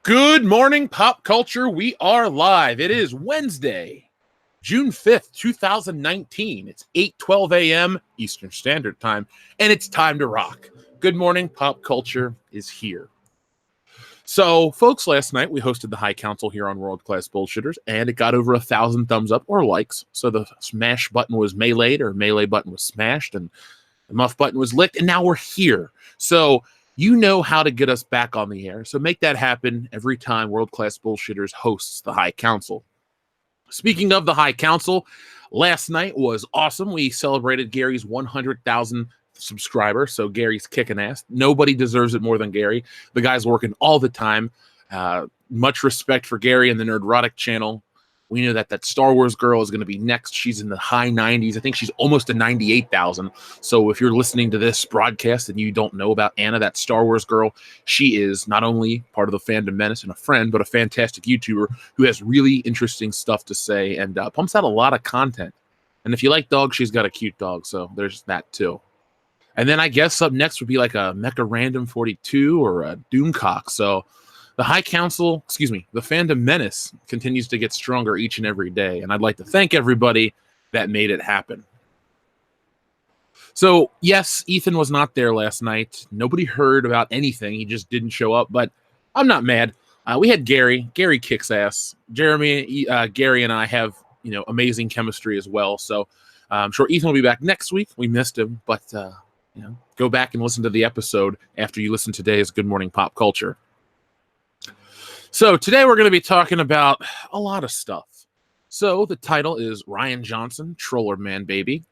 Good morning, pop culture. We are live. It is Wednesday, June 5th, 2019. It's 8:12 a.m. Eastern Standard Time, and it's time to rock. Good morning, pop culture is here. So, folks, last night we hosted the High Council here on World Class Bullshitters, and it got over 1,000 thumbs up or likes. So the smash button was meleeed, or melee button was smashed, and the muff button was licked, and now we're here. So you know how to get us back on the air. So make that happen every time World Class Bullshitters hosts the High Council. Speaking of the High Council, last night was awesome. We celebrated Gary's 100,000 subscriber. So Gary's kicking ass. Nobody deserves it more than Gary. The guy's working all the time. Much respect for Gary and the Nerdrotic channel. We know that Star Wars girl is going to be next. She's in the high 90s. I think she's almost to 98,000. So if you're listening to this broadcast and you don't know about Anna, that Star Wars girl, she is not only part of the Fandom Menace and a friend, but a fantastic YouTuber who has really interesting stuff to say and pumps out a lot of content. And if you like dogs, she's got a cute dog. So there's that too. And then I guess up next would be like a Mecha Random 42 or a Doomcock. So the High Council, the Fandom Menace continues to get stronger each and every day. And I'd like to thank everybody that made it happen. So, yes, Ethan was not there last night. Nobody heard about anything. He just didn't show up. But I'm not mad. We had Gary. Gary kicks ass. Jeremy, Gary, and I have amazing chemistry as well. So I'm sure Ethan will be back next week. We missed him. But, go back and listen to the episode after you listen to today's Good Morning Pop Culture. So today we're going to be talking about a lot of stuff. So the title is Rian Johnson, Troller Manbaby.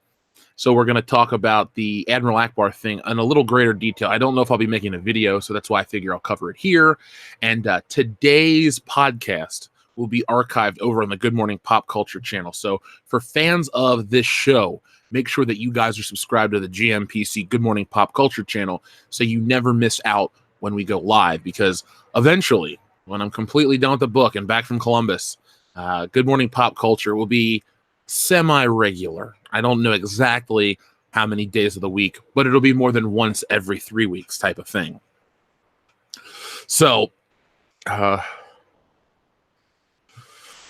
So we're going to talk about the Admiral Akbar thing in a little greater detail. I don't know if I'll be making a video, so that's why I figure I'll cover it here. And today's podcast will be archived over on the Good Morning Pop Culture channel. So for fans of this show, make sure that you guys are subscribed to the GMPC Good Morning Pop Culture channel so you never miss out when we go live, because eventually, when I'm completely done with the book and back from Columbus, Good Morning Pop Culture will be semi-regular. I don't know exactly how many days of the week, but it'll be more than once every 3 weeks type of thing. So, I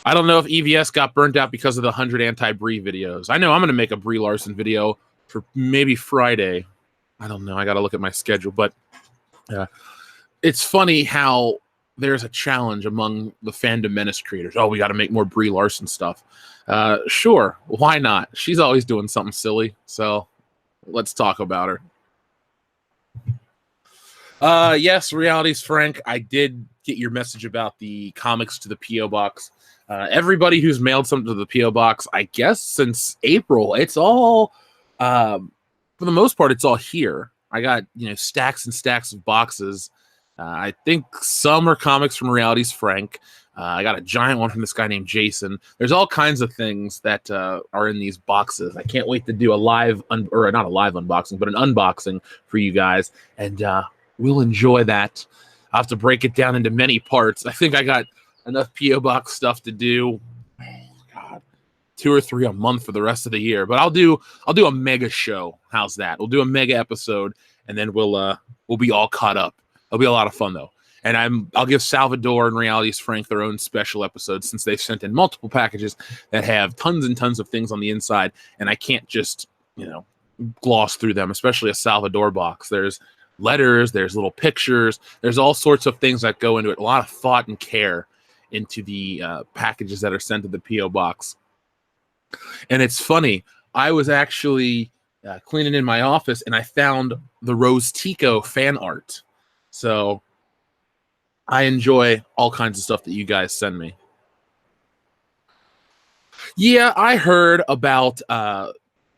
don't know if EVS got burnt out because of the 100 anti-Brie videos. I know I'm going to make a Brie Larson video for maybe Friday. I don't know. I got to look at my schedule, but it's funny how there's a challenge among the Fandom Menace creators. Oh, we got to make more Brie Larson stuff. Sure, why not? She's always doing something silly, so let's talk about her. Yes, Reality's Frank, I did get your message about the comics to the P.O. Box. Everybody who's mailed something to the P.O. Box, I guess since April, it's all, for the most part, it's all here. I got, stacks and stacks of boxes. I think some are comics from Reality's Frank. I got a giant one from this guy named Jason. There's all kinds of things that are in these boxes. I can't wait to do a live, or not a live unboxing, but an unboxing for you guys. And we'll enjoy that. I'll have to break it down into many parts. I think I got enough P.O. Box stuff to do, 2 or 3 a month for the rest of the year. But I'll do a mega show. How's that? We'll do a mega episode, and then we'll be all caught up. It'll be a lot of fun, though. And I'll give Salvador and Reality's Frank their own special episodes, since they've sent in multiple packages that have tons and tons of things on the inside, and I can't just, gloss through them, especially a Salvador box. There's letters, there's little pictures, there's all sorts of things that go into it, a lot of thought and care into the packages that are sent to the P.O. Box. And it's funny, I was actually cleaning in my office, and I found the Rose Tico fan art. So I enjoy all kinds of stuff that you guys send me. Yeah, I heard about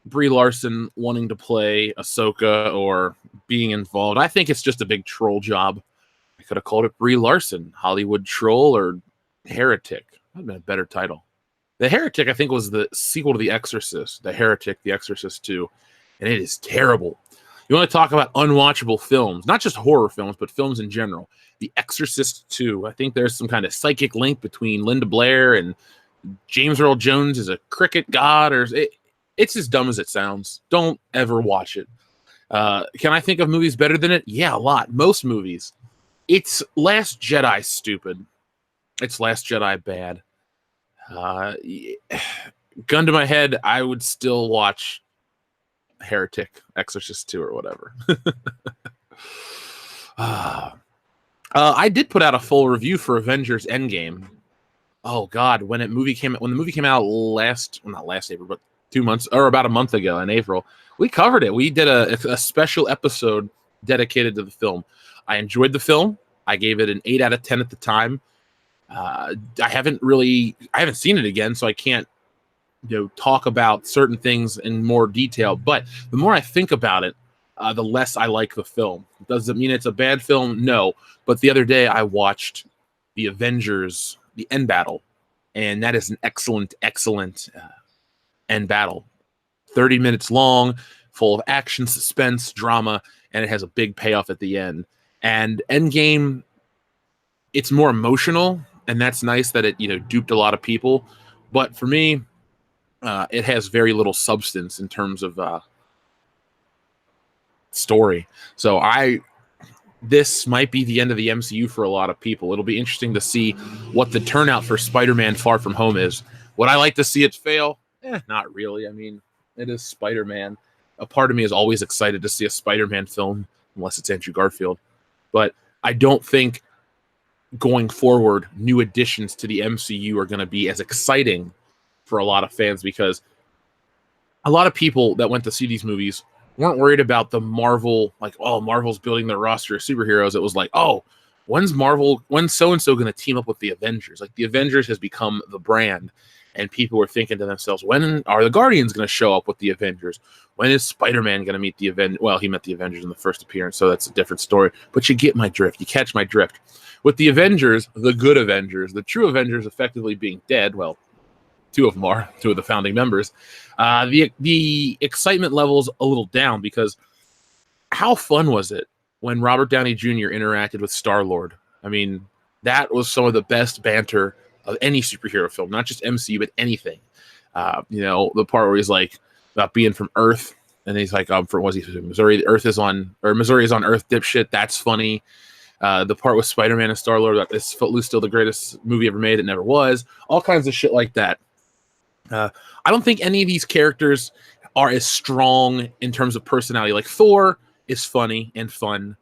Brie Larson wanting to play Ahsoka or being involved. I think it's just a big troll job. I could have called it Brie Larson, Hollywood Troll, or Heretic. That would have been a better title. The Heretic, I think, was the sequel to The Exorcist. The Heretic, The Exorcist 2. And it is terrible. You want to talk about unwatchable films, not just horror films, but films in general. The Exorcist 2. I think there's some kind of psychic link between Linda Blair and James Earl Jones is a cricket god, or it's as dumb as it sounds. Don't ever watch it. Can I think of movies better than it? Yeah, a lot. Most movies. It's Last Jedi stupid. It's Last Jedi bad. Uh, gun to my head, I would still watch Heretic, Exorcist 2 or whatever. I did put out a full review for Avengers Endgame. Oh God, when the movie came out not last April, but 2 months or about a month ago in April, we covered it. We did a special episode dedicated to the film. I enjoyed the film. I gave it an 8 out of 10 at the time. I haven't seen it again, so I can't talk about certain things in more detail. But the more I think about it, the less I like the film. Does it mean it's a bad film? No. But the other day I watched the Avengers, the end battle, and that is an excellent end battle. 30 minutes long, full of action, suspense, drama, and it has a big payoff at the end. And Endgame, it's more emotional, and that's nice that it duped a lot of people. But for me, it has very little substance in terms of story. So this might be the end of the MCU for a lot of people. It'll be interesting to see what the turnout for Spider-Man Far From Home is. Would I like to see it fail? Not really. I mean, it is Spider-Man. A part of me is always excited to see a Spider-Man film, unless it's Andrew Garfield. But I don't think going forward, new additions to the MCU are going to be as exciting for a lot of fans, because a lot of people that went to see these movies weren't worried about the Marvel, like, oh, Marvel's building their roster of superheroes. It was like, oh, when's so-and-so going to team up with the Avengers? Like, the Avengers has become the brand, and people were thinking to themselves, when are the Guardians going to show up with the Avengers? When is Spider-Man going to meet the Avengers? Well, he met the Avengers in the first appearance, so that's a different story. But you get my drift. You catch my drift. With the Avengers, the good Avengers, the true Avengers effectively being dead, well, two of the founding members, the excitement level's a little down, because how fun was it when Robert Downey Jr. interacted with Star-Lord? I mean, that was some of the best banter of any superhero film, not just MCU, but anything. The part where he's like, about being from Earth, and he's like, was he Missouri? Missouri is on Earth, dipshit. That's funny. The part with Spider-Man and Star-Lord, that is Footloose still the greatest movie ever made? It never was. All kinds of shit like that. I don't think any of these characters are as strong in terms of personality. Like, Thor is funny and fun.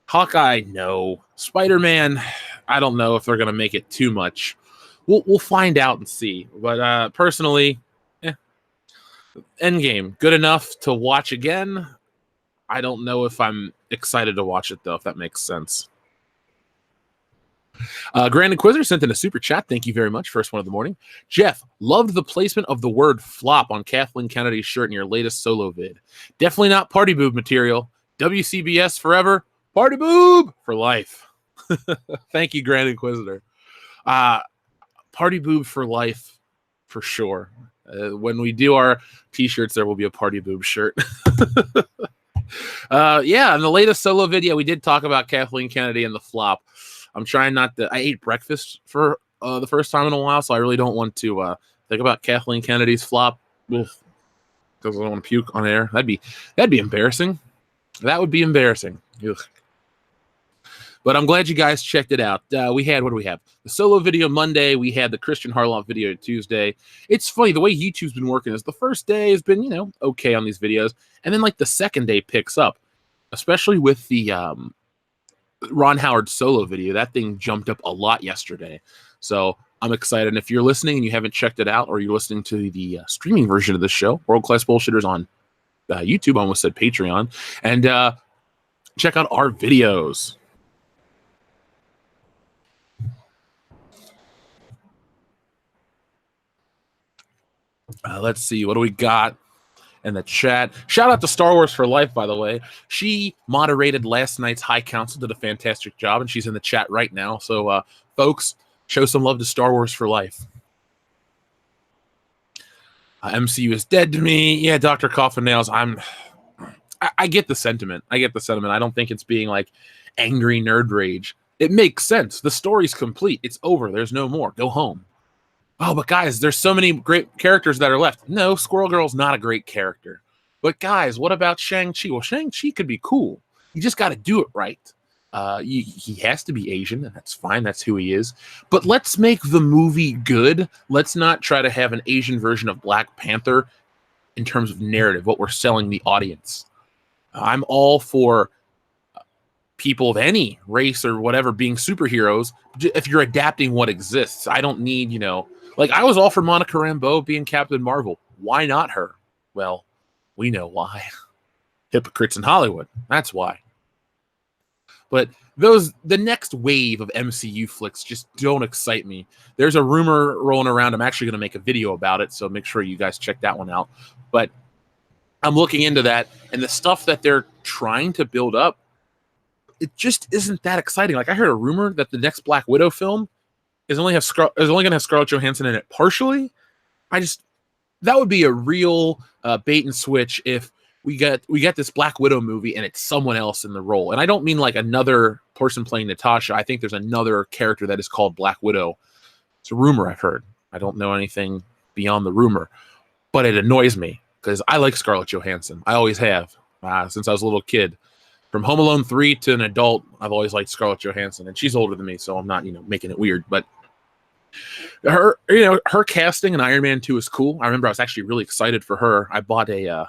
Hawkeye, no. Spider-Man, I don't know if they're going to make it too much. We'll find out and see. But personally, Endgame, good enough to watch again. I don't know if I'm excited to watch it, though, if that makes sense. Grand Inquisitor sent in a super chat. Thank you very much. First one of the morning. Jeff, loved the placement of the word flop on Kathleen Kennedy's shirt in your latest solo vid. Definitely not party boob material. WCBS forever. Party boob for life. Thank you, Grand Inquisitor. Party boob for life, for sure. When we do our t-shirts, there will be a party boob shirt. In the latest solo video, we did talk about Kathleen Kennedy and the flop. I'm trying not to. I ate breakfast for the first time in a while, so I really don't want to think about Kathleen Kennedy's flop, because I don't want to puke on air. That'd be embarrassing. That would be embarrassing. Ugh. But I'm glad you guys checked it out. What do we have? The solo video Monday. We had the Christian Harloff video Tuesday. It's funny, the way YouTube's been working is the first day has been, okay on these videos. And then, like, the second day picks up, especially with the Ron Howard solo video. That thing jumped up a lot yesterday. So I'm excited. And if you're listening and you haven't checked it out, or you're listening to the streaming version of this show, World Class Bullshitters on YouTube, I almost said Patreon, and check out our videos. Let's see. What do we got in the chat? Shout out to Star Wars for Life, by the way. She moderated last night's High Council, did a fantastic job, and she's in the chat right now. So, folks, show some love to Star Wars for Life. MCU is dead to me. Yeah, Dr. Coffin Nails. I get the sentiment. I don't think it's being like angry nerd rage. It makes sense. The story's complete. It's over. There's no more. Go home. Oh, but guys, there's so many great characters that are left. No, Squirrel Girl's not a great character. But guys, what about Shang-Chi? Well, Shang-Chi could be cool. You just got to do it right. He has to be Asian, and that's fine. That's who he is. But let's make the movie good. Let's not try to have an Asian version of Black Panther in terms of narrative, what we're selling the audience. I'm all for people of any race or whatever being superheroes if you're adapting what exists. I don't need, like I was all for Monica Rambeau being Captain Marvel. Why not her? Well, we know why. Hypocrites in Hollywood. That's why. But the next wave of MCU flicks just don't excite me. There's a rumor rolling around. I'm actually going to make a video about it, so make sure you guys check that one out. But I'm looking into that, and the stuff that they're trying to build up, it just isn't that exciting. Like I heard a rumor that the next Black Widow film is only going to have Scarlett Johansson in it partially. That would be a real bait and switch if we get this Black Widow movie and it's someone else in the role. And I don't mean like another person playing Natasha. I think there's another character that is called Black Widow. It's a rumor I've heard. I don't know anything beyond the rumor, but it annoys me because I like Scarlett Johansson. I always have since I was a little kid. From Home Alone 3 to an adult, I've always liked Scarlett Johansson, and she's older than me, so I'm not, making it weird. But her casting in Iron Man 2 is cool. I remember I was actually really excited for her. I bought a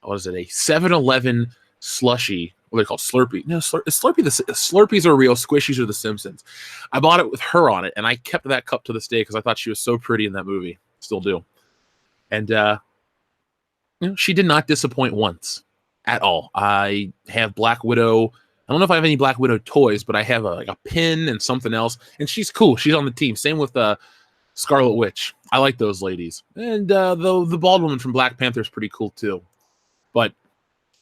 7-Eleven slushie. What are they called? Slurpee. No, Slurpee. The Slurpees are real. Squishies are the Simpsons. I bought it with her on it, and I kept that cup to this day because I thought she was so pretty in that movie. Still do. And she did not disappoint once. At all. I have Black Widow. I don't know if I have any Black Widow toys, but I have a pin and something else, and she's cool. She's on the team. Same with Scarlet Witch. I like those ladies, and the bald woman from Black Panther is pretty cool too. But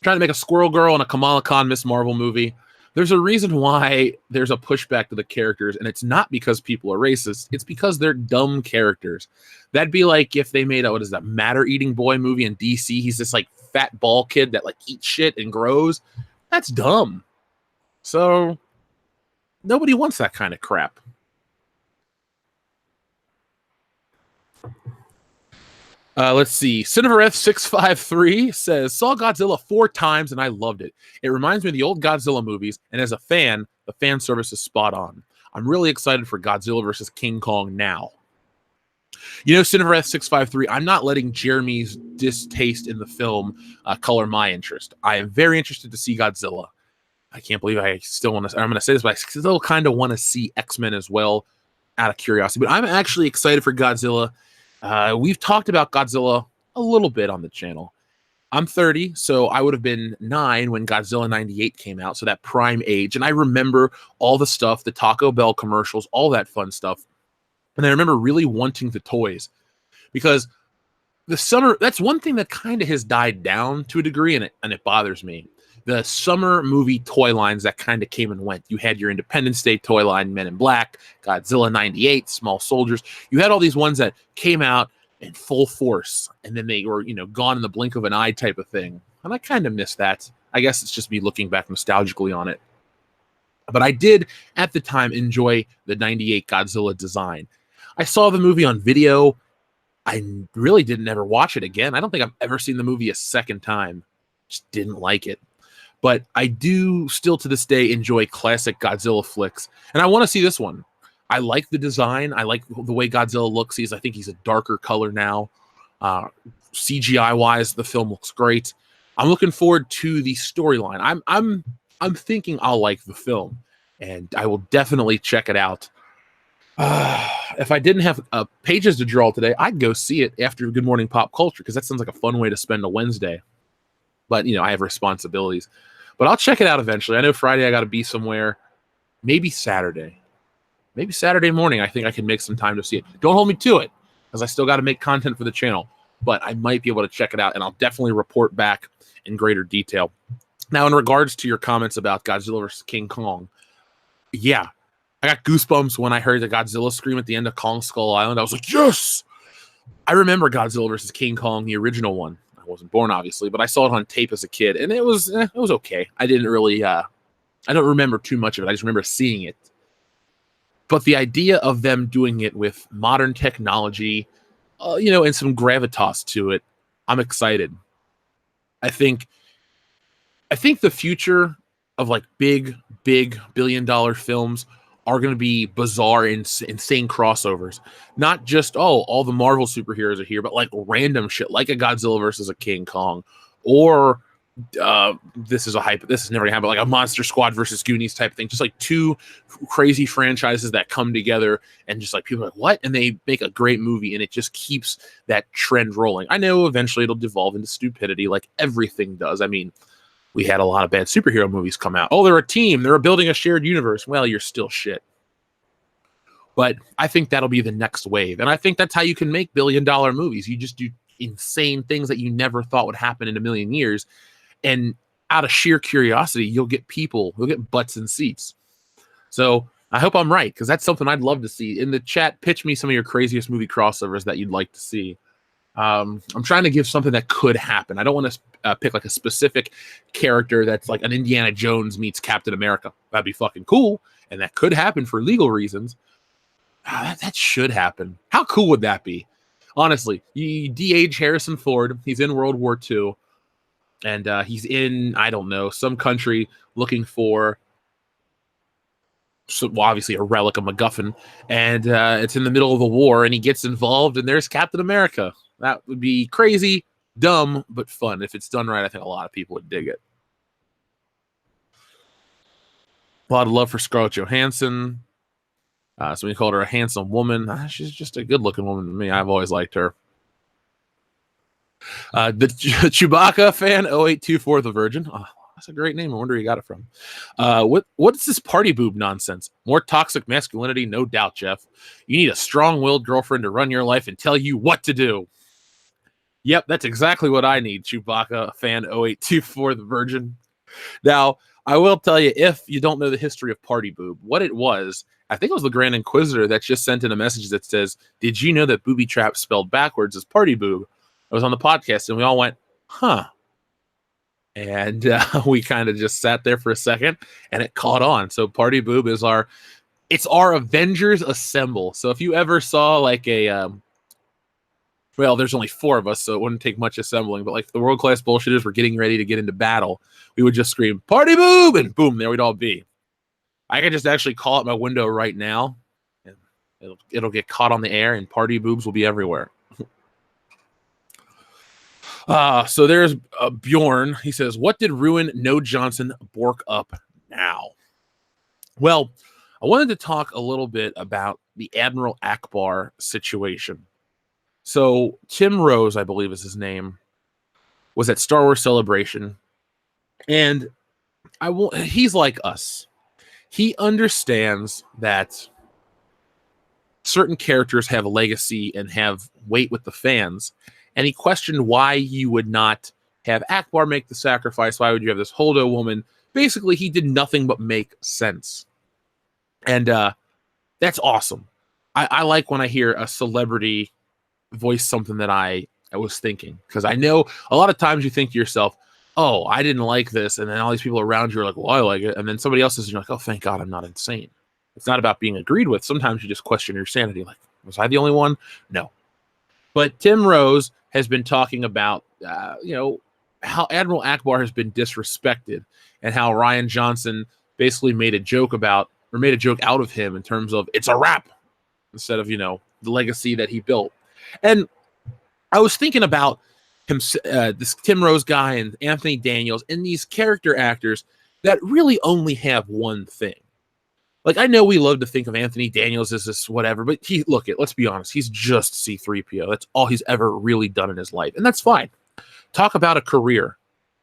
trying to make a Squirrel Girl and a Kamala Khan Miss Marvel movie, there's a reason why there's a pushback to the characters, and it's not because people are racist. It's because they're dumb characters. That'd be like if they made a Matter Eating Boy movie in DC. He's this like fat ball kid that like eats shit and grows. That's dumb. So nobody wants that kind of crap. Let's see. Cinevereth653 says, saw Godzilla 4 times and I loved it. It reminds me of the old Godzilla movies, and as a fan, the fan service is spot on. I'm really excited for Godzilla versus King Kong now. Cinevereth653, I'm not letting Jeremy's distaste in the film color my interest. I am very interested to see Godzilla. I can't believe I still want to, I'm going to say this, but I still kind of want to see X-Men as well out of curiosity. But I'm actually excited for Godzilla. We've talked about Godzilla a little bit on the channel. I'm 30, so I would have been 9 when Godzilla 98 came out, so that prime age. And I remember all the stuff, the Taco Bell commercials, all that fun stuff. And I remember really wanting the toys because the summer, that's one thing that kind of has died down to a degree, and it bothers me. The summer movie toy lines that kind of came and went. You had your Independence Day toy line, Men in Black, Godzilla 98, Small Soldiers. You had all these ones that came out in full force, and then they were, gone in the blink of an eye type of thing. And I kind of miss that. I guess it's just me looking back nostalgically on it. But I did, at the time, enjoy the 98 Godzilla design. I saw the movie on video. I really didn't ever watch it again. I don't think I've ever seen the movie a second time. Just didn't like it. But I do still to this day enjoy classic Godzilla flicks. And I want to see this one. I like the design. I like the way Godzilla looks. I think he's a darker color now. CGI-wise, the film looks great. I'm looking forward to the storyline. I'm thinking I'll like the film. And I will definitely check it out. If I didn't have pages to draw today, I'd go see it after Good Morning Pop Culture because that sounds like a fun way to spend a Wednesday. But, I have responsibilities. But I'll check it out eventually. I know Friday I got to be somewhere. Maybe Saturday. Maybe Saturday morning I think I can make some time to see it. Don't hold me to it because I still got to make content for the channel. But I might be able to check it out, and I'll definitely report back in greater detail. Now, in regards to your comments about Godzilla vs. King Kong, yeah. I got goosebumps when I heard the Godzilla scream at the end of Kong Skull Island. I was like, yes! I remember Godzilla vs. King Kong, the original one. I wasn't born, obviously, but I saw it on tape as a kid, and it was okay. I didn't really, I don't remember too much of it. I just remember seeing it. But the idea of them doing it with modern technology, and some gravitas to it, I'm excited. I think the future of like big billion-dollar films are going to be bizarre, insane crossovers. Not just, all the Marvel superheroes are here, but like random shit, like a Godzilla versus a King Kong, or this is never gonna happen, like a Monster Squad versus Goonies type thing. Just like two crazy franchises that come together, and just like people are like, what? And they make a great movie, and it just keeps that trend rolling. I know eventually it'll devolve into stupidity, like everything does. I mean, we had a lot of bad superhero movies come out. Oh, they're a team. They're building a shared universe. Well, you're still shit. But I think that'll be the next wave. And I think that's how you can make billion-dollar movies. You just do insane things that you never thought would happen in a million years. And out of sheer curiosity, you'll get butts in seats. So I hope I'm right, because that's something I'd love to see. In the chat, pitch me some of your craziest movie crossovers that you'd like to see. I'm trying to give something that could happen. I don't want to pick like a specific character that's like an Indiana Jones meets Captain America. That'd be fucking cool, and that could happen for legal reasons. That should happen. How cool would that be? Honestly, you de-age Harrison Ford. He's in World War II, and he's in, I don't know, some country looking for, obviously a relic, a MacGuffin, and it's in the middle of the war, and he gets involved, and there's Captain America. That would be crazy, dumb, but fun. If it's done right, I think a lot of people would dig it. A lot of love for Scarlett Johansson. Somebody called her a handsome woman. She's just a good-looking woman to me. I've always liked her. The Chewbacca fan 0824 the Virgin. Oh, that's a great name. I wonder where you got it from. What's this party boob nonsense? More toxic masculinity, no doubt, Jeff. You need a strong-willed girlfriend to run your life and tell you what to do. Yep, that's exactly what I need, Chewbacca fan 0824 the Virgin. Now, I will tell you, if you don't know the history of party boob, what it was, I think it was the Grand Inquisitor that just sent in a message that says, did you know that booby trap spelled backwards is party boob? I was on the podcast, and we all went, huh. And we kind of just sat there for a second, and it caught on. So party boob is our Avengers Assemble. So if you ever saw like a, well, there's only 4 of us, so it wouldn't take much assembling, but like if the world-class bullshitters were getting ready to get into battle, we would just scream, party boob, and boom, there we'd all be. I could just actually call out my window right now, and it'll get caught on the air, and party boobs will be everywhere. So there's Bjorn. He says, what did ruin No Johnson Bork up now? Well, I wanted to talk a little bit about the Admiral Akbar situation. So Tim Rose, I believe is his name, was at Star Wars Celebration, and he's like us. He understands that certain characters have a legacy and have weight with the fans, and he questioned why you would not have Akbar make the sacrifice. Why would you have this Holdo woman? Basically, he did nothing but make sense. And that's awesome. I like when I hear a celebrity voice something that I was thinking, because I know a lot of times you think to yourself, oh, I didn't like this, and then all these people around you are like, well, I like it, and then somebody else says, you're like, oh, thank God I'm not insane. It's not about being agreed with. Sometimes you just question your sanity, like, was I the only one? No. But Tim Rose has been talking about, how Admiral Akbar has been disrespected, and how Rian Johnson basically made a joke out of him in terms of it's a wrap, instead of, the legacy that he built. And I was thinking about him, this Tim Rose guy and Anthony Daniels and these character actors that really only have one thing. Like, I know we love to think of Anthony Daniels as this whatever, but let's be honest, he's just C-3PO. That's all he's ever really done in his life, and that's fine. Talk about a career.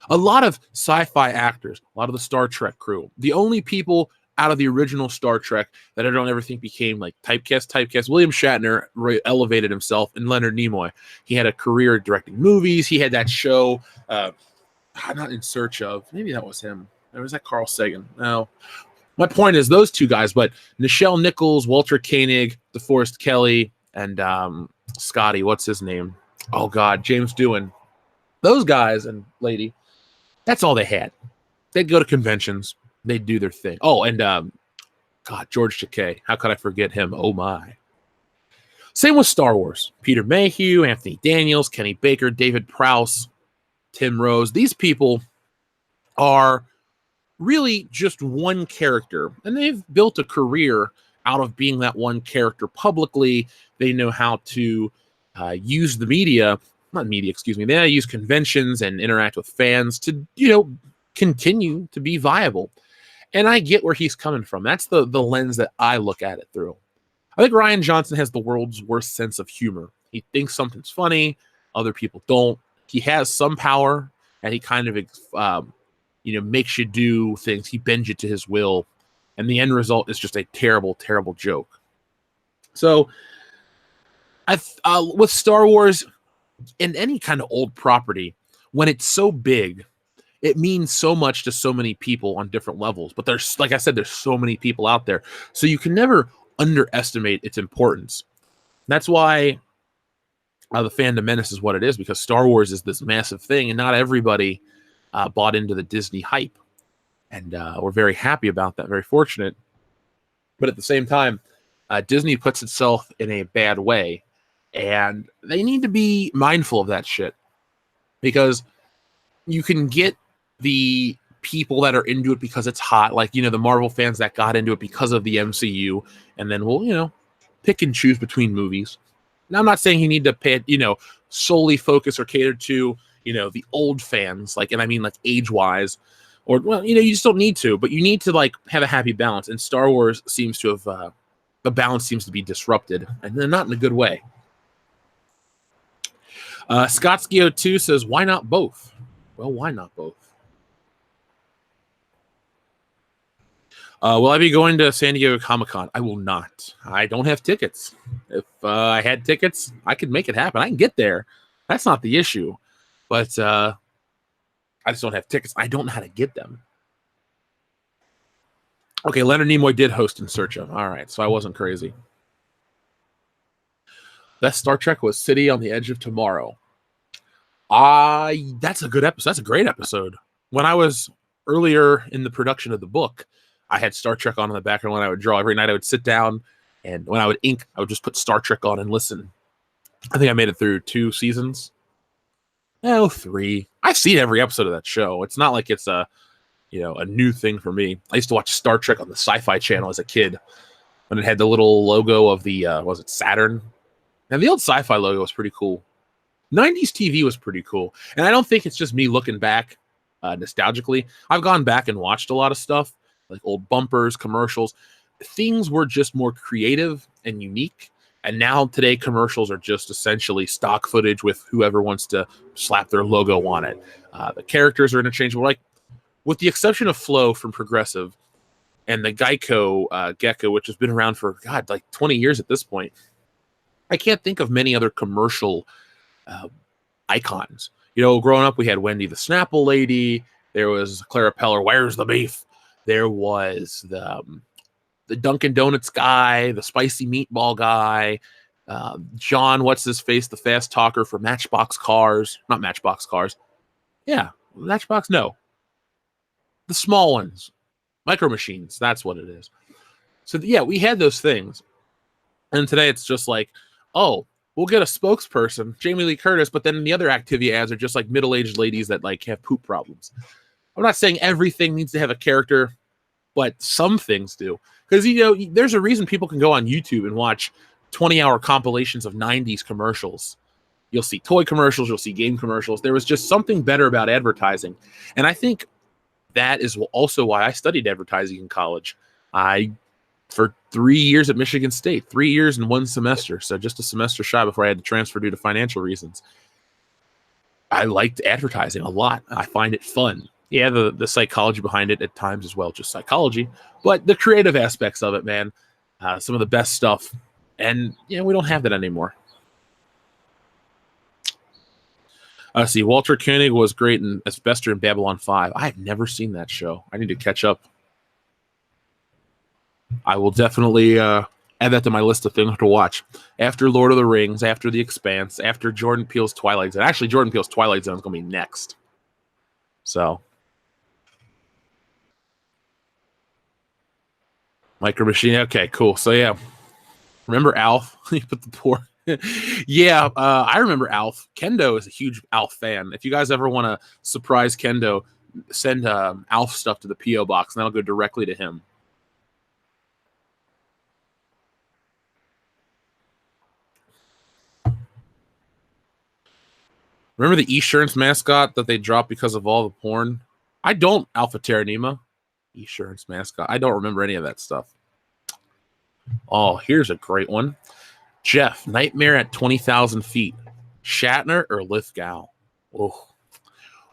A lot of sci-fi actors, a lot of the Star Trek crew, the only people out of the original Star Trek that I don't ever think became like typecast. William Shatner elevated himself, and Leonard Nimoy. He had a career directing movies. He had that show, not In Search Of. Maybe that was him. Or was that Carl Sagan? No. My point is those two guys, but Nichelle Nichols, Walter Koenig, DeForest Kelley, and Scotty, what's his name? Oh, God, James Doohan. Those guys and lady, that's all they had. They'd go to conventions. They'd do their thing. Oh, and George Takei. How could I forget him? Oh, my. Same with Star Wars. Peter Mayhew, Anthony Daniels, Kenny Baker, David Prowse, Tim Rose. These people are really just one character. And they've built a career out of being that one character publicly. They know how to use the media, not media, excuse me. They know how to use conventions and interact with fans to, continue to be viable. And I get where he's coming from. That's the lens that I look at it through. I think Rian Johnson has the world's worst sense of humor. He thinks something's funny, other people don't. He has some power, and he kind of, makes you do things. He bends you to his will, and the end result is just a terrible, terrible joke. So, with Star Wars and any kind of old property, when it's so big, it means so much to so many people on different levels. But there's, like I said, there's so many people out there, so you can never underestimate its importance. That's why the Phantom Menace is what it is, because Star Wars is this massive thing, and not everybody bought into the Disney hype. And we're very happy about that, very fortunate. But at the same time, Disney puts itself in a bad way, and they need to be mindful of that shit, because you can get the people that are into it because it's hot, like, the Marvel fans that got into it because of the MCU, and then we'll, pick and choose between movies. Now, I'm not saying you need to pay, solely focus or cater to, the old fans, like, and I mean, like, age-wise, or, well, you just don't need to, but you need to, like, have a happy balance, and Star Wars seems to have, the balance seems to be disrupted, and not in a good way. Scottskio2 says, why not both? Well, why not both? Will I be going to San Diego Comic-Con? I will not. I don't have tickets. If I had tickets, I could make it happen. I can get there. That's not the issue. But I just don't have tickets. I don't know how to get them. Okay, Leonard Nimoy did host In Search Of. All right, so I wasn't crazy. Best Star Trek was City on the Edge of Tomorrow. That's a good episode. That's a great episode. When I was earlier in the production of the book, I had Star Trek on in the background when I would draw. Every night I would sit down, and when I would ink, I would just put Star Trek on and listen. I think I made it through 2 seasons. 3. I've seen every episode of that show. It's not like it's a new thing for me. I used to watch Star Trek on the Sci-Fi Channel as a kid when it had the little logo of the, was it Saturn? And the old Sci-Fi logo was pretty cool. 90s TV was pretty cool. And I don't think it's just me looking back nostalgically. I've gone back and watched a lot of stuff, like old bumpers, commercials. Things were just more creative and unique. And now today commercials are just essentially stock footage with whoever wants to slap their logo on it. The characters are interchangeable. Like, with the exception of Flo from Progressive and the Geico Gecko, which has been around for, like 20 years at this point, I can't think of many other commercial icons. Growing up, we had Wendy the Snapple Lady. There was Clara Peller, Where's the Beef? There was the Dunkin' Donuts guy, the spicy meatball guy, John, what's his face, the fast talker for Matchbox Cars. Not Matchbox Cars. Yeah, Matchbox, no. The small ones. Micro Machines, that's what it is. So, yeah, we had those things. And today it's just like, oh, we'll get a spokesperson, Jamie Lee Curtis, but then the other Activia ads are just like middle-aged ladies that like have poop problems. I'm not saying everything needs to have a character, but some things do. Because, there's a reason people can go on YouTube and watch 20-hour compilations of 90s commercials. You'll see toy commercials, you'll see game commercials. There was just something better about advertising. And I think that is also why I studied advertising in college. For 3 years at Michigan State, 3 years and 1 semester. So just a semester shy before I had to transfer due to financial reasons. I liked advertising a lot. I find it fun. Yeah, the psychology behind it at times as well, just psychology, but the creative aspects of it, man, some of the best stuff. And, we don't have that anymore. See, Walter Koenig was great as Bester in Babylon 5. I've never seen that show. I need to catch up. I will definitely add that to my list of things to watch. After Lord of the Rings, after The Expanse, after Jordan Peele's Twilight Zone. Actually, Jordan Peele's Twilight Zone is going to be next. So, Micro Machine. Okay, cool. So, yeah. Remember Alf? He put the poor... Yeah, I remember Alf. Kendo is a huge Alf fan. If you guys ever want to surprise Kendo, send Alf stuff to the P.O. box, and that'll go directly to him. Remember the Esurance mascot that they dropped because of all the porn? I don't, Alpha Terranema. Esurance mascot. I don't remember any of that stuff. Oh, here's a great one. Jeff, Nightmare at 20,000 feet. Shatner or Lithgow? Oh.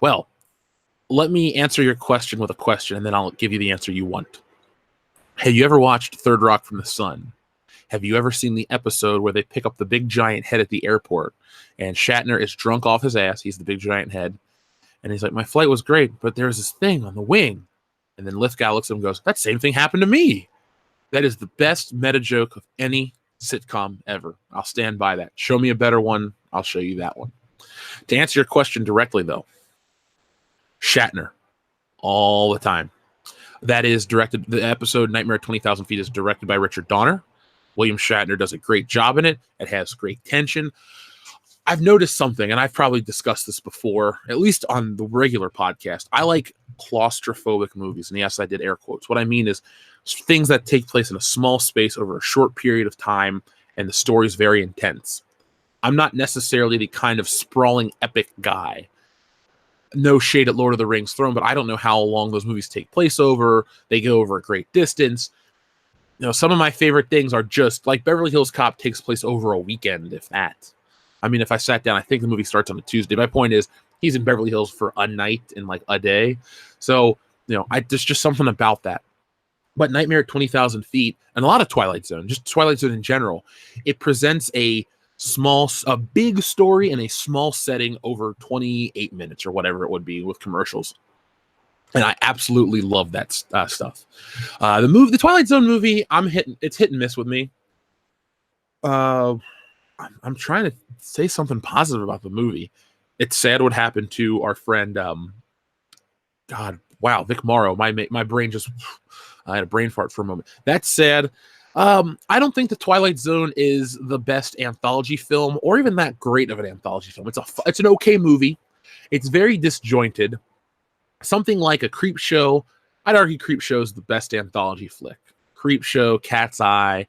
Well, let me answer your question with a question, and then I'll give you the answer you want. Have you ever watched Third Rock from the Sun? Have you ever seen the episode where they pick up the big giant head at the airport, and Shatner is drunk off his ass? He's the big giant head. And he's like, my flight was great, but there was this thing on the wing. And then Lithgow looks at him and goes, that same thing happened to me. That is the best meta joke of any sitcom ever. I'll stand by that. Show me a better one. I'll show you that one. To answer your question directly, though, Shatner all the time. That is directed. The episode Nightmare at 20,000 Feet is directed by Richard Donner. William Shatner does a great job in it. It has great tension. I've noticed something, and I've probably discussed this before, at least on the regular podcast. I like claustrophobic movies, and yes, I did air quotes. What I mean is things that take place in a small space over a short period of time, and the story is very intense. I'm not necessarily the kind of sprawling epic guy. No shade at Lord of the Rings Throne, but I don't know how long those movies take place over. They go over a great distance. You know, some of my favorite things are just like Beverly Hills Cop takes place over a weekend, if that. I mean, if I sat down, I think the movie starts on a Tuesday. My point is, he's in Beverly Hills for a night and like a day. So, you know, there's just something about that. But Nightmare at 20,000 Feet, and a lot of Twilight Zone, just Twilight Zone in general, it presents a big story in a small setting over 28 minutes or whatever it would be with commercials. And I absolutely love that stuff. The Twilight Zone movie, it's hit and miss with me. I'm trying to say something positive about the movie. It's sad what happened to our friend. Vic Morrow. My brain just, I had a brain fart for a moment. That's sad. I don't think the Twilight Zone is the best anthology film, or even that great of an anthology film. It's an okay movie. It's very disjointed. Something like a Creepshow. I'd argue Creepshow is the best anthology flick. Creepshow, Cat's Eye.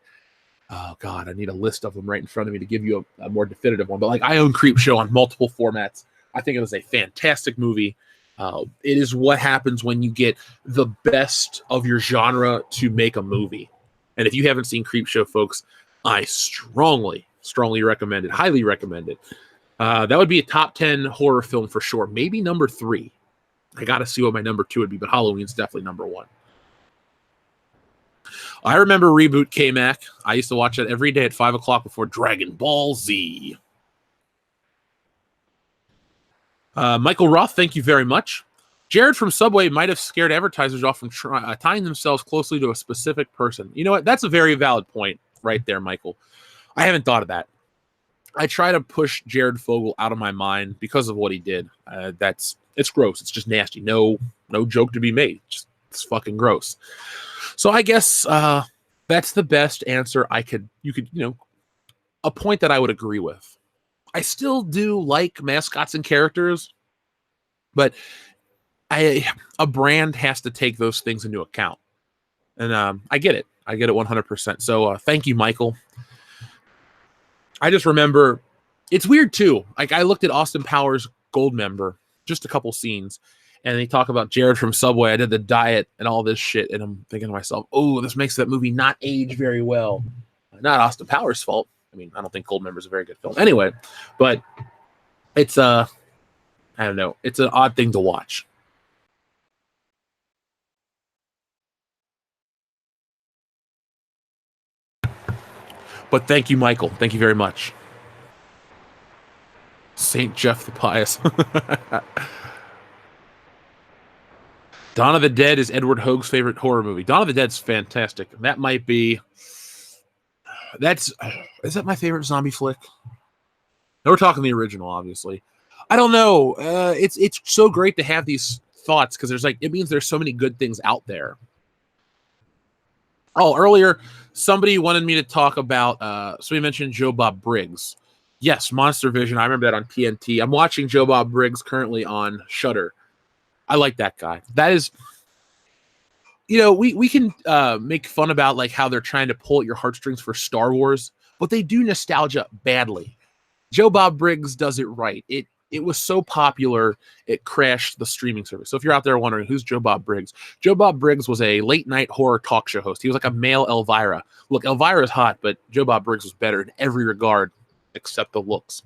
Oh God, I need a list of them right in front of me to give you a more definitive one. But like, I own Creepshow on multiple formats. I think it was a fantastic movie. It is what happens when you get the best of your genre to make a movie. And if you haven't seen Creepshow, folks, I strongly recommend it. Highly recommend it. That would be a top 10 horror film for sure. Maybe number 3. I got to see what my number 2 would be, but Halloween's definitely number 1. I remember Reboot K-Mac. I used to watch it every day at 5 o'clock before Dragon Ball Z. Michael Roth, thank you very much. Jared from Subway might have scared advertisers off from tying themselves closely to a specific person. You know what? That's a very valid point right there, Michael. I haven't thought of that. I try to push Jared Fogle out of my mind because of what he did. It's gross. It's just nasty. No joke to be made. It's fucking gross. So I guess that's the best answer you could, a point that I would agree with. I still do like mascots and characters, but a brand has to take those things into account. And I get it. I get it 100%. So thank you, Michael. I just remember, it's weird too. Like, I looked at Austin Powers Goldmember, just a couple scenes, and they talk about Jared from Subway. I did the diet and all this shit, and I'm thinking to myself, oh, this makes that movie not age very well. Not Austin Powers' fault. I mean, I don't think Goldmember is a very good film. Anyway, but it's I don't know. It's an odd thing to watch. But thank you, Michael. Thank you very much. Saint Jeff the Pious. Dawn of the Dead is Edward Hoag's favorite horror movie. Dawn of the Dead's fantastic. That might be... Is that my favorite zombie flick? No, we're talking the original, obviously. I don't know. It's so great to have these thoughts, because it means there's so many good things out there. Oh, earlier, somebody wanted me to talk about, so we mentioned Joe Bob Briggs. Yes, Monster Vision. I remember that on TNT. I'm watching Joe Bob Briggs currently on Shudder. I like that guy. That is, we can make fun about like how they're trying to pull at your heartstrings for Star Wars, but they do nostalgia badly. Joe Bob Briggs does it right. It was so popular, it crashed the streaming service. So if you're out there wondering who's Joe Bob Briggs was a late night horror talk show host. He was like a male Elvira. Look, Elvira is hot, but Joe Bob Briggs was better in every regard except the looks.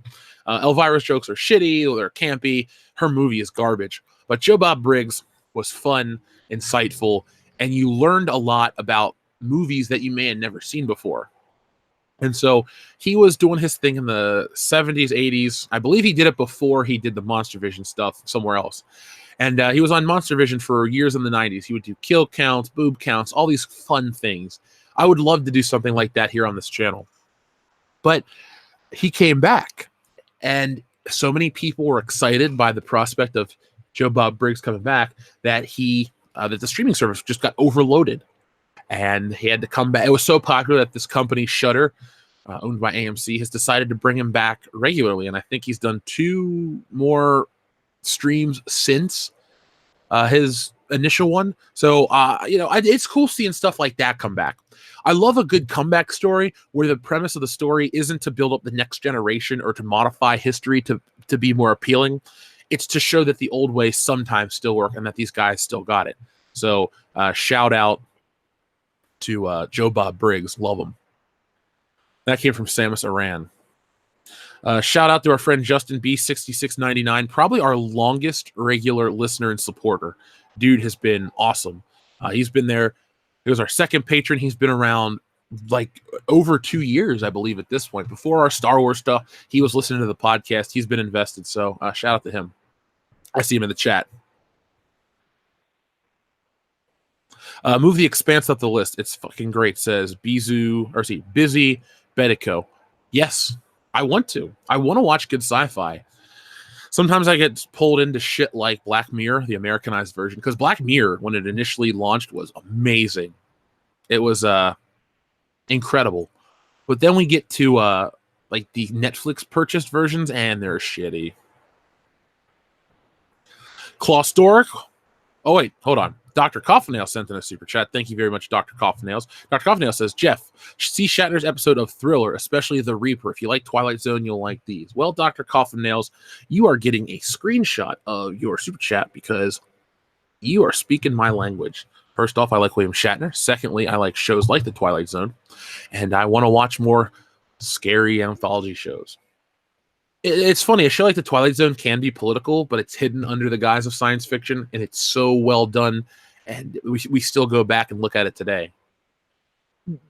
Elvira's jokes are shitty, they're campy. Her movie is garbage. But Joe Bob Briggs was fun, insightful, and you learned a lot about movies that you may have never seen before. And so he was doing his thing in the 70s, 80s. I believe he did it before he did the Monster Vision stuff somewhere else. And he was on Monster Vision for years in the 90s. He would do kill counts, boob counts, all these fun things. I would love to do something like that here on this channel. But he came back, and so many people were excited by the prospect of Joe Bob Briggs coming back that that the streaming service just got overloaded. And he had to come back. It was so popular that this company, Shudder, owned by AMC, has decided to bring him back regularly. And I think he's done 2 more streams since his initial one. So, it's cool seeing stuff like that come back. I love a good comeback story where the premise of the story isn't to build up the next generation or to modify history to be more appealing. It's to show that the old ways sometimes still work and that these guys still got it. So, shout out to Joe Bob Briggs. Love him. That came from Samus Aran. Shout out to our friend Justin B6699, probably our longest regular listener and supporter. Dude has been awesome. He's been there. He was our second patron. He's been around like over 2 years, I believe, at this point. Before our Star Wars stuff, he was listening to the podcast. He's been invested. So shout out to him. I see him in the chat. Move the Expanse up the list. It's fucking great, says Busy Bedico. Yes, I want to. I want to watch good sci-fi. Sometimes I get pulled into shit like Black Mirror, the Americanized version, because Black Mirror, when it initially launched, was amazing. It was incredible. But then we get to like the Netflix purchased versions, and they're shitty. Claustoric. Oh, wait, hold on. Dr. Coffinail sent in a super chat. Thank you very much, Dr. Coffinails. Dr. Coffinail says, Jeff, see Shatner's episode of Thriller, especially The Reaper. If you like Twilight Zone, you'll like these. Well, Dr. Coffinails, you are getting a screenshot of your super chat because you are speaking my language. First off, I like William Shatner. Secondly, I like shows like The Twilight Zone. And I want to watch more scary anthology shows. It's funny, a show like The Twilight Zone can be political, but it's hidden under the guise of science fiction, and it's so well done, and we still go back and look at it today.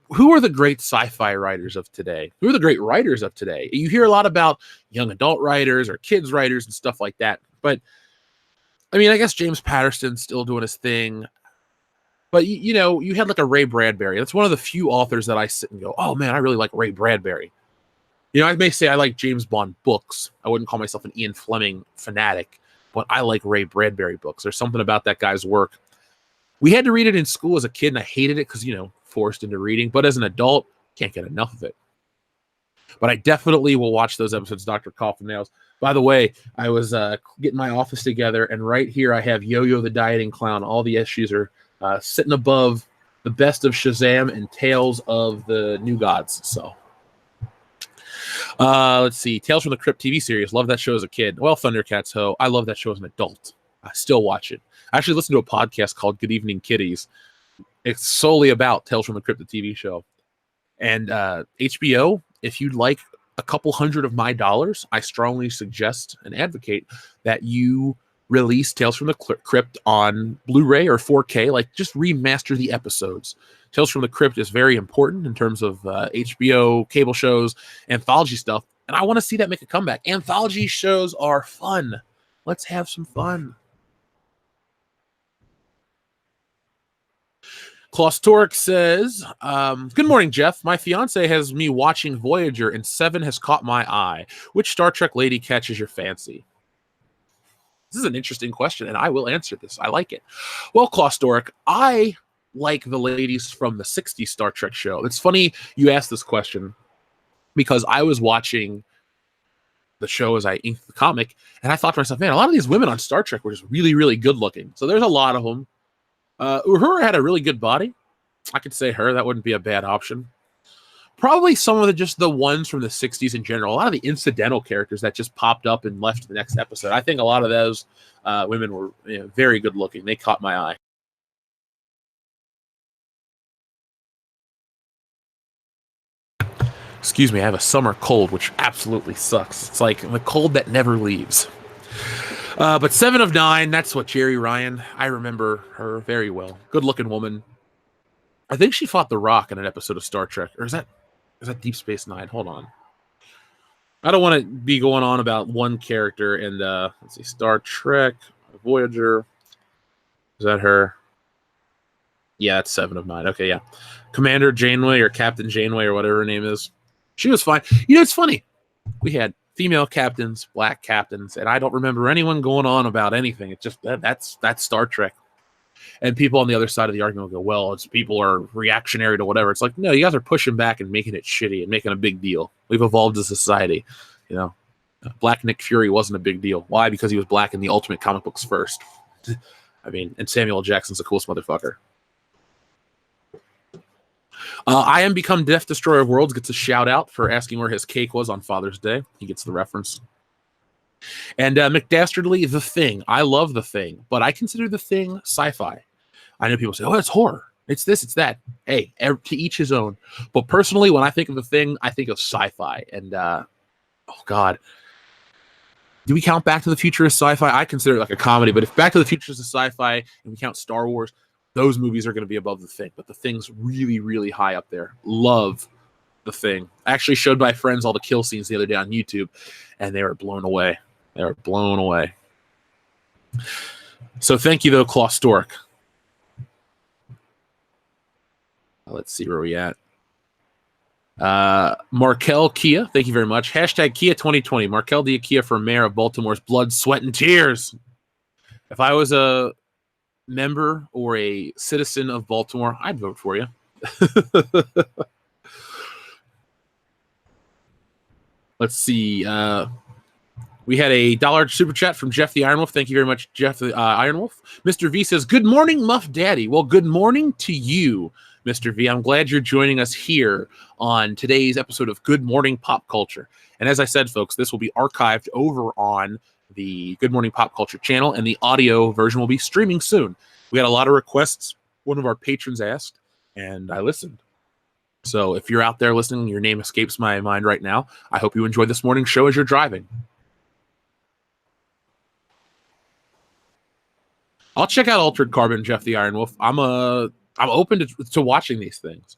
Who are the great sci-fi writers of today? Who are the great writers of today? You hear a lot about young adult writers or kids writers and stuff like that, but I mean, I guess James Patterson's still doing his thing, but you had like a Ray Bradbury. That's one of the few authors that I sit and go, oh man, I really like Ray Bradbury. I may say I like James Bond books. I wouldn't call myself an Ian Fleming fanatic, but I like Ray Bradbury books. There's something about that guy's work. We had to read it in school as a kid, and I hated it because, forced into reading. But as an adult, can't get enough of it. But I definitely will watch those episodes, Dr. Coffin Nails. By the way, I was getting my office together, and right here I have Yo-Yo the Dieting Clown. All the issues are sitting above the Best of Shazam and Tales of the New Gods. So... let's see. Tales from the Crypt TV series. Love that show as a kid. Well, Thundercats Ho. I love that show as an adult. I still watch it. I actually listened to a podcast called Good Evening Kitties. It's solely about Tales from the Crypt, the TV show. And HBO, if you'd like a couple hundred of my dollars, I strongly suggest and advocate that you release Tales from the Crypt on Blu-ray or 4K. Like, just remaster the episodes. Tales from the Crypt is very important in terms of HBO, cable shows, anthology stuff, and I want to see that make a comeback. Anthology shows are fun. Let's have some fun. Claustoric says, good morning, Jeff. My fiance has me watching Voyager, and 7 has caught my eye. Which Star Trek lady catches your fancy? This is an interesting question, and I will answer this. I like it. Well, Claustoric, I like the ladies from the 60s Star Trek show. It's funny you asked this question because I was watching the show as I inked the comic, and I thought to myself, man, a lot of these women on Star Trek were just really, really good looking. So there's a lot of them. Uhura had a really good body. I could say her. That wouldn't be a bad option. Probably some of the ones from the 60s in general. A lot of the incidental characters that just popped up and left the next episode. I think a lot of those women were very good looking. They caught my eye. Excuse me, I have a summer cold, which absolutely sucks. It's like the cold that never leaves. But 7 of 9, that's what Jerry Ryan. I remember her very well. Good looking woman. I think she fought The Rock in an episode of Star Trek. Or is that Deep Space Nine? Hold on. I don't want to be going on about one character and let's see, Star Trek, Voyager. Is that her? Yeah, it's 7 of 9. Okay, yeah. Commander Janeway or Captain Janeway or whatever her name is. She was fine. It's funny. We had female captains, black captains, and I don't remember anyone going on about anything. It's just that's Star Trek. And people on the other side of the argument will go, well, it's people are reactionary to whatever. It's like, no, you guys are pushing back and making it shitty and making a big deal. We've evolved as a society. Black Nick Fury wasn't a big deal. Why? Because he was black in the Ultimate comic books first. I mean, and Samuel L. Jackson's the coolest motherfucker. I Am Become Death Destroyer of Worlds gets a shout out for asking where his cake was on Father's Day. He gets the reference. And McDastardly, The Thing. I love The Thing, but I consider The Thing sci-fi. I know people say, oh, it's horror. It's this, it's that. Hey, to each his own. But personally, when I think of The Thing, I think of sci-fi. And, oh, God. Do we count Back to the Future as sci-fi? I consider it like a comedy, but if Back to the Future is a sci-fi and we count Star Wars, those movies are going to be above The Thing. But The Thing's really, really high up there. Love The Thing. I actually showed my friends all the kill scenes the other day on YouTube, and they were blown away. They were blown away. So thank you, though, Claw Stork. Let's see where we at. Markel Kia, thank you very much. Hashtag Kia 2020. Markel Dia for mayor of Baltimore's blood, sweat, and tears. If I was a member or a citizen of Baltimore, I'd vote for you. Let's see. We had a $1 super chat from Jeff the Iron Wolf. Thank you very much, Jeff the Iron Wolf. Mr. V says, good morning, Muff Daddy. Well, good morning to you, Mr. V. I'm glad you're joining us here on today's episode of Good Morning Pop Culture. And as I said, folks, this will be archived over on the Good Morning Pop Culture channel, and the audio version will be streaming soon. We had a lot of requests. One of our patrons asked, and I listened. So if you're out there listening, your name escapes my mind right now. I hope you enjoy this morning's show as you're driving. I'll check out Altered Carbon, Jeff the Iron Wolf. I'm open to watching these things.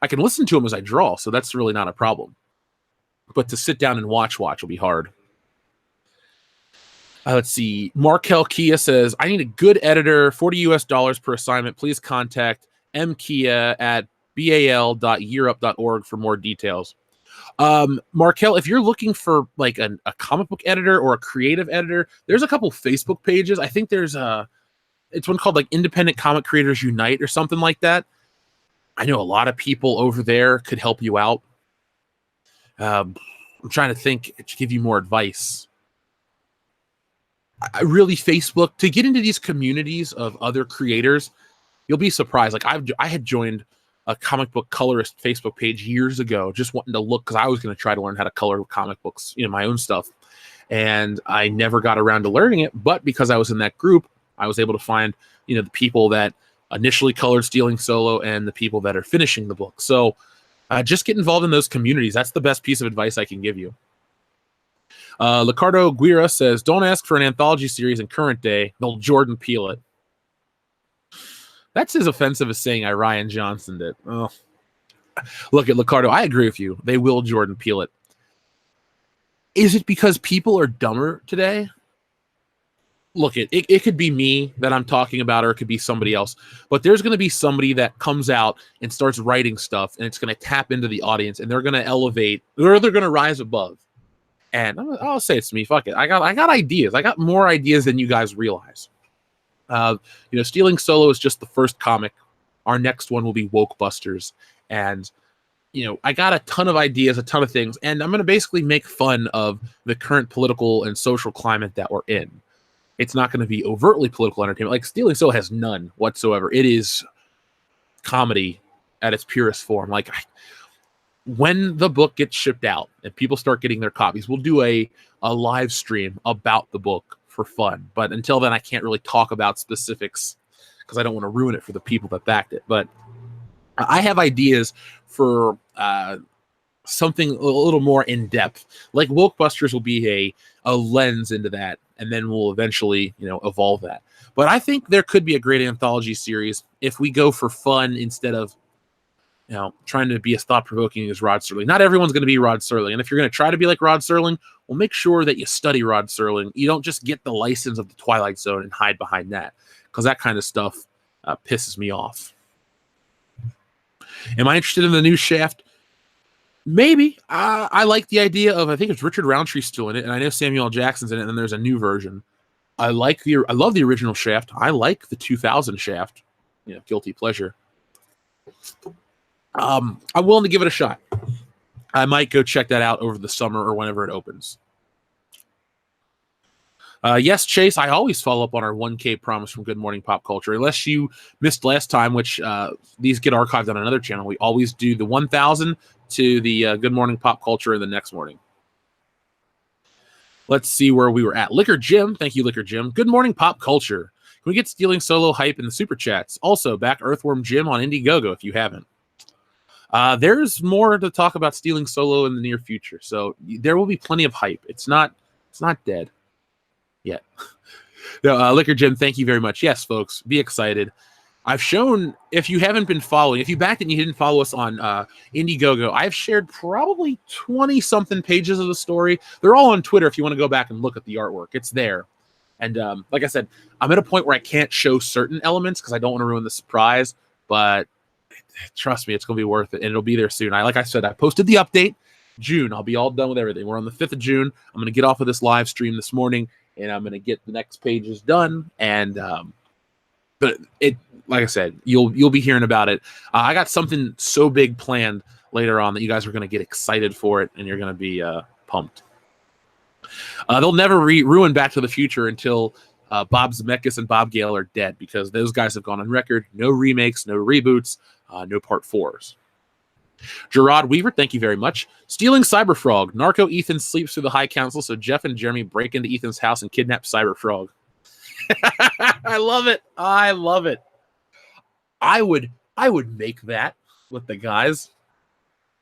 I can listen to them as I draw, so that's really not a problem. But to sit down and watch will be hard. Let's see. Markel Kia says, I need a good editor, $40 US per assignment. Please contact mkia at bal.yearup.org for more details. Markel, if you're looking for like a comic book editor or a creative editor, there's a couple Facebook pages. I think there's it's one called like Independent Comic Creators Unite or something like that. I know a lot of people over there could help you out. I'm trying to think to give you more advice. I really, Facebook, to get into these communities of other creators, you'll be surprised. Like I had joined a comic book colorist Facebook page years ago, just wanting to look, because I was going to try to learn how to color comic books, my own stuff. And I never got around to learning it, but because I was in that group, I was able to find, the people that initially colored Stealing Solo and the people that are finishing the book. So just get involved in those communities. That's the best piece of advice I can give you. Licardo Guira says, don't ask for an anthology series in current day. They'll Jordan Peele it. That's as offensive as saying I Rian Johnson did. Oh. Look at Licardo. I agree with you. They will Jordan Peele it. Is it because people are dumber today? Look, it could be me that I'm talking about, or it could be somebody else. But there's going to be somebody that comes out and starts writing stuff, and it's going to tap into the audience, and they're going to elevate, or they're going to rise above. And I'll say it's me. Fuck it. I got ideas. I got more ideas than you guys realize. Stealing Solo is just the first comic. Our next one will be Woke Busters. And, I got a ton of ideas, a ton of things, and I'm going to basically make fun of the current political and social climate that we're in. It's not going to be overtly political entertainment. Like Stealing Solo has none whatsoever. It is comedy at its purest form. Like when the book gets shipped out and people start getting their copies, we'll do a live stream about the book for fun. But until then, I can't really talk about specifics because I don't want to ruin it for the people that backed it. But I have ideas for something a little more in depth. Like Wokebusters will be a lens into that, and then we'll eventually, evolve that. But I think there could be a great anthology series if we go for fun instead of, trying to be as thought-provoking as Rod Serling. Not everyone's going to be Rod Serling, and if you're going to try to be like Rod Serling, well, make sure that you study Rod Serling. You don't just get the license of the Twilight Zone and hide behind that, because that kind of stuff pisses me off. Am I interested in the new Shaft? Maybe. I like the idea of, I think it's Richard Roundtree still in it, and I know Samuel L. Jackson's in it, and then there's a new version. I love the original Shaft. I like the 2000 Shaft. Guilty pleasure. I'm willing to give it a shot. I might go check that out over the summer or whenever it opens. Yes, Chase, I always follow up on our 1K promise from Good Morning Pop Culture. Unless you missed last time, which these get archived on another channel, we always do the 1,000 to the Good Morning Pop Culture in the next morning. Let's see where we were at. Liquor Jim, thank you, Liquor Jim. Good Morning Pop Culture. Can we get Stealing Solo hype in the Super Chats? Also, back Earthworm Jim on Indiegogo if you haven't. There's more to talk about Stealing Solo in the near future, so there will be plenty of hype. It's not dead yet. No, Liquor Jim, thank you very much. Yes, folks, be excited. I've shown, if you haven't been following, if you backed it and you didn't follow us on Indiegogo, I've shared probably 20-something pages of the story. They're all on Twitter if you want to go back and look at the artwork. It's there. And like I said, I'm at a point where I can't show certain elements because I don't want to ruin the surprise, but trust me, it's going to be worth it, and it'll be there soon. Like I said, I posted the update. June, I'll be all done with everything. We're on the 5th of June. I'm going to get off of this live stream this morning, and I'm going to get the next pages done. And but it, like I said, you'll be hearing about it. I got something so big planned later on that you guys are going to get excited for it, and you're going to be pumped. They'll never ruin Back to the Future until Bob Zemeckis and Bob Gale are dead, because those guys have gone on record. No remakes, no reboots, no part 4s. Gerard Weaver, thank you very much. Stealing Cyberfrog. Narco Ethan sleeps through the High Council, so Jeff and Jeremy break into Ethan's house and kidnap Cyberfrog. I love it. I love it. I would make that with the guys.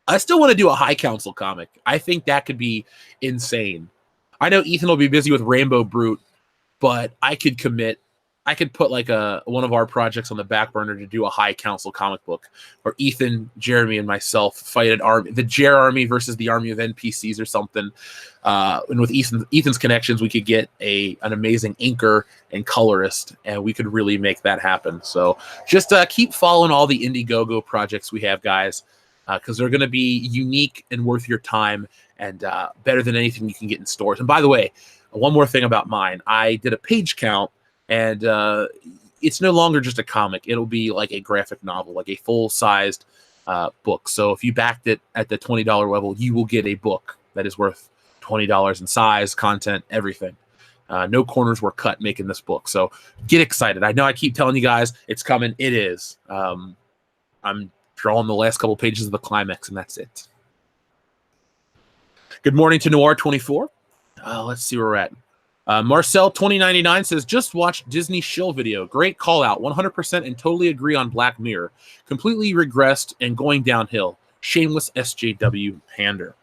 I still want to do a High Council comic. I think that could be insane. I know Ethan will be busy with Rainbow Brute, but I could commit. I could put like one of our projects on the back burner to do a High Council comic book where Ethan, Jeremy, and myself fight an army, the Jer army versus the army of NPCs or something. And with Ethan's connections, we could get an amazing inker and colorist, and we could really make that happen. So just keep following all the Indiegogo projects we have, guys, because they're going to be unique and worth your time, and better than anything you can get in stores. And by the way, one more thing about mine. I did a page count, and it's no longer just a comic. It'll be like a graphic novel, like a full-sized book. So if you backed it at the $20 level, you will get a book that is worth $20 in size, content, everything. No corners were cut making this book. So get excited. I know I keep telling you guys it's coming. It is. I'm drawing the last couple pages of the climax, and that's it. Good morning to Noir24. Let's see where we're at. Marcel 2099 says, just watched Disney shill video. Great call out. 100% and totally agree on Black Mirror. Completely regressed and going downhill. Shameless SJW pander.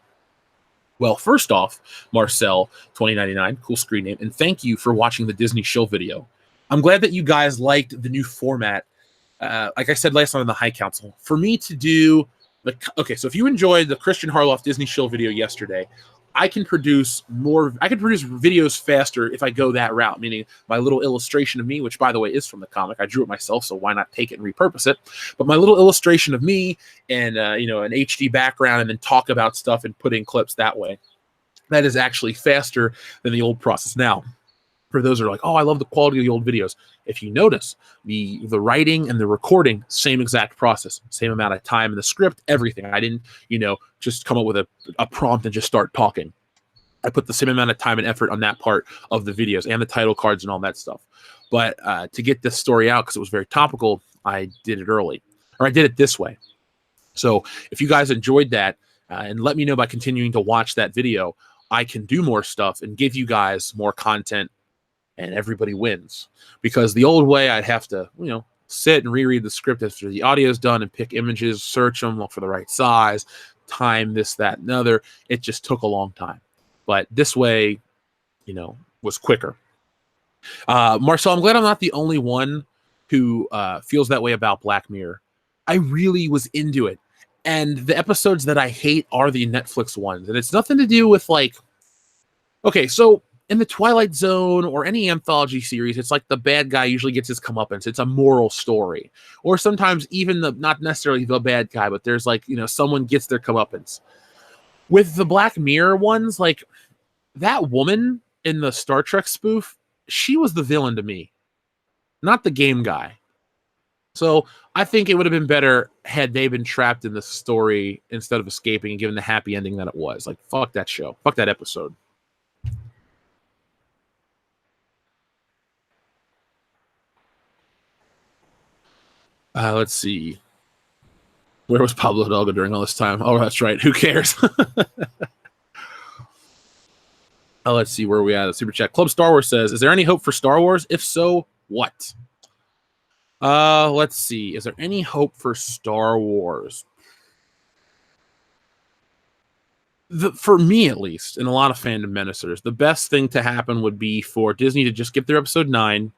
Well, first off, Marcel 2099, cool screen name, and thank you for watching the Disney shill video. I'm glad that you guys liked the new format. Like I said last time in the High Council, for me to do okay, so if you enjoyed the Christian Harloff Disney shill video yesterday, I can produce videos faster if I go that route, meaning my little illustration of me, which by the way is from the comic. I drew it myself, so why not take it and repurpose it? But my little illustration of me and an HD background, and then talk about stuff and put in clips that way. That is actually faster than the old process. Now, For those who are like, oh, I love the quality of the old videos. If you notice, the writing and the recording, same exact process, same amount of time in the script, everything. I didn't, just come up with a prompt and just start talking. I put the same amount of time and effort on that part of the videos and the title cards and all that stuff. But to get this story out, because it was very topical, I did it early, or I did it this way. So if you guys enjoyed that, and let me know by continuing to watch that video, I can do more stuff and give you guys more content, and everybody wins. Because the old way, I'd have to, sit and reread the script after the audio's done and pick images, search them, look for the right size, time, this, that, and other. It just took a long time. But this way, was quicker. Marcel, I'm glad I'm not the only one who feels that way about Black Mirror. I really was into it. And the episodes that I hate are the Netflix ones. And it's nothing to do with okay, so in the Twilight Zone or any anthology series, it's like the bad guy usually gets his comeuppance. It's a moral story. Or sometimes even not necessarily the bad guy, but there's someone gets their comeuppance. With the Black Mirror ones, that woman in the Star Trek spoof, she was the villain to me, not the game guy. So I think it would have been better had they been trapped in the story instead of escaping and given the happy ending that it was. Fuck that show. Fuck that episode. Let's see. Where was Pablo Hidalgo during all this time? Oh, that's right. Who cares? Let's see where we at. Super chat. Club Star Wars says, is there any hope for Star Wars? If so, what? Let's see. Is there any hope for Star Wars? For me, at least, and a lot of fandom menacers, the best thing to happen would be for Disney to just get their episode 9,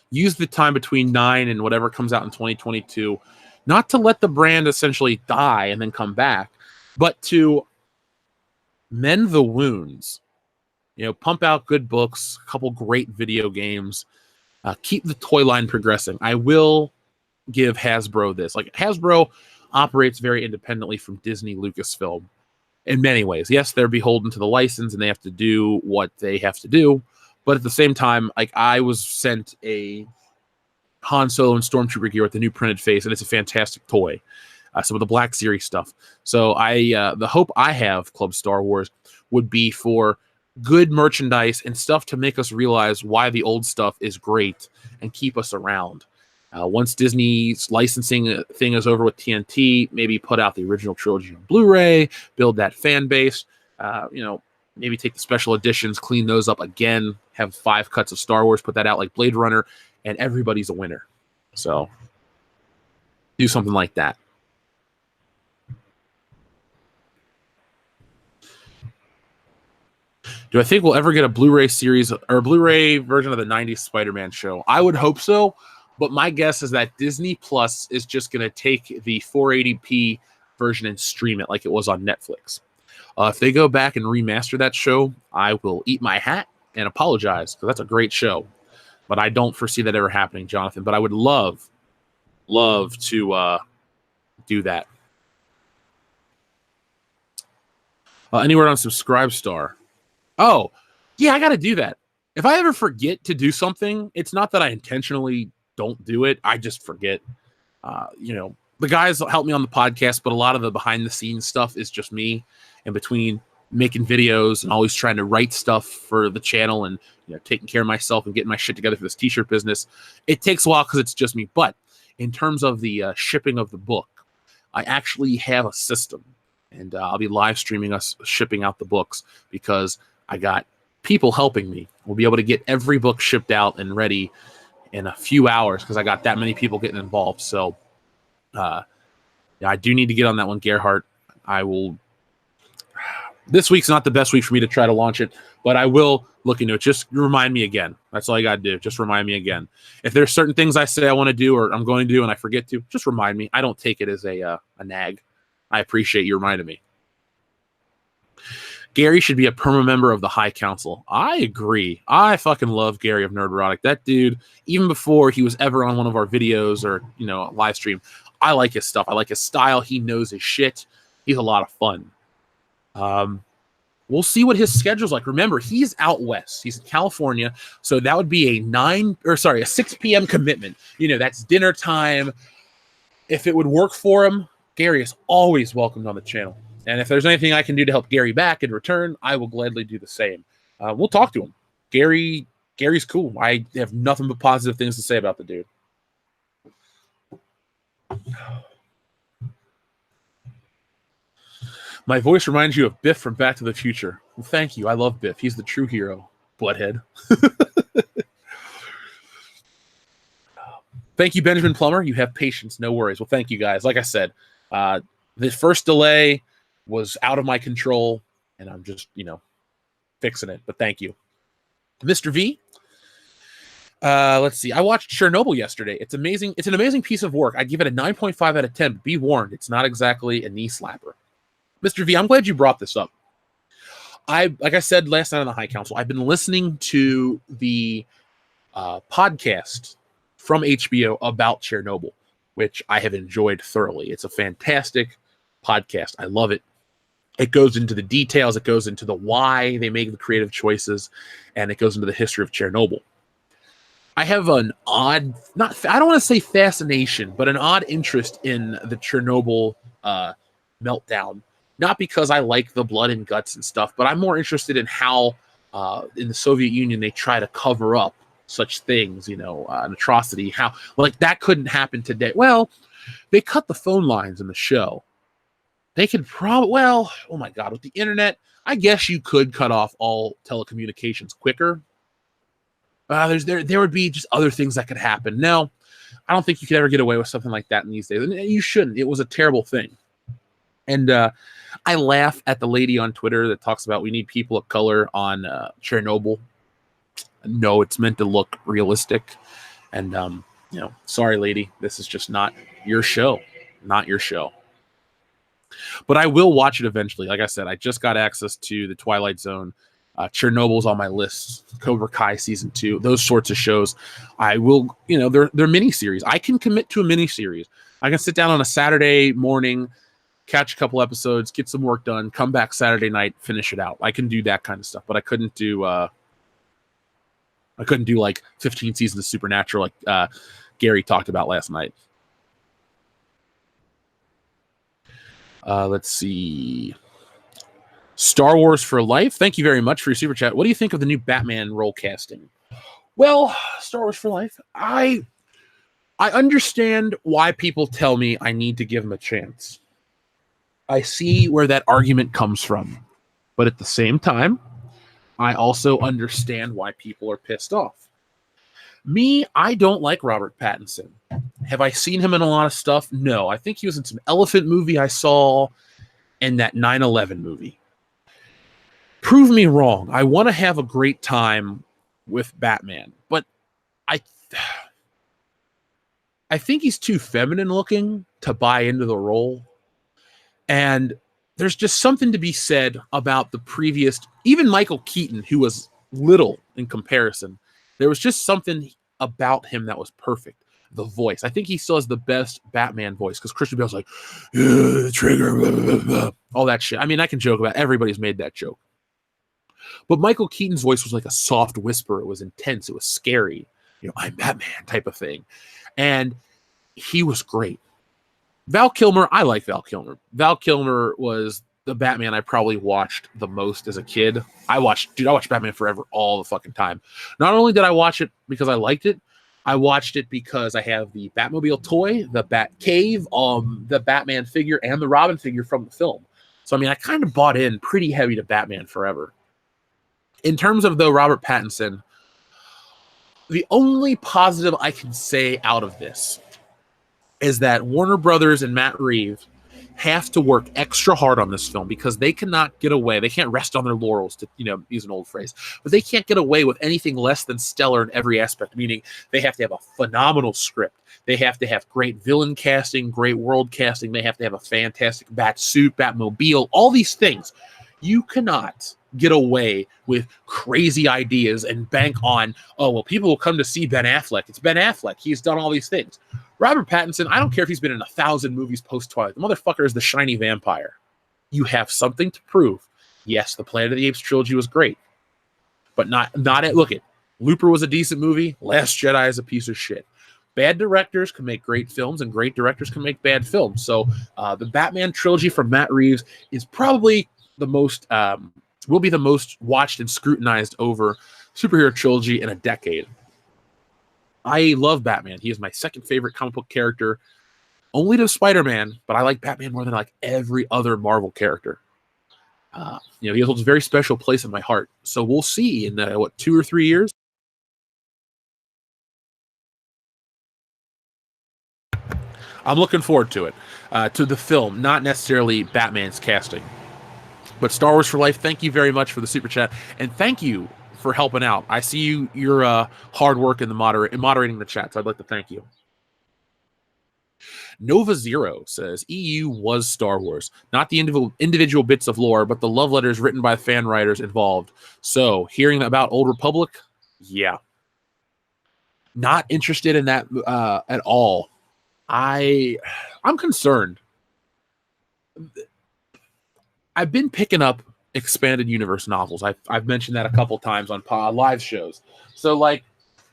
use the time between 9 and whatever comes out in 2022, not to let the brand essentially die and then come back, but to mend the wounds. Pump out good books, a couple great video games, keep the toy line progressing. I will give Hasbro this. Hasbro operates very independently from Disney Lucasfilm in many ways. Yes, they're beholden to the license and they have to do what they have to do. But at the same time, I was sent a Han Solo and Stormtrooper gear with the new printed face, and it's a fantastic toy. Some of the Black Series stuff. So the hope I have, Club Star Wars, would be for good merchandise and stuff to make us realize why the old stuff is great and keep us around. Once Disney's licensing thing is over with TNT, maybe put out the original trilogy on Blu-ray, build that fan base, maybe take the special editions, clean those up again, have 5 cuts of Star Wars, put that out like Blade Runner, and everybody's a winner. So do something like that. Do I think we'll ever get a Blu-ray series or a Blu-ray version of the 90s Spider-Man show? I would hope so, but my guess is that Disney Plus is just going to take the 480p version and stream it like it was on Netflix. If they go back and remaster that show, I will eat my hat and apologize, because that's a great show. But I don't foresee that ever happening, Jonathan. But I would love to do that. Anywhere on Subscribestar? Oh, yeah, I got to do that. If I ever forget to do something, it's not that I intentionally don't do it. I just forget. The guys help me on the podcast, but a lot of the behind the scenes stuff is just me. And between making videos and always trying to write stuff for the channel and taking care of myself and getting my shit together for this t-shirt business, it takes a while because it's just me. But in terms of the shipping of the book, I actually have a system, and I'll be live streaming us shipping out the books because I got people helping me. We'll be able to get every book shipped out and ready in a few hours because I got that many people getting involved. So I do need to get on that one, Gerhardt. I will. This week's not the best week for me to try to launch it, but I will look into it. Just remind me again. That's all you got to do. Just remind me again. If there's certain things I say I want to do or I'm going to do and I forget to, just remind me. I don't take it as a nag. I appreciate you reminding me. Gary should be a perma member of the High Council. I agree. I fucking love Gary of Nerdrotic. That dude, even before he was ever on one of our videos or, live stream, I like his stuff. I like his style. He knows his shit. He's a lot of fun. One We'll see what his schedule's like. Remember, he's out west. He's in California, so that would be a 6 p.m. commitment. That's dinner time. If it would work for him, Gary is always welcomed on the channel. And if there's anything I can do to help Gary back in return, I will gladly do the same. We'll talk to him. Gary's cool. I have nothing but positive things to say about the dude. My voice reminds you of Biff from Back to the Future. Well, thank you. I love Biff. He's the true hero. Bloodhead. Thank you, Benjamin Plummer. You have patience. No worries. Well, thank you, guys. Like I said, the first delay was out of my control, and I'm just, fixing it. But thank you. Mr. V, let's see. I watched Chernobyl yesterday. It's amazing. It's an amazing piece of work. I give it a 9.5 out of 10. But be warned, it's not exactly a knee slapper. Mr. V, I'm glad you brought this up. Like I said last night on the High Council, I've been listening to the podcast from HBO about Chernobyl, which I have enjoyed thoroughly. It's a fantastic podcast. I love it. It goes into the details. It goes into the why they make the creative choices, and it goes into the history of Chernobyl. I have an odd, I don't want to say fascination, but an odd interest in the Chernobyl meltdown. Not because I like the blood and guts and stuff, but I'm more interested in how in the Soviet Union they try to cover up such things, an atrocity. How, that couldn't happen today. Well, they cut the phone lines in the show. They could probably, oh my God, with the internet, I guess you could cut off all telecommunications quicker. There would be just other things that could happen. No, I don't think you could ever get away with something like that in these days. And you shouldn't. It was a terrible thing. And I laugh at the lady on Twitter that talks about we need people of color on Chernobyl. No, it's meant to look realistic. And, sorry, lady, this is just not your show. Not your show. But I will watch it eventually. Like I said, I just got access to The Twilight Zone. Chernobyl's on my list. Cobra Kai Season 2. Those sorts of shows. I will, they're miniseries. I can commit to a miniseries. I can sit down on a Saturday morning, catch a couple episodes, get some work done, come back Saturday night, finish it out. I can do that kind of stuff. But I couldn't do like 15 seasons of Supernatural like Gary talked about last night. Let's see. Star Wars for Life. Thank you very much for your super chat. What do you think of the new Batman role casting? Well, Star Wars for Life. I understand why people tell me I need to give him a chance. I see where that argument comes from. But at the same time, I also understand why people are pissed off. Me, I don't like Robert Pattinson. Have I seen him in a lot of stuff? No. I think he was in some elephant movie I saw and that 9/11 movie. Prove me wrong. I want to have a great time with Batman, but I think he's too feminine looking to buy into the role. And there's just something to be said about the previous, even Michael Keaton, who was little in comparison. There was just something about him that was perfect. The voice. I think he still has the best Batman voice because Christian Bale's like, yeah, trigger, blah, blah, blah, all that shit. I mean, I can joke about it. Everybody's made that joke. But Michael Keaton's voice was like a soft whisper. It was intense. It was scary. I'm Batman type of thing. And he was great. Val Kilmer, I like Val Kilmer. Val Kilmer was the Batman I probably watched the most as a kid. I watched Batman Forever all the fucking time. Not only did I watch it because I liked it, I watched it because I have the Batmobile toy, the Bat Cave, the Batman figure, and the Robin figure from the film. So, I mean, I kind of bought in pretty heavy to Batman Forever. In terms of, though, Robert Pattinson, the only positive I can say out of this is that Warner Brothers and Matt Reeves have to work extra hard on this film because they cannot get away. They can't rest on their laurels, to use an old phrase, but they can't get away with anything less than stellar in every aspect, meaning they have to have a phenomenal script. They have to have great villain casting, great world casting. They have to have a fantastic bat suit, Batmobile, all these things. You cannot get away with crazy ideas and bank on, people will come to see Ben Affleck. It's Ben Affleck. He's done all these things. Robert Pattinson, I don't care if he's been in 1,000 movies post-Twilight. The motherfucker is the shiny vampire. You have something to prove. Yes, the Planet of the Apes trilogy was great, but not at look it. Looper was a decent movie. Last Jedi is a piece of shit. Bad directors can make great films, and great directors can make bad films. So the Batman trilogy from Matt Reeves is probably the most will be the most watched and scrutinized over superhero trilogy in a decade. I love Batman. He is my second favorite comic book character, only to Spider-Man, but I like Batman more than like every other Marvel character. He holds a very special place in my heart. So we'll see in 2 or 3 years. I'm looking forward to it, to the film, not necessarily Batman's casting. But Star Wars for Life, thank you very much for the super chat, and thank you for helping out. I see your hard work in moderating the chat, so I'd like to thank you. Nova Zero says EU was Star Wars, not the individual bits of lore, but the love letters written by fan writers involved. So hearing about Old Republic, yeah, not interested in that at all. I'm concerned. I've been picking up expanded universe novels. I've mentioned that a couple times on live shows. So like,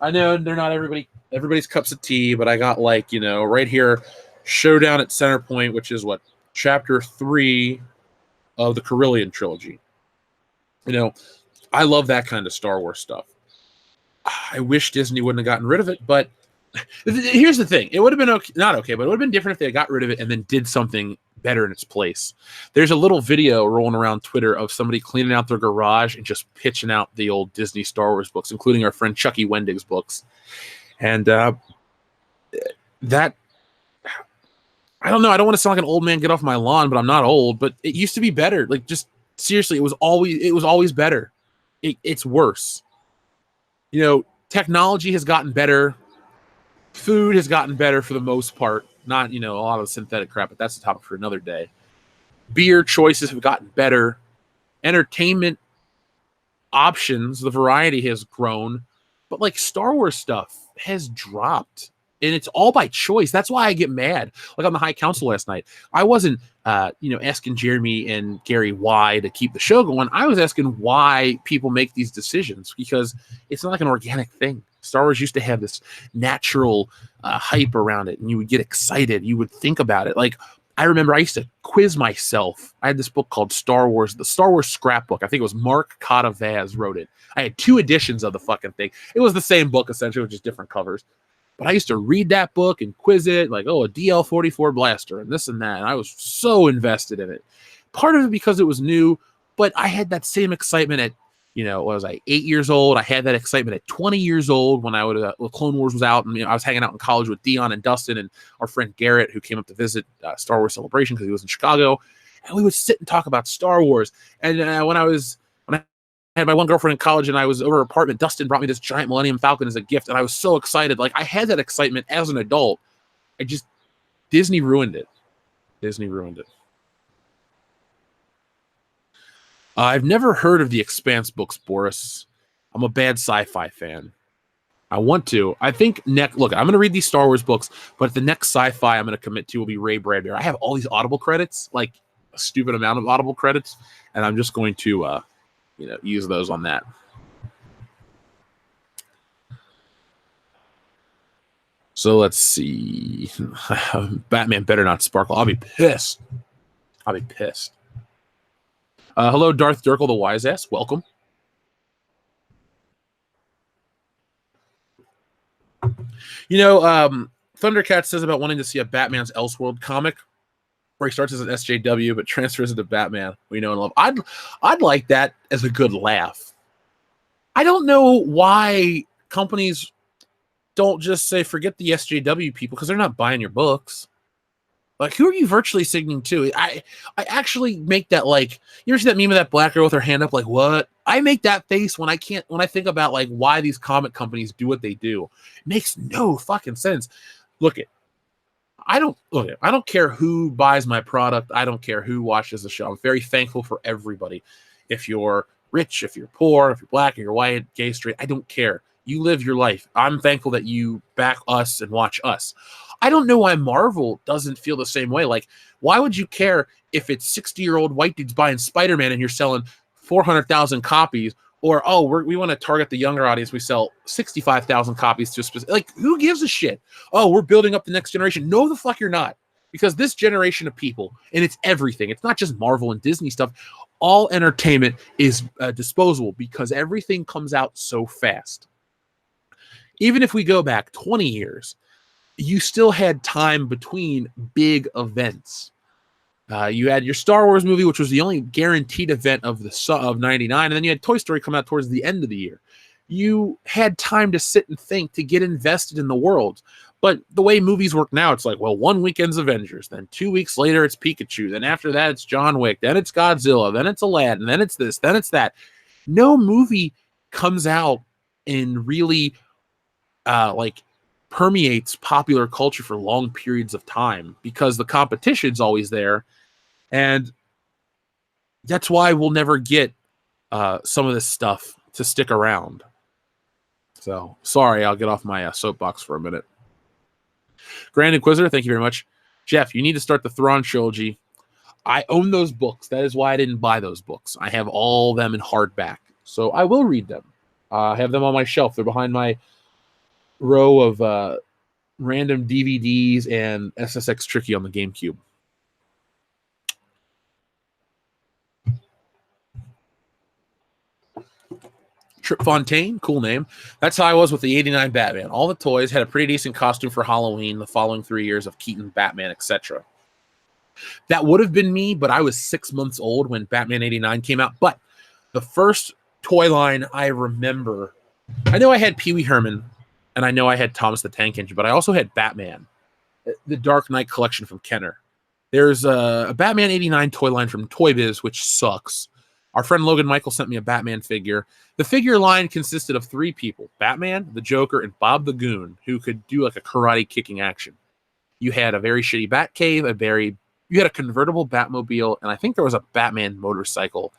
I know they're not everybody's cups of tea, but I got right here, Showdown at Centerpoint, which is chapter 3 of the Carillion trilogy. I love that kind of Star Wars stuff. I wish Disney wouldn't have gotten rid of it, but here's the thing. It would have been not okay, but it would have been different if they got rid of it and then did something better in its place. There's a little video rolling around Twitter of somebody cleaning out their garage and just pitching out the old Disney Star Wars books, including our friend Chucky Wendig's books. And that, I don't know. I don't want to sound like an old man, get off my lawn, but I'm not old. But it used to be better. Like, just seriously, it was always better. It's worse. Technology has gotten better. Food has gotten better for the most part. Not, a lot of synthetic crap, but that's a topic for another day. Beer choices have gotten better. Entertainment options, the variety has grown. But like Star Wars stuff has dropped. And it's all by choice. That's why I get mad. Like on the High Council last night, I wasn't, asking Jeremy and Gary why to keep the show going. I was asking why people make these decisions, because it's not like an organic thing. Star Wars used to have this natural hype around it, and you would get excited. You would think about it. Like, I remember I used to quiz myself. I had this book called Star Wars, the Star Wars Scrapbook. I think it was Mark Cotta-Vaz wrote it. I had 2 editions of the fucking thing. It was the same book, essentially, with just different covers. But I used to read that book and quiz it, like, a DL-44 blaster and this and that. And I was so invested in it. Part of it because it was new, but I had that same excitement at, what was I, 8 years old? I had that excitement at 20 years old when Clone Wars was out, and I was hanging out in college with Dion and Dustin and our friend Garrett, who came up to visit Star Wars Celebration because he was in Chicago, and we would sit and talk about Star Wars. And when I had my one girlfriend in college and I was over her apartment, Dustin brought me this giant Millennium Falcon as a gift, and I was so excited. Like, I had that excitement as an adult. Disney ruined it. I've never heard of the Expanse books, Boris. I'm a bad sci-fi fan. I want to. I think look, I'm going to read these Star Wars books, but the next sci-fi I'm going to commit to will be Ray Bradbury. I have all these Audible credits, like a stupid amount of Audible credits, and I'm just going to use those on that. So let's see. Batman better not sparkle. I'll be pissed. Hello, Darth Durkle, the wise ass. Welcome. Thundercat says about wanting to see a Batman's Elseworld comic where he starts as an SJW but transfers into Batman we know and love. I'd like that as a good laugh. I don't know why companies don't just say forget the SJW people, because they're not buying your books. Like, who are you virtually signaling to? I actually make that, like, you ever see that meme of that black girl with her hand up, like, what? I make that face when I think about, like, why these comic companies do what they do. It makes no fucking sense. I don't care who buys my product. I don't care who watches the show. I'm very thankful for everybody. If you're rich, if you're poor, if you're black, if you're white, gay, straight, I don't care. You live your life. I'm thankful that you back us and watch us. I don't know why Marvel doesn't feel the same way. Like, why would you care if it's 60-year-old white dudes buying Spider-Man and you're selling 400,000 copies? Or, oh, we want to target the younger audience. We sell 65,000 copies to a specific... Like, who gives a shit? Oh, we're building up the next generation. No, the fuck you're not. Because this generation of people, and it's everything. It's not just Marvel and Disney stuff. All entertainment is disposable because everything comes out so fast. Even if we go back 20 years, you still had time between big events. You had your Star Wars movie, which was the only guaranteed event of 99, and then you had Toy Story come out towards the end of the year. You had time to sit and think, to get invested in the world. But the way movies work now, it's like, well, 1 weekend's Avengers, then 2 weeks later it's Pikachu, then after that it's John Wick, then it's Godzilla, then it's Aladdin, then it's this, then it's that. No movie comes out and really permeates popular culture for long periods of time because the competition's always there. And that's why we'll never get some of this stuff to stick around. So, sorry, I'll get off my soapbox for a minute. Grand Inquisitor, thank you very much. Jeff, you need to start the Thrawn trilogy. I own those books. That is why I didn't buy those books. I have all of them in hardback. So I will read them. I have them on my shelf. They're behind my row of random DVDs and SSX Tricky on the GameCube. Trip Fontaine, cool name. That's how I was with the 89 Batman. All the toys, had a pretty decent costume for Halloween the following 3 years of Keaton, Batman, etc. That would have been me, but I was 6 months old when Batman 89 came out. But the first toy line I remember, I know I had Pee Wee Herman, and I know I had Thomas the Tank Engine, but I also had Batman, the Dark Knight collection from Kenner. There's a Batman 89 toy line from Toy Biz, which sucks. Our friend Logan Michael sent me a Batman figure. The figure line consisted of 3 people, Batman, the Joker, and Bob the Goon, who could do like a karate kicking action. You had a very shitty Batcave, you had a convertible Batmobile, and I think there was a Batman motorcycle,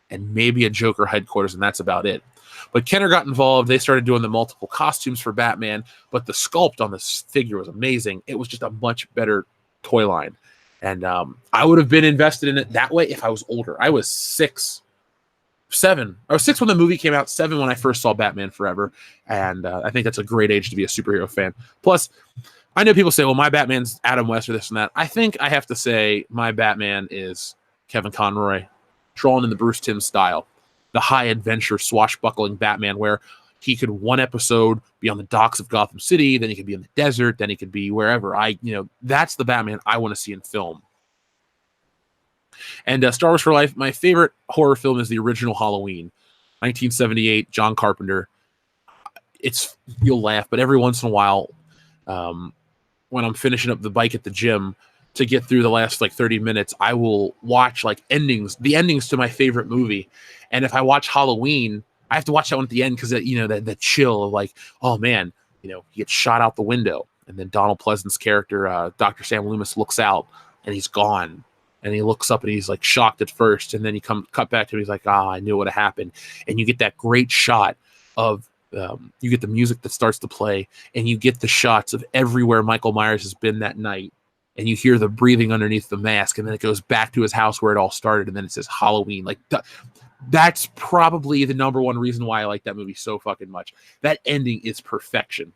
and maybe a Joker headquarters, and that's about it. But Kenner got involved. They started doing the multiple costumes for Batman, but the sculpt on this figure was amazing. It was just a much better toy line. And I would have been invested in it that way if I was older. I was 7. I was 6 when the movie came out, 7 when I first saw Batman Forever. And I think that's a great age to be a superhero fan. Plus, I know people say, well, my Batman's Adam West or this and that. I think I have to say my Batman is Kevin Conroy, drawn in the Bruce Timm style. The high adventure, swashbuckling Batman where he could one episode be on the docks of Gotham City, then he could be in the desert, then he could be wherever. That's the Batman I want to see in film. And Star Wars for Life, my favorite horror film is the original Halloween, 1978, John Carpenter. You'll laugh, but every once in a while, when I'm finishing up the bike at the gym to get through the last 30 minutes, I will watch the endings to my favorite movie. And if I watch Halloween, I have to watch that one at the end because that chill of oh man, he gets shot out the window, and then Donald Pleasant's character, Dr. Sam Loomis, looks out and he's gone, and he looks up and he's shocked at first, and then he cut back to him, he's like, I knew what had happened, and you get that great shot of you get the music that starts to play, and you get the shots of everywhere Michael Myers has been that night, and you hear the breathing underneath the mask, and then it goes back to his house where it all started, and then it says Halloween. That's probably the number one reason why I like that movie so fucking much. That ending is perfection.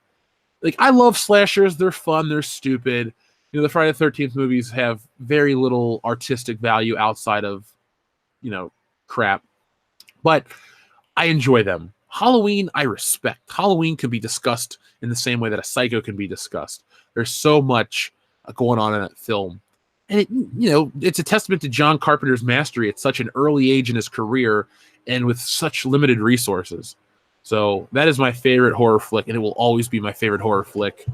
I love slashers. They're fun. They're stupid. The Friday the 13th movies have very little artistic value outside of, crap. But I enjoy them. Halloween, I respect. Halloween can be discussed in the same way that a Psycho can be discussed. There's so much going on in that film. And it's a testament to John Carpenter's mastery at such an early age in his career and with such limited resources. So that is my favorite horror flick, and it will always be my favorite horror flick.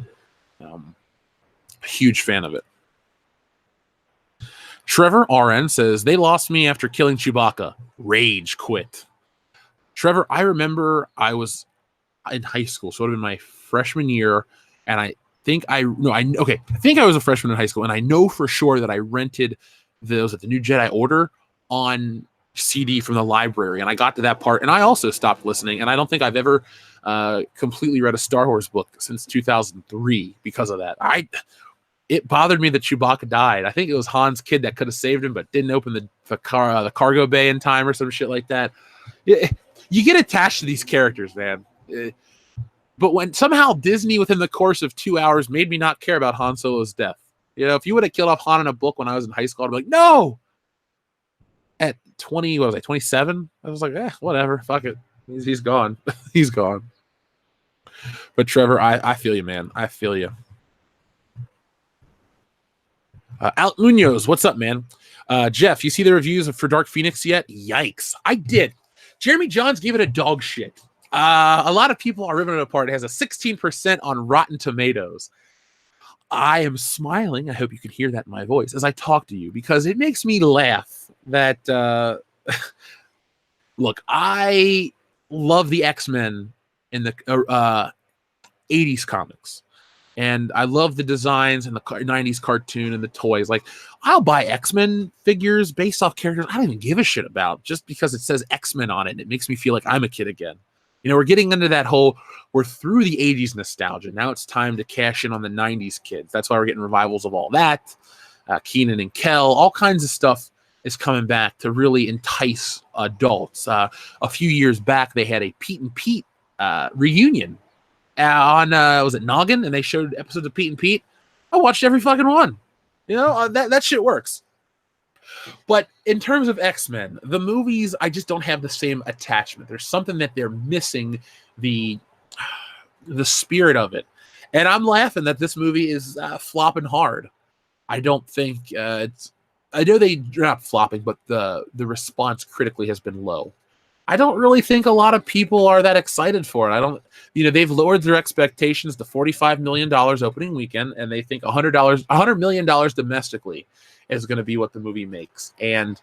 A huge fan of it. Trevor RN says, they lost me after killing Chewbacca. Rage quit. Trevor, I remember I was in high school, so it would have been my freshman year, and I think I was a freshman in high school, and I know for sure that I rented the New Jedi Order on CD from the library, and I got to that part, and I also stopped listening, and I don't think I've ever completely read a Star Wars book since 2003 because of that. it bothered me that Chewbacca died. I think it was Han's kid that could have saved him, but didn't open the cargo bay in time or some shit like that. You get attached to these characters, man. But when somehow Disney, within the course of 2 hours, made me not care about Han Solo's death. If you would have killed off Han in a book when I was in high school, I'd be like, no. At 20, what was I, 27? I was like, whatever, fuck it. He's gone. He's gone. But Trevor, I feel you, man. I feel you. Alt Munoz, what's up, man? Jeff, you see the reviews for Dark Phoenix yet? Yikes. I did. Jeremy Johns gave it a dog shit. A lot of people are ripping it apart. It has a 16% on Rotten Tomatoes. I am smiling. I hope you can hear that in my voice as I talk to you, because it makes me laugh that, look, I love the X-Men in the 80s comics. And I love the designs and the 90s cartoon and the toys. Like, I'll buy X-Men figures based off characters I don't even give a shit about, just because it says X-Men on it. And it makes me feel like I'm a kid again. We're getting into that whole, we're through the 80s nostalgia. Now it's time to cash in on the 90s kids. That's why we're getting revivals of all that. Keenan and Kel, all kinds of stuff is coming back to really entice adults. A few years back, they had a Pete and Pete reunion on was it Noggin, and they showed episodes of Pete and Pete. I watched every fucking one. That shit works. But in terms of X-Men, the movies, I just don't have the same attachment. There's something that they're missing, the spirit of it. And I'm laughing that this movie is flopping hard. I don't think it's. I know they're not flopping, but the response critically has been low. I don't really think a lot of people are that excited for it. I don't, they've lowered their expectations to $45 million opening weekend, and they think $100 million domestically is going to be what the movie makes. And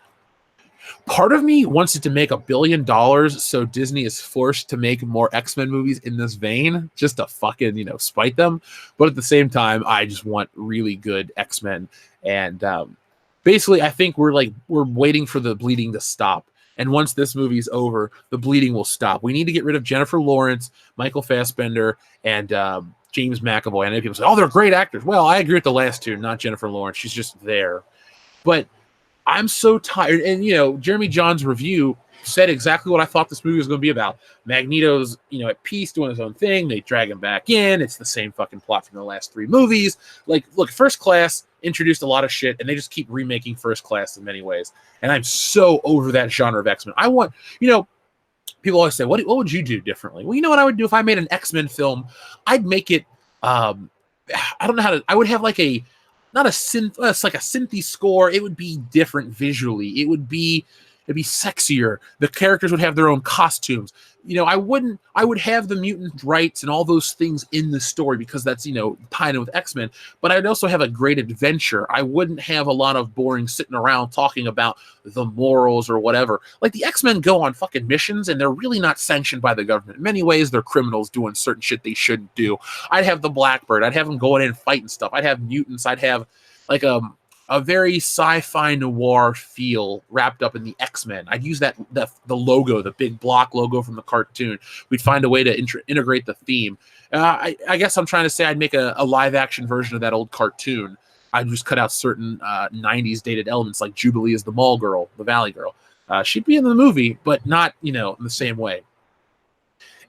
part of me wants it to make $1 billion, so Disney is forced to make more X-Men movies in this vein, just to fucking, spite them. But at the same time, I just want really good X-Men. And basically, I think we're waiting for the bleeding to stop. And once this movie's over, the bleeding will stop. We need to get rid of Jennifer Lawrence, Michael Fassbender, and James McAvoy. I know people say, oh, they're great actors. Well, I agree with the last two, not Jennifer Lawrence. She's just there. But I'm so tired. And, Jeremy John's review said exactly what I thought this movie was going to be about. Magneto's, at peace, doing his own thing. They drag him back in. It's the same fucking plot from the last three movies. Like, look, First Class introduced a lot of shit, and they just keep remaking First Class in many ways. And I'm so over that genre of X-Men. I want, people always say, what would you do differently? Well, you know what I would do if I made an X-Men film? I'd make it, I don't know how to, I would have like not a synth, it's like a synthy score. It would be different visually. It'd be sexier. The characters would have their own costumes. I would have the mutant rights and all those things in the story, because that's, tied in with X-Men, but I'd also have a great adventure. I wouldn't have a lot of boring sitting around talking about the morals or whatever. Like, the X-Men go on fucking missions, and they're really not sanctioned by the government. In many ways, they're criminals doing certain shit they shouldn't do. I'd have the Blackbird. I'd have them going in and fighting stuff. I'd have mutants. I'd have like a very sci-fi noir feel wrapped up in the X-Men. I'd use the logo, the big block logo from the cartoon. We'd find a way to integrate the theme. I guess I'm trying to say I'd make a live-action version of that old cartoon. I'd just cut out certain 90s dated elements, like Jubilee is the mall girl, the Valley girl. She'd be in the movie, but not, in the same way.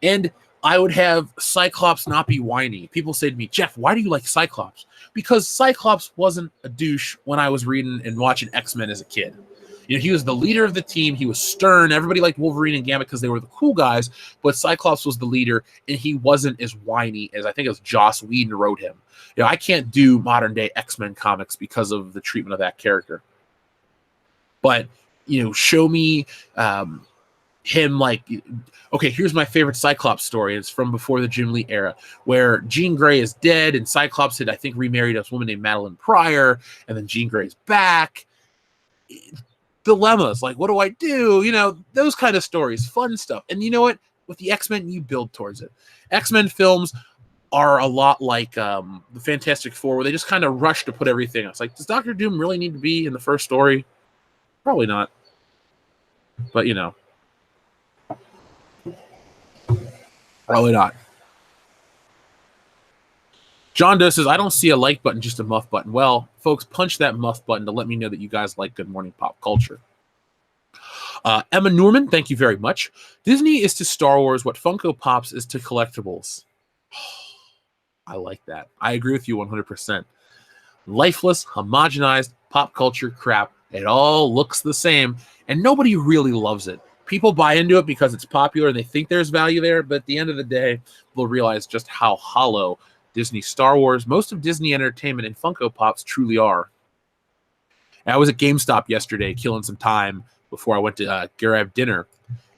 And I would have Cyclops not be whiny. People say to me, Jeff, why do you like Cyclops? Because Cyclops wasn't a douche when I was reading and watching X-Men as a kid. He was the leader of the team. He was stern. Everybody liked Wolverine and Gambit because they were the cool guys, but Cyclops was the leader, and he wasn't as whiny as I think it was Joss Whedon wrote him. I can't do modern-day X-Men comics because of the treatment of that character. But, show me him like, okay, here's my favorite Cyclops story. It's from before the Jim Lee era, where Jean Grey is dead, and Cyclops had, I think, remarried a woman named Madeline Pryor, and then Jean Grey's back. Dilemmas, like, what do I do? Those kind of stories, fun stuff. And you know what? With the X-Men, you build towards it. X-Men films are a lot like the Fantastic Four, where they just kind of rush to put everything. It's like, does Doctor Doom really need to be in the first story? Probably not. But, probably not. John Doe says, I don't see a like button, just a muff button. Well, folks, punch that muff button to let me know that you guys like Good Morning Pop Culture. Emma Norman, thank you very much. Disney is to Star Wars what Funko Pops is to collectibles. I like that. I agree with you 100%. Lifeless, homogenized pop culture crap. It all looks the same, and nobody really loves it. People buy into it because it's popular and they think there's value there, but at the end of the day, they'll realize just how hollow Disney Star Wars, most of Disney Entertainment, and Funko Pops truly are. I was at GameStop yesterday killing some time before I went to grab dinner,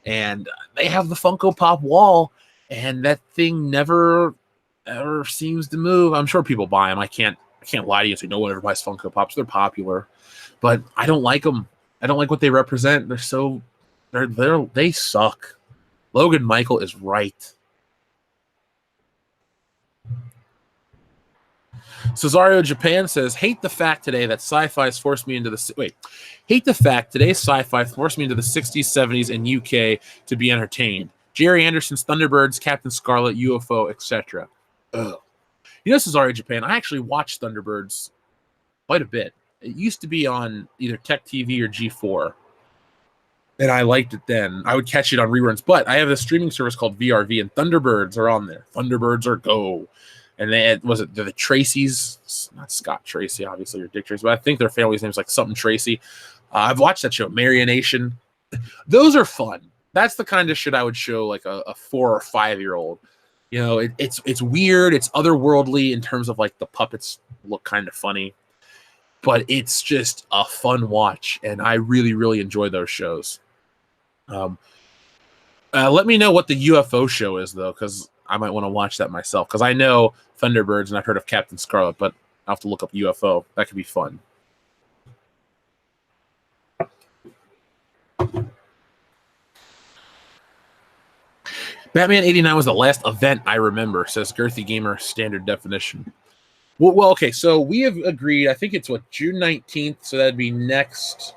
and they have the Funko Pop wall, and that thing never ever seems to move. I'm sure people buy them. I can't lie to you and say no one ever buys Funko Pops. They're popular, but I don't like them. I don't like what they represent. They suck. Logan Michael is right. Cesario Japan says, hate the fact today that sci-fi's forced me into the hate the fact today's sci-fi forced me into the 60s, 70s, and UK to be entertained. Jerry Anderson's Thunderbirds, Captain Scarlet, UFO, etc. Ugh. You know, Cesario Japan, I actually watched Thunderbirds quite a bit. It used to be on either Tech TV or G4, and I liked it then. I would catch it on reruns, but I have a streaming service called VRV, and Thunderbirds are on there. Thunderbirds are go. And they had, was it the Tracys? Not Scott Tracy, obviously, or Dick Tracy, but I think their family's name is like something Tracy. I've watched that show, Marionation. Those are fun. That's the kind of shit I would show like a 4 or 5 year old. You know, it's weird. It's otherworldly in terms of like the puppets look kind of funny, but it's just a fun watch, and I really, really enjoy those shows. Let me know what the UFO show is though, because I might want to watch that myself, because I know Thunderbirds and I've heard of Captain Scarlet, but I'll have to look up UFO. That could be fun. Batman 89 was the last event I remember, says Girthy Gamer Standard Definition. Well, okay, so we have agreed, I think it's June 19th, so that'd be next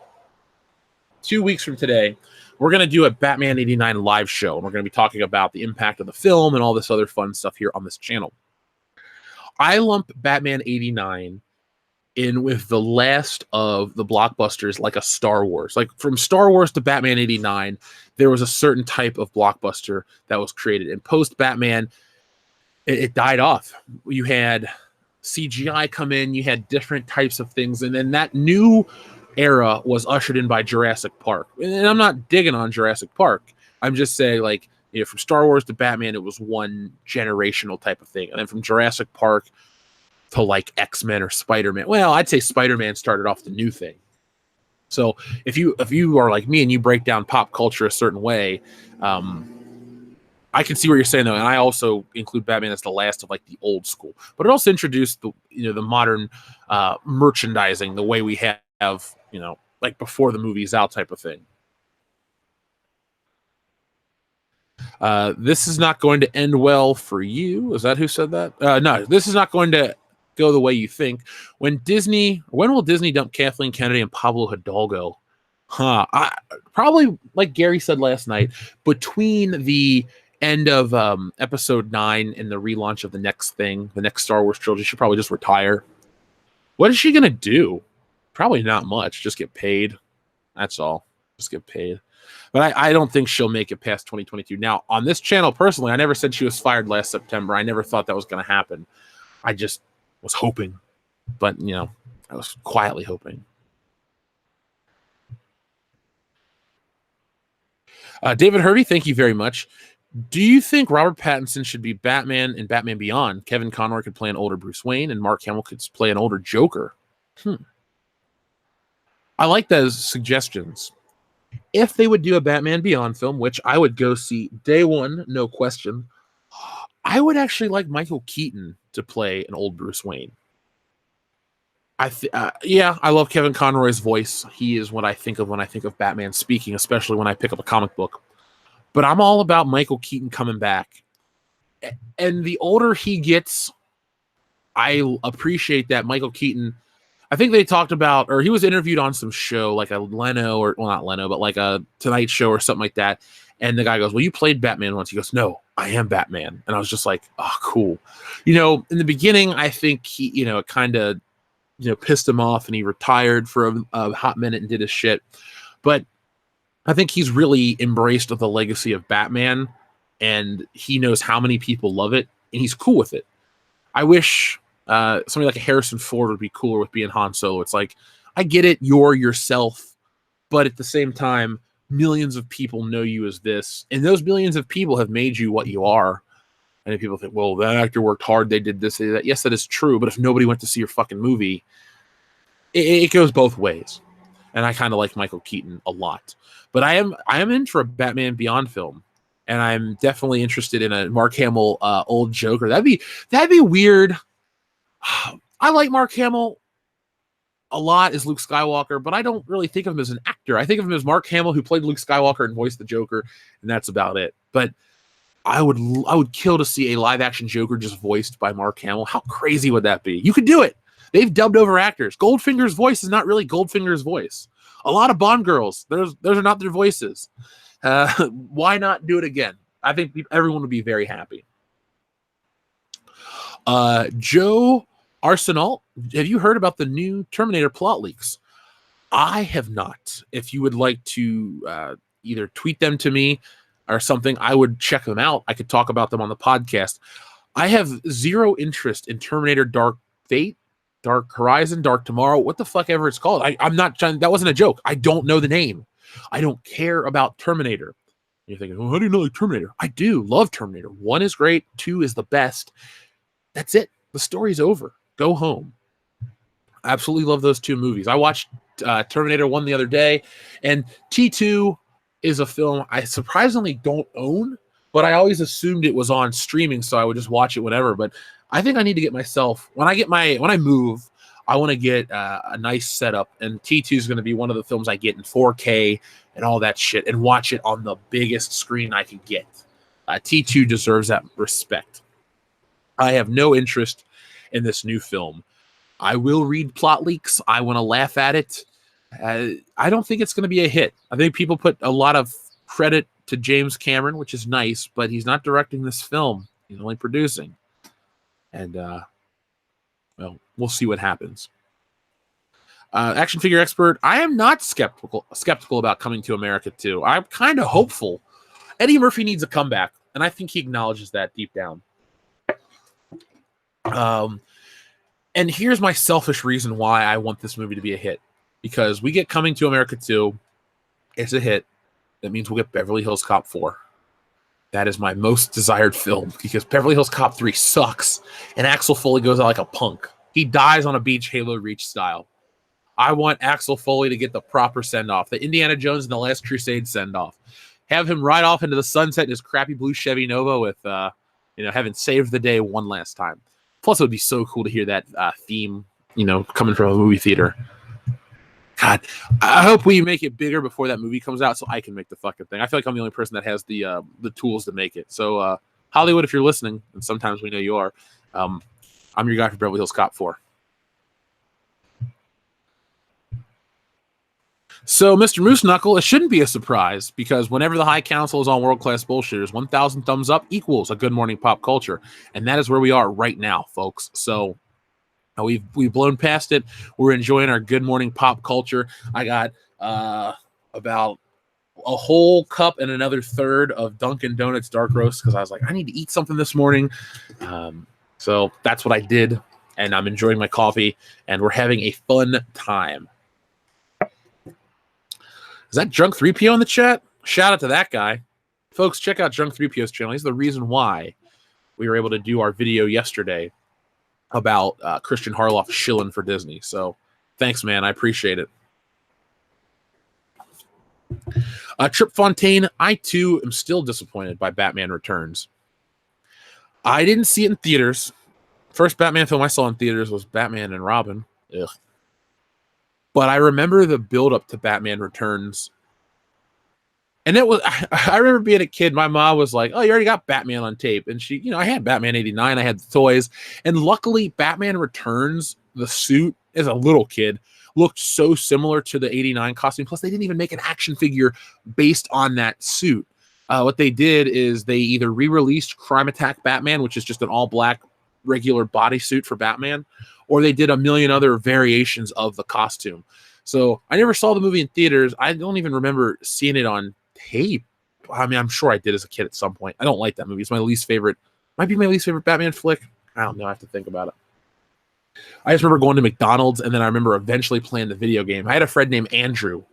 2 weeks from today. We're going to do a Batman 89 live show, and we're going to be talking about the impact of the film and all this other fun stuff here on this channel. I lump Batman 89 in with the last of the blockbusters, like a Star Wars. Like from Star Wars to Batman 89, there was a certain type of blockbuster that was created. And post-Batman, it died off. You had CGI come in, you had different types of things, and then that new era was ushered in by Jurassic Park. And I'm not digging on Jurassic Park. I'm just saying, like, you know, from Star Wars to Batman, it was one generational type of thing. And then from Jurassic Park to like X-Men or Spider-Man. Well, I'd say Spider-Man started off the new thing. So if you are like me and you break down pop culture a certain way, I can see what you're saying though, and I also include Batman as the last of like the old school. But it also introduced the modern merchandising, the way we have like before the movie's out type of thing. This is not going to end well for you. Is that who said that? No, this is not going to go the way you think. When will Disney dump Kathleen Kennedy and Pablo Hidalgo? Probably, like Gary said last night, between the end of episode 9 and the relaunch of the next Star Wars trilogy, she'll probably just retire. What is she gonna do? Probably not much. Just get paid. That's all. Just get paid. But I don't think she'll make it past 2022. Now, on this channel, personally, I never said she was fired last September. I never thought that was going to happen. I just was hoping. But, I was quietly hoping. David Hervey, thank you very much. Do you think Robert Pattinson should be Batman in Batman Beyond? Kevin Conroy could play an older Bruce Wayne, and Mark Hamill could play an older Joker. I like those suggestions. If they would do a Batman Beyond film, which I would go see day one, no question, I would actually like Michael Keaton to play an old Bruce Wayne. I love Kevin Conroy's voice. He is what I think of when I think of Batman speaking, especially when I pick up a comic book. But I'm all about Michael Keaton coming back. And the older he gets, I appreciate that Michael Keaton. I think they talked about, or he was interviewed on some show, like a Leno, or well, not Leno, but like a Tonight Show or something like that. And the guy goes, well, you played Batman once. He goes, no, I am Batman. And I was just like, oh, cool. You know, in the beginning, I think he, you know, it kind of, you know, pissed him off and he retired for a hot minute and did his shit. But I think he's really embraced the legacy of Batman, and he knows how many people love it, and he's cool with it. I wish somebody like a Harrison Ford would be cooler with being Han Solo. It's like, I get it, you're yourself, but at the same time, millions of people know you as this, and those millions of people have made you what you are. And if people think, well, that actor worked hard, they did this, they did that. Yes, that is true, but if nobody went to see your fucking movie, it goes both ways. And I kind of like Michael Keaton a lot. But I am in for a Batman Beyond film, and I'm definitely interested in a Mark Hamill old Joker. That'd be weird. I like Mark Hamill a lot as Luke Skywalker, but I don't really think of him as an actor. I think of him as Mark Hamill, who played Luke Skywalker and voiced the Joker, and that's about it. But I would kill to see a live action Joker just voiced by Mark Hamill. How crazy would that be? You could do it. They've dubbed over actors. Goldfinger's voice is not really Goldfinger's voice. A lot of Bond girls, those are not their voices. Why not do it again? I think everyone would be very happy. Joe Arsenal, have you heard about the new Terminator plot leaks? I have not. If you would like to either tweet them to me or something, I would check them out. I could talk about them on the podcast. I have zero interest in Terminator Dark Fate, Dark Horizon, Dark Tomorrow, what the fuck ever it's called. I'm not trying, that wasn't a joke. I don't know the name. I don't care about Terminator. You're thinking, well, how do you know like Terminator? I do love Terminator. 1 is great. 2 is the best. That's it. The story's over. Go home. I absolutely love those 2 movies. I watched Terminator 1 the other day, and T2 is a film I surprisingly don't own, but I always assumed it was on streaming, so I would just watch it whenever. But I think I need to get myself, when I move, I want to get a nice setup, and T2 is going to be one of the films I get in 4K and all that shit, and watch it on the biggest screen I can get. T2 deserves that respect. I have no interest in this new film. I will read plot leaks. I want to laugh at it. I don't think it's going to be a hit. I think people put a lot of credit to James Cameron, which is nice, but he's not directing this film. He's only producing. And, well, we'll see what happens. Action figure expert, I am not skeptical about Coming to America 2. I'm kind of hopeful. Eddie Murphy needs a comeback, and I think he acknowledges that deep down. And here's my selfish reason why I want this movie to be a hit. Because we get Coming to America 2, it's a hit. That means we'll get Beverly Hills Cop 4. That is my most desired film, because Beverly Hills Cop 3 sucks, and Axel Foley goes out like a punk. He dies on a beach, Halo Reach style. I want Axel Foley to get the proper send-off, the Indiana Jones and the Last Crusade send-off. Have him ride off into the sunset in his crappy blue Chevy Nova with, having saved the day one last time. Plus, it would be so cool to hear that theme, coming from a movie theater. God, I hope we make it bigger before that movie comes out so I can make the fucking thing. I feel like I'm the only person that has the tools to make it. So, Hollywood, if you're listening, and sometimes we know you are, I'm your guy for Beverly Hills Cop 4. So, Mr. Moose Knuckle, it shouldn't be a surprise, because whenever the High Council is on World Class Bullshitters, 1,000 thumbs up equals a good morning pop culture. And that is where we are right now, folks. So, we've blown past it. We're enjoying our good morning pop culture. I got about a whole cup and another third of Dunkin' Donuts dark roast, because I was like, I need to eat something this morning. So that's what I did, and I'm enjoying my coffee, and we're having a fun time. Is that Drunk 3PO in the chat? Shout out to that guy. Folks, check out Drunk 3PO's channel. He's the reason why we were able to do our video yesterday about Christian Harloff shilling for Disney. So thanks, man. I appreciate it. Trip Fontaine, I too am still disappointed by Batman Returns. I didn't see it in theaters. First Batman film I saw in theaters was Batman and Robin. Ugh. But I remember the build-up to Batman Returns. And it was, I remember being a kid, my mom was like, oh, you already got Batman on tape. And she, I had Batman 89, I had the toys. And luckily, Batman Returns, the suit, as a little kid, looked so similar to the 89 costume. Plus, they didn't even make an action figure based on that suit. What they did is they either re-released Crime Attack Batman, which is just an all-black regular bodysuit for Batman, or they did a million other variations of the costume. So I never saw the movie in theaters. I don't even remember seeing it on tape. I mean, I'm sure I did as a kid at some point. I don't like that movie. It's my least favorite. Might be my least favorite Batman flick. I don't know. I have to think about it. I just remember going to McDonald's, and then I remember eventually playing the video game. I had a friend named Andrew.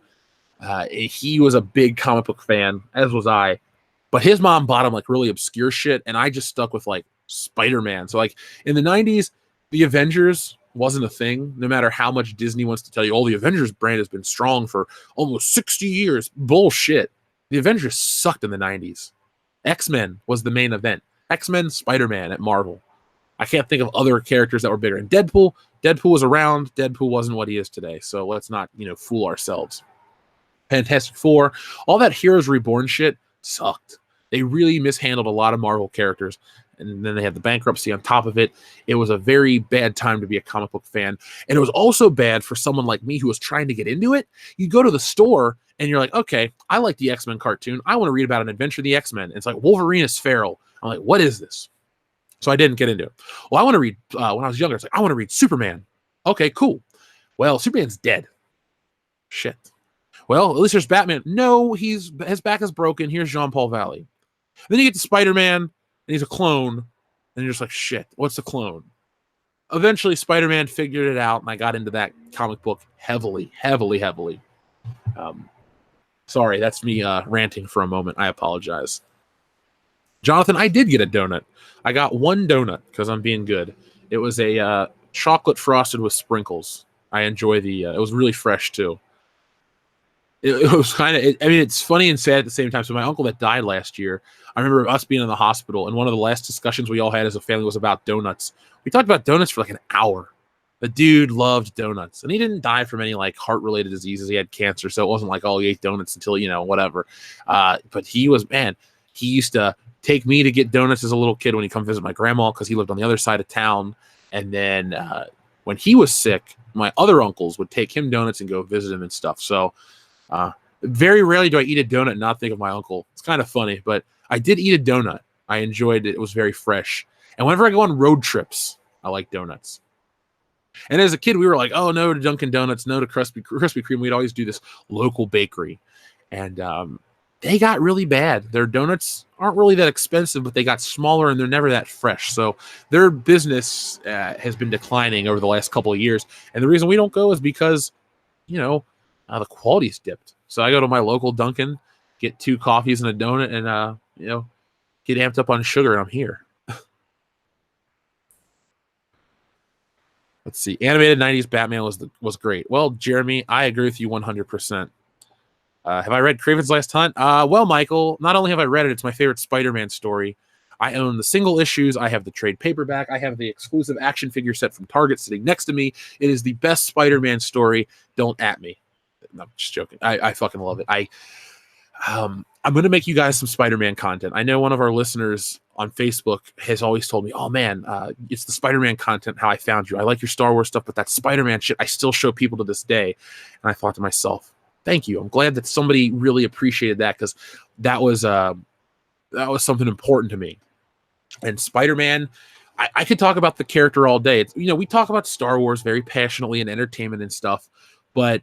He was a big comic book fan, as was I. But his mom bought him like really obscure shit, and I just stuck with like Spider-Man. So like in the 90s, the Avengers wasn't a thing, no matter how much Disney wants to tell you, oh, the Avengers brand has been strong for almost 60 years. Bullshit. The Avengers sucked in the 90s. X-Men was the main event. X-Men, Spider-Man at Marvel. I can't think of other characters that were bigger. And Deadpool was around. Deadpool wasn't what he is today. So let's not, fool ourselves. Fantastic Four, all that Heroes Reborn shit sucked. They really mishandled a lot of Marvel characters. And then they had the bankruptcy on top of it. It was a very bad time to be a comic book fan. And it was also bad for someone like me who was trying to get into it. You go to the store and you're like, okay, I like the X-Men cartoon. I want to read about an adventure of the X-Men. It's like Wolverine is feral. I'm like, what is this? So I didn't get into it. Well, I want to read, when I was younger, it's like, I want to read Superman. Okay, cool. Well, Superman's dead. Shit. Well, at least there's Batman. No, his back is broken. Here's Jean-Paul Valley. Then you get to Spider-Man, and he's a clone. And you're just like, shit, what's a clone? Eventually, Spider-Man figured it out, and I got into that comic book heavily. Sorry, that's me ranting for a moment. I apologize. Jonathan, I did get a donut. I got one donut because I'm being good. It was a chocolate frosted with sprinkles. I enjoy it was really fresh, too. It was kind of, it's funny and sad at the same time. So my uncle that died last year, I remember us being in the hospital, and one of the last discussions we all had as a family was about donuts. We talked about donuts for like an hour. The dude loved donuts, and he didn't die from any like heart-related diseases. He had cancer, so it wasn't like, oh, he ate donuts until, whatever. But he used to take me to get donuts as a little kid when he come visit my grandma because he lived on the other side of town. And then when he was sick, my other uncles would take him donuts and go visit him and stuff. So very rarely do I eat a donut and not think of my uncle. It's kind of funny, but I did eat a donut. I enjoyed it. It was very fresh. And whenever I go on road trips, I like donuts. And as a kid, we were like, oh, no to Dunkin' Donuts, no to Krispy Kreme. We'd always do this local bakery. And they got really bad. Their donuts aren't really that expensive, but they got smaller and they're never that fresh. So their business has been declining over the last couple of years. And the reason we don't go is because, the quality's dipped. So I go to my local Dunkin', get 2 coffees and a donut, and get amped up on sugar, and I'm here. Let's see. Animated 90s Batman was great. Well, Jeremy, I agree with you 100%. Have I read Kraven's Last Hunt? Well, Michael, not only have I read it, it's my favorite Spider-Man story. I own the single issues. I have the trade paperback. I have the exclusive action figure set from Target sitting next to me. It is the best Spider-Man story. Don't at me. No, I'm just joking. I fucking love it. I'm going to make you guys some Spider-Man content. I know one of our listeners on Facebook has always told me, oh man, it's the Spider-Man content, how I found you. I like your Star Wars stuff, but that Spider-Man shit, I still show people to this day. And I thought to myself, thank you. I'm glad that somebody really appreciated that, because that was something important to me. And Spider-Man, I could talk about the character all day. We talk about Star Wars very passionately and entertainment and stuff, but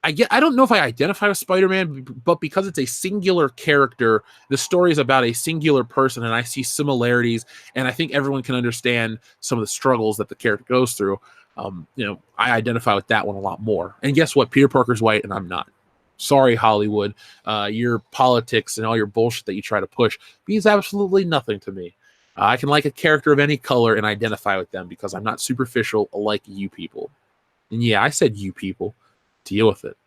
I don't know if I identify with Spider-Man, but because it's a singular character, the story is about a singular person, and I see similarities, and I think everyone can understand some of the struggles that the character goes through. I identify with that one a lot more. And guess what? Peter Parker's white, and I'm not. Sorry, Hollywood. Your politics and all your bullshit that you try to push means absolutely nothing to me. I can like a character of any color and identify with them because I'm not superficial like you people. And yeah, I said you people. Deal with it.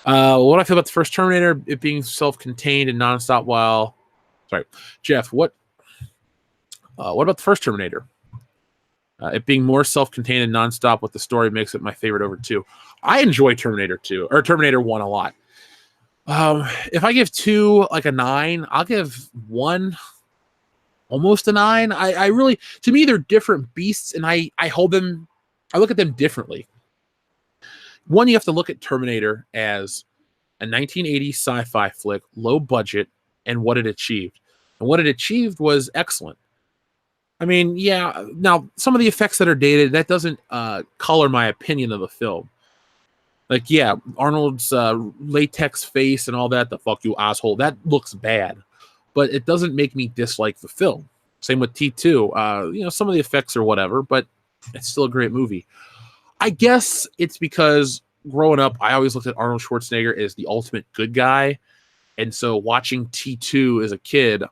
What do I feel about the first Terminator? It being self-contained and nonstop. Sorry, Jeff. What about the first Terminator? It being more self-contained and nonstop with the story makes it my favorite over 2. I enjoy Terminator 2 or Terminator 1 a lot. If I give 2 like a 9, I'll give 1 almost a 9. I really, to me, they're different beasts, and I look at them differently. One, you have to look at Terminator as a 1980 sci-fi flick, low budget, and what it achieved. And what it achieved was excellent. I mean, yeah, now some of the effects that are dated, that doesn't color my opinion of the film. Like, yeah, Arnold's latex face and all that, the fuck you asshole, that looks bad. But it doesn't make me dislike the film. Same with T2. Some of the effects are whatever, but it's still a great movie. I guess it's because growing up, I always looked at Arnold Schwarzenegger as the ultimate good guy. And so watching T2 as a kid,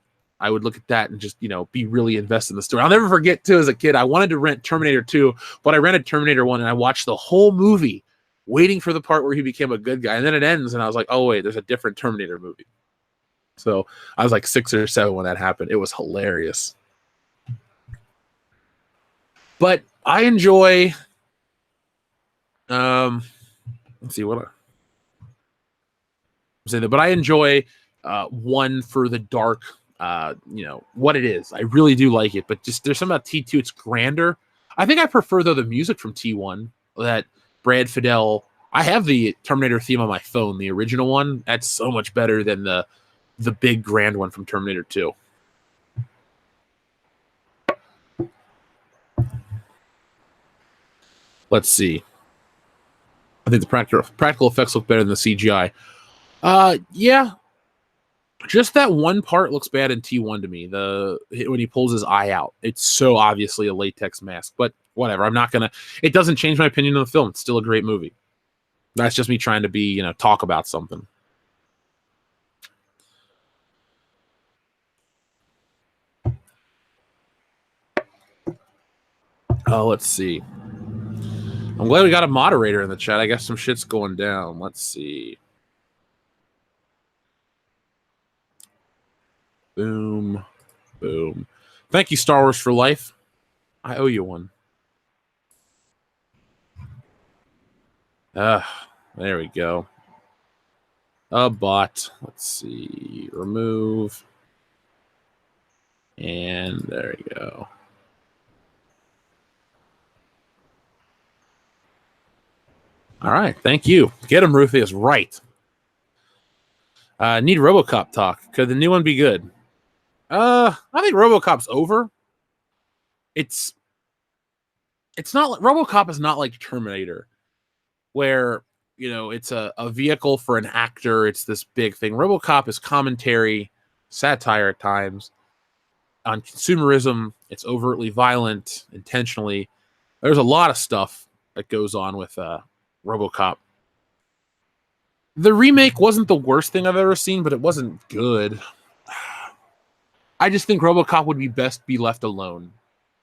I would look at that and just, be really invested in the story. I'll never forget, too, as a kid, I wanted to rent Terminator 2, but I rented Terminator 1 and I watched the whole movie waiting for the part where he became a good guy. And then it ends and I was like, oh, wait, there's a different Terminator movie. So I was like 6 or 7 when that happened. It was hilarious. But I enjoy, let's see what I'm saying, but I enjoy one for the dark, what it is. I really do like it, but just there's something about T2, it's grander. I think I prefer, though, the music from T1, that Brad Fidel. I have the Terminator theme on my phone, the original one. That's so much better than the big grand one from Terminator 2. Let's see. I think the practical effects look better than the CGI. Yeah. Just that one part looks bad in T1 to me. When he pulls his eye out, it's so obviously a latex mask. But whatever. It doesn't change my opinion of the film. It's still a great movie. That's just me trying to be, talk about something. Let's see. I'm glad we got a moderator in the chat. I guess some shit's going down. Let's see. Boom. Boom. Thank you, Star Wars for Life. I owe you one. There we go. A bot. Let's see. Remove. And there you go. All right. Thank you. Get him, Rufus. Right. Need RoboCop talk. Could the new one be good? I think RoboCop's over. It's not. RoboCop is not like Terminator, where it's a vehicle for an actor. It's this big thing. RoboCop is commentary, satire at times on consumerism. It's overtly violent, intentionally. There's a lot of stuff that goes on with RoboCop. The remake wasn't the worst thing I've ever seen, but it wasn't good. I just think RoboCop would be best be left alone,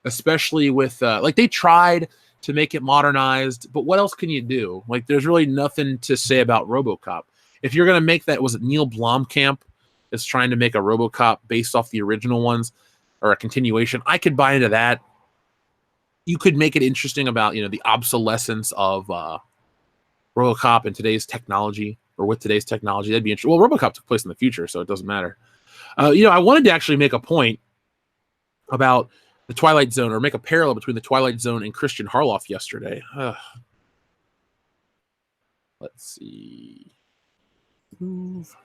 especially with they tried to make it modernized, but what else can you do? Like, there's really nothing to say about RoboCop. If you're gonna make that, was it Neil Blomkamp is trying to make a RoboCop based off the original ones or a continuation? I could buy into that. You could make it interesting about the obsolescence of RoboCop and today's technology, or with today's technology. That'd be interesting. Well, RoboCop took place in the future, so it doesn't matter. I wanted to actually make a point about the Twilight Zone, or make a parallel between the Twilight Zone and Christian Harloff yesterday. Let's see. Move.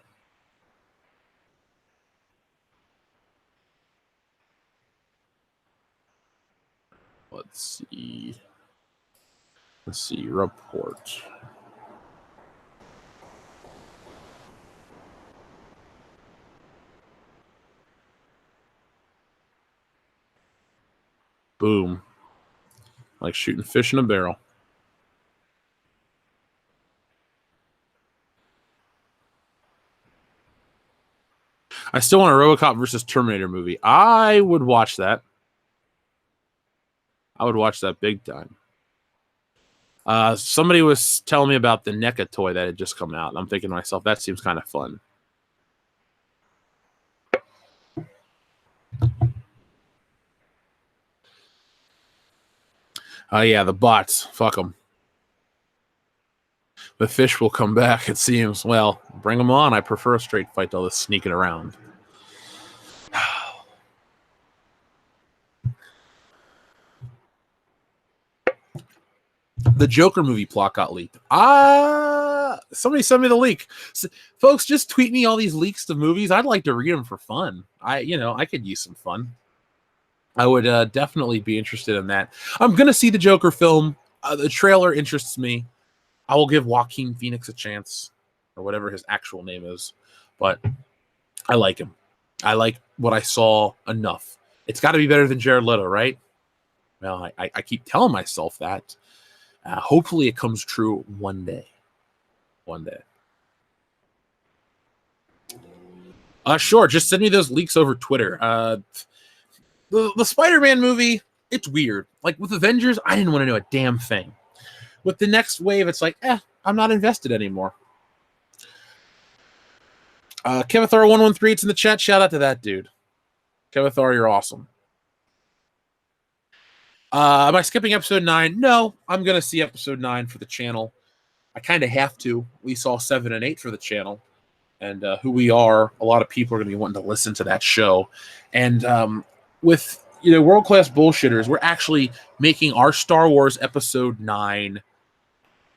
Let's see. Report. Boom. Like shooting fish in a barrel. I still want a RoboCop versus Terminator movie. I would watch that. I would watch that big time. Somebody was telling me about the NECA toy that had just come out. I'm thinking to myself, that seems kind of fun. Yeah, the bots. Fuck them. The fish will come back, it seems. Well, bring them on. I prefer a straight fight to all this sneaking around. The Joker movie plot got leaked. Somebody send me the leak. Folks, just tweet me all these leaks to movies. I'd like to read them for fun. I could use some fun. I would definitely be interested in that. I'm going to see the Joker film. The trailer interests me. I will give Joaquin Phoenix a chance, or whatever his actual name is. But I like him. I like what I saw enough. It's got to be better than Jared Leto, right? Well, I keep telling myself that. Hopefully it comes true one day. One day. Sure, just send me those leaks over Twitter. The Spider-Man movie, it's weird. Like with Avengers, I didn't want to know a damn thing. With the next wave, it's like, I'm not invested anymore. Kevithar113, it's in the chat. Shout out to that dude. Kevithar, you're awesome. Am I skipping episode 9? No, I'm going to see episode 9 for the channel. I kind of have to. We saw 7 and 8 for the channel. And Who We Are, a lot of people are going to be wanting to listen to that show. And with world-class bullshitters, we're actually making our Star Wars episode 9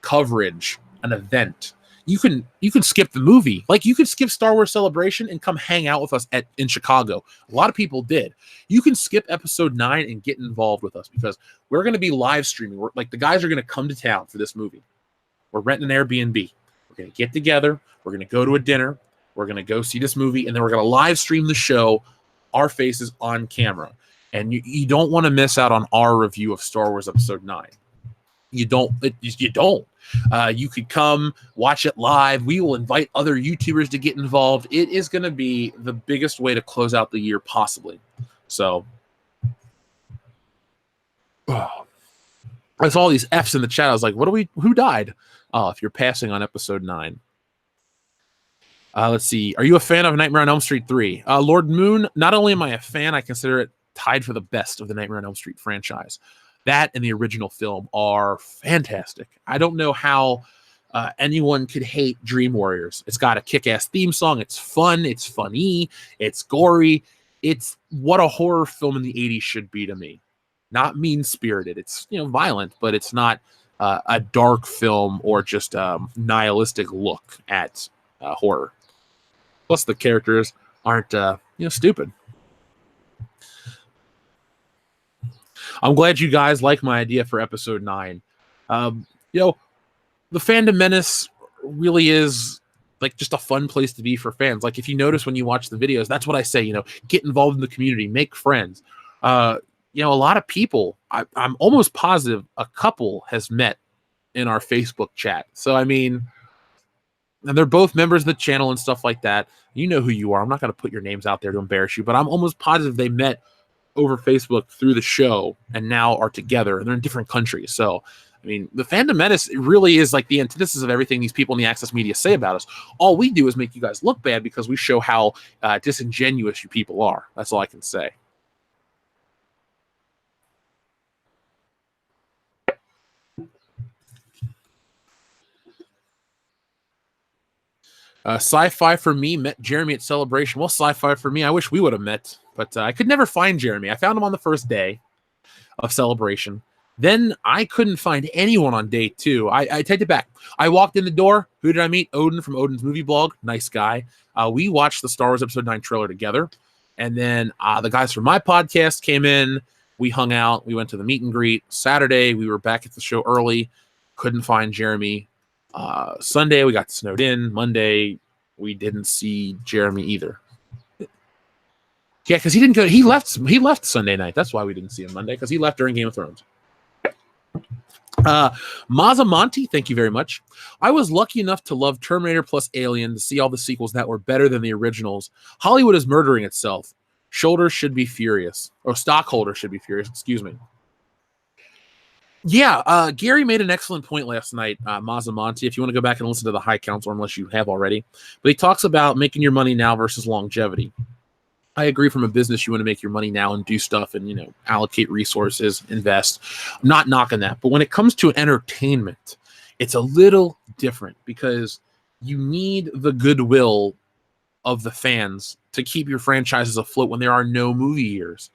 coverage an event. You can skip the movie. Like, you could skip Star Wars Celebration and come hang out with us in Chicago. A lot of people did. You can skip episode 9 and get involved with us because we're going to be live streaming. The guys are going to come to town for this movie. We're renting an Airbnb. We're going to get together. We're going to go to a dinner. We're going to go see this movie, and then we're going to live stream the show, our faces on camera. And you don't want to miss out on our review of Star Wars Episode 9. You don't. You could come watch it live. We will invite other YouTubers to get involved. It is going to be the biggest way to close out the year possibly. So, I saw all these F's in the chat. I was like, who died? Oh, if you're passing on episode 9. Let's see. Are you a fan of Nightmare on Elm Street 3? Lord Moon, not only am I a fan, I consider it tied for the best of the Nightmare on Elm Street franchise. That and the original film are fantastic. I don't know how anyone could hate Dream Warriors. It's got a kick-ass theme song. It's fun. It's funny. It's gory. It's what a horror film in the 80s should be to me. Not mean-spirited. It's violent, but it's not a dark film or just a nihilistic look at horror. Plus, the characters aren't stupid. I'm glad you guys like my idea for episode 9. The Fandom Menace really is like just a fun place to be for fans. Like, if you notice when you watch the videos, that's what I say, get involved in the community, make friends. A lot of people, I'm almost positive a couple has met in our Facebook chat. So, I mean, and they're both members of the channel and stuff like that. You know who you are. I'm not going to put your names out there to embarrass you, but I'm almost positive they met over Facebook through the show and now are together, and they're in different countries. So, I mean, the Fandom Menace really is like the antithesis of everything these people in the Access media say about us. All we do is make you guys look bad because we show how disingenuous you people are. That's all I can say. Sci-Fi for me met Jeremy at Celebration. Well, Sci-Fi for me, I wish we would have met, but I could never find Jeremy. I found him on the first day of Celebration. Then I couldn't find anyone on day 2. I take it back. I walked in the door. Who did I meet? Odin from Odin's Movie Blog. Nice guy. We watched the Star Wars Episode 9 trailer together. And then the guys from my podcast came in. We hung out. We went to the meet and greet. Saturday, we were back at the show early. Couldn't find Jeremy. Sunday, we got snowed in. Monday, we didn't see Jeremy either. Yeah, because he didn't go. He left Sunday night. That's why we didn't see him Monday, because he left during Game of Thrones. Mazamonti, thank you very much. I was lucky enough to love Terminator plus Alien, to see all the sequels that were better than the originals. Hollywood is murdering itself. Shoulders should be furious. Or stockholders should be furious, excuse me. Yeah, Gary made an excellent point last night, Mazamonti, if you want to go back and listen to the High Council, unless you have already. But he talks about making your money now versus longevity. I agree, from a business, you want to make your money now and do stuff and, allocate resources, invest. I'm not knocking that. But when it comes to entertainment, it's a little different because you need the goodwill of the fans to keep your franchises afloat when there are no movie years.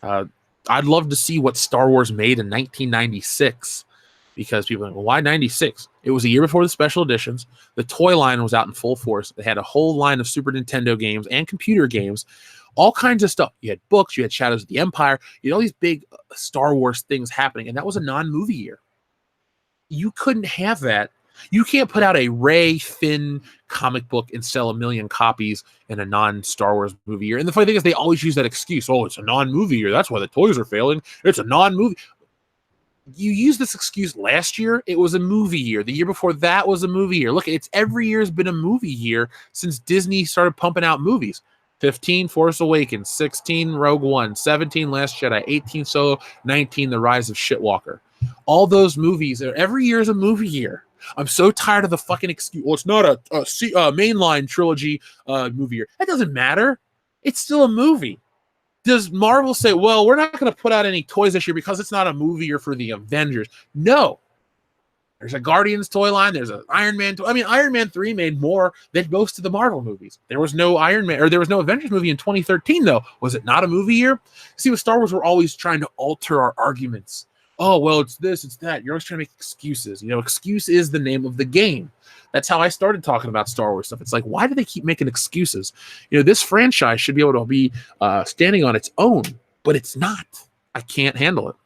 I'd love to see what Star Wars made in 1996, because people are like, well, why 96? It was a year before the special editions. The toy line was out in full force. They had a whole line of Super Nintendo games and computer games, all kinds of stuff. You had books, you had Shadows of the Empire, you had all these big Star Wars things happening, and that was a non-movie year. You couldn't have that. You can't put out a Rey Finn comic book and sell 1 million copies in a non-Star Wars movie year. And the funny thing is they always use that excuse. Oh, it's a non-movie year. That's why the toys are failing. It's a non-movie. You used this excuse last year. It was a movie year. The year before that was a movie year. Look, it's every year has been a movie year since Disney started pumping out movies. 15, Force Awakens. 16, Rogue One. 17, Last Jedi. 18, Solo. 19, The Rise of Shitwalker. All those movies, every year is a movie year. I'm so tired of the fucking excuse. Well, it's not a mainline trilogy movie year. That doesn't matter. It's still a movie. Does Marvel say, well, we're not going to put out any toys this year because it's not a movie year for the Avengers? No. There's a Guardians toy line. There's an Iron Man toy. I mean, Iron Man 3 made more than most of the Marvel movies. There was no there was no Avengers movie in 2013, though. Was it not a movie year? See, with Star Wars, we're always trying to alter our arguments. Oh, well, it's this, it's that. You're always trying to make excuses. Excuse is the name of the game. That's how I started talking about Star Wars stuff. It's like, why do they keep making excuses? This franchise should be able to be standing on its own, but it's not. I can't handle it.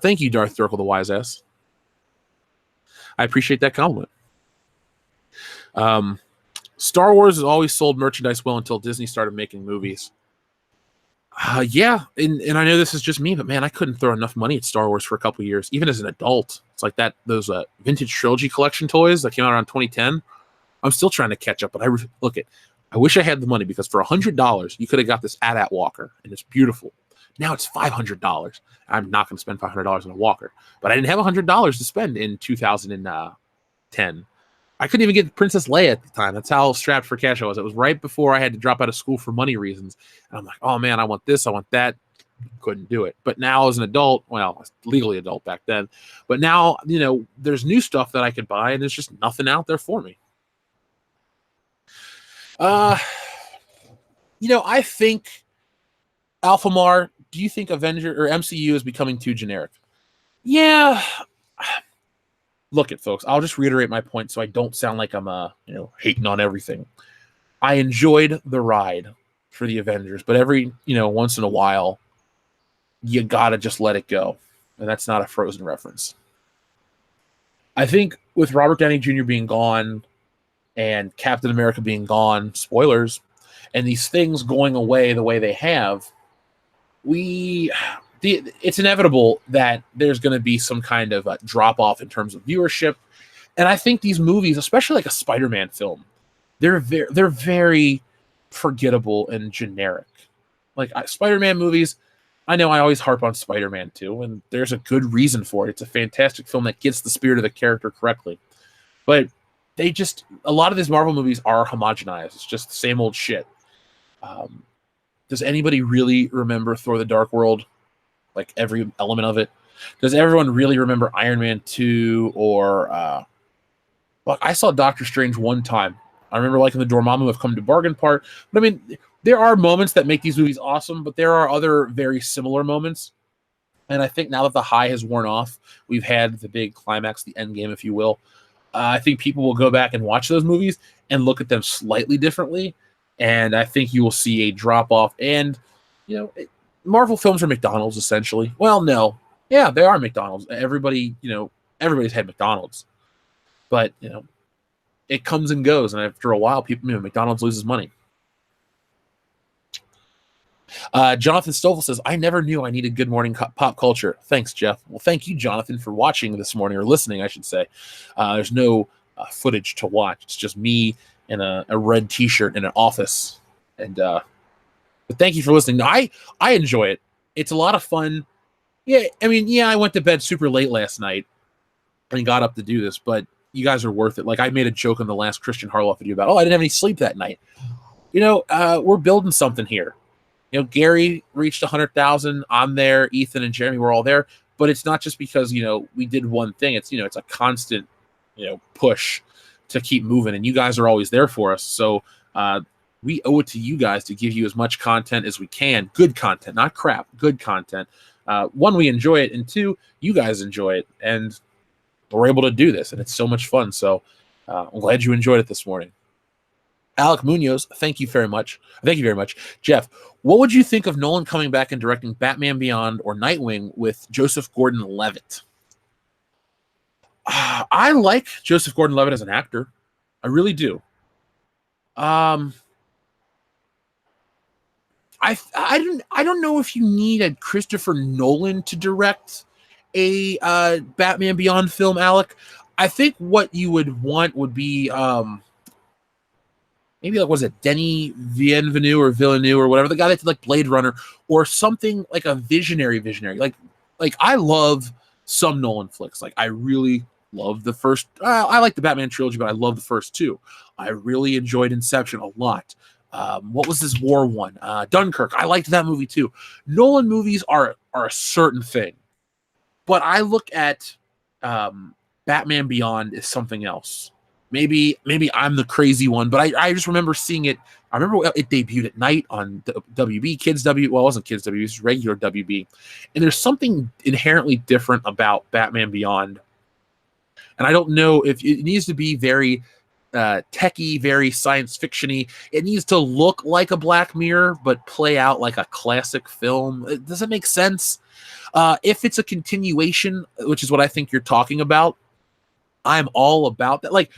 Thank you, Darth Durkle, the wise ass. I appreciate that compliment. Star Wars has always sold merchandise well until Disney started making movies. Yeah, and I know this is just me, but man, I couldn't throw enough money at Star Wars for a couple of years, even as an adult. It's like those vintage trilogy collection toys that came out around 2010. I'm still trying to catch up, but I wish I had the money, because for $100 you could have got this AT-AT walker, and it's beautiful. Now it's $500. I'm not going to spend $500 on a walker, but I didn't have $100 to spend in 2010. I couldn't even get Princess Leia at the time. That's how strapped for cash I was. It was right before I had to drop out of school for money reasons. And I'm like, oh man, I want this, I want that. Couldn't do it. But now as an adult, well, I was legally adult back then. But now, there's new stuff that I could buy, and there's just nothing out there for me. I think, Alphamar, do you think Avenger or MCU is becoming too generic? Yeah. Look it, folks. I'll just reiterate my point so I don't sound like I'm hating on everything. I enjoyed the ride for the Avengers, but every once in a while, you gotta just let it go, and that's not a Frozen reference. I think with Robert Downey Jr. being gone and Captain America being gone, spoilers, and these things going away the way they have, it's inevitable that there's going to be some kind of a drop-off in terms of viewership. And I think these movies, especially like a Spider-Man film, they're very forgettable and generic. Like Spider-Man movies, I know I always harp on Spider-Man 2, and there's a good reason for it. It's a fantastic film that gets the spirit of the character correctly. But a lot of these Marvel movies are homogenized. It's just the same old shit. Does anybody really remember Thor: The Dark World? Like every element of it? Does everyone really remember Iron Man 2 or I saw Doctor Strange one time. I remember liking the Dormammu have come to bargain part. But I mean, there are moments that make these movies awesome, but there are other very similar moments. And I think now that the high has worn off, we've had the big climax, the end game, if you will. I think people will go back and watch those movies and look at them slightly differently. And I think you will see a drop off. And, Marvel films are McDonald's, essentially. Well, no. Yeah, they are McDonald's. Everybody's had McDonald's. But, it comes and goes. And after a while, McDonald's loses money. Jonathan Stovall says, I never knew I needed good morning pop culture. Thanks, Jeff. Well, thank you, Jonathan, for watching this morning, or listening, I should say. There's no footage to watch. It's just me in a red t-shirt in an office. And, but thank you for listening. I enjoy it. It's a lot of fun. Yeah, I went to bed super late last night and got up to do this, but you guys are worth it. Like, I made a joke on the last Christian Harloff video about, I didn't have any sleep that night. We're building something here. Gary reached 100,000. I'm there. Ethan and Jeremy were all there. But it's not just because, we did one thing. It's, it's a constant, push to keep moving. And you guys are always there for us. So, we owe it to you guys to give you as much content as we can. Good content, not crap. Good content. One, we enjoy it, and two, you guys enjoy it, and we're able to do this, and it's so much fun. So I'm glad you enjoyed it this morning. Alec Munoz, thank you very much. Thank you very much. Jeff, what would you think of Nolan coming back and directing Batman Beyond or Nightwing with Joseph Gordon-Levitt? I like Joseph Gordon-Levitt as an actor. I really do. I don't know if you need a Christopher Nolan to direct a Batman Beyond film, Alec. I think what you would want would be maybe like, was it Denis Villeneuve or whatever, the guy that did like Blade Runner or something like a visionary. Like I love some Nolan flicks. Like I really love the first. I like the Batman trilogy, but I love the first two. I really enjoyed Inception a lot. What was this war one? Dunkirk. I liked that movie too. Nolan movies are a certain thing, but I look at Batman Beyond as something else. Maybe I'm the crazy one, but I just remember seeing it. I remember it debuted at night on WB, Kids W. Well, it wasn't Kids W, it was regular WB. And there's something inherently different about Batman Beyond. And I don't know if it needs to be very techie, very science fiction-y. It needs to look like a Black Mirror, but play out like a classic film. Does it make sense? If it's a continuation, which is what I think you're talking about, I'm all about that. Like,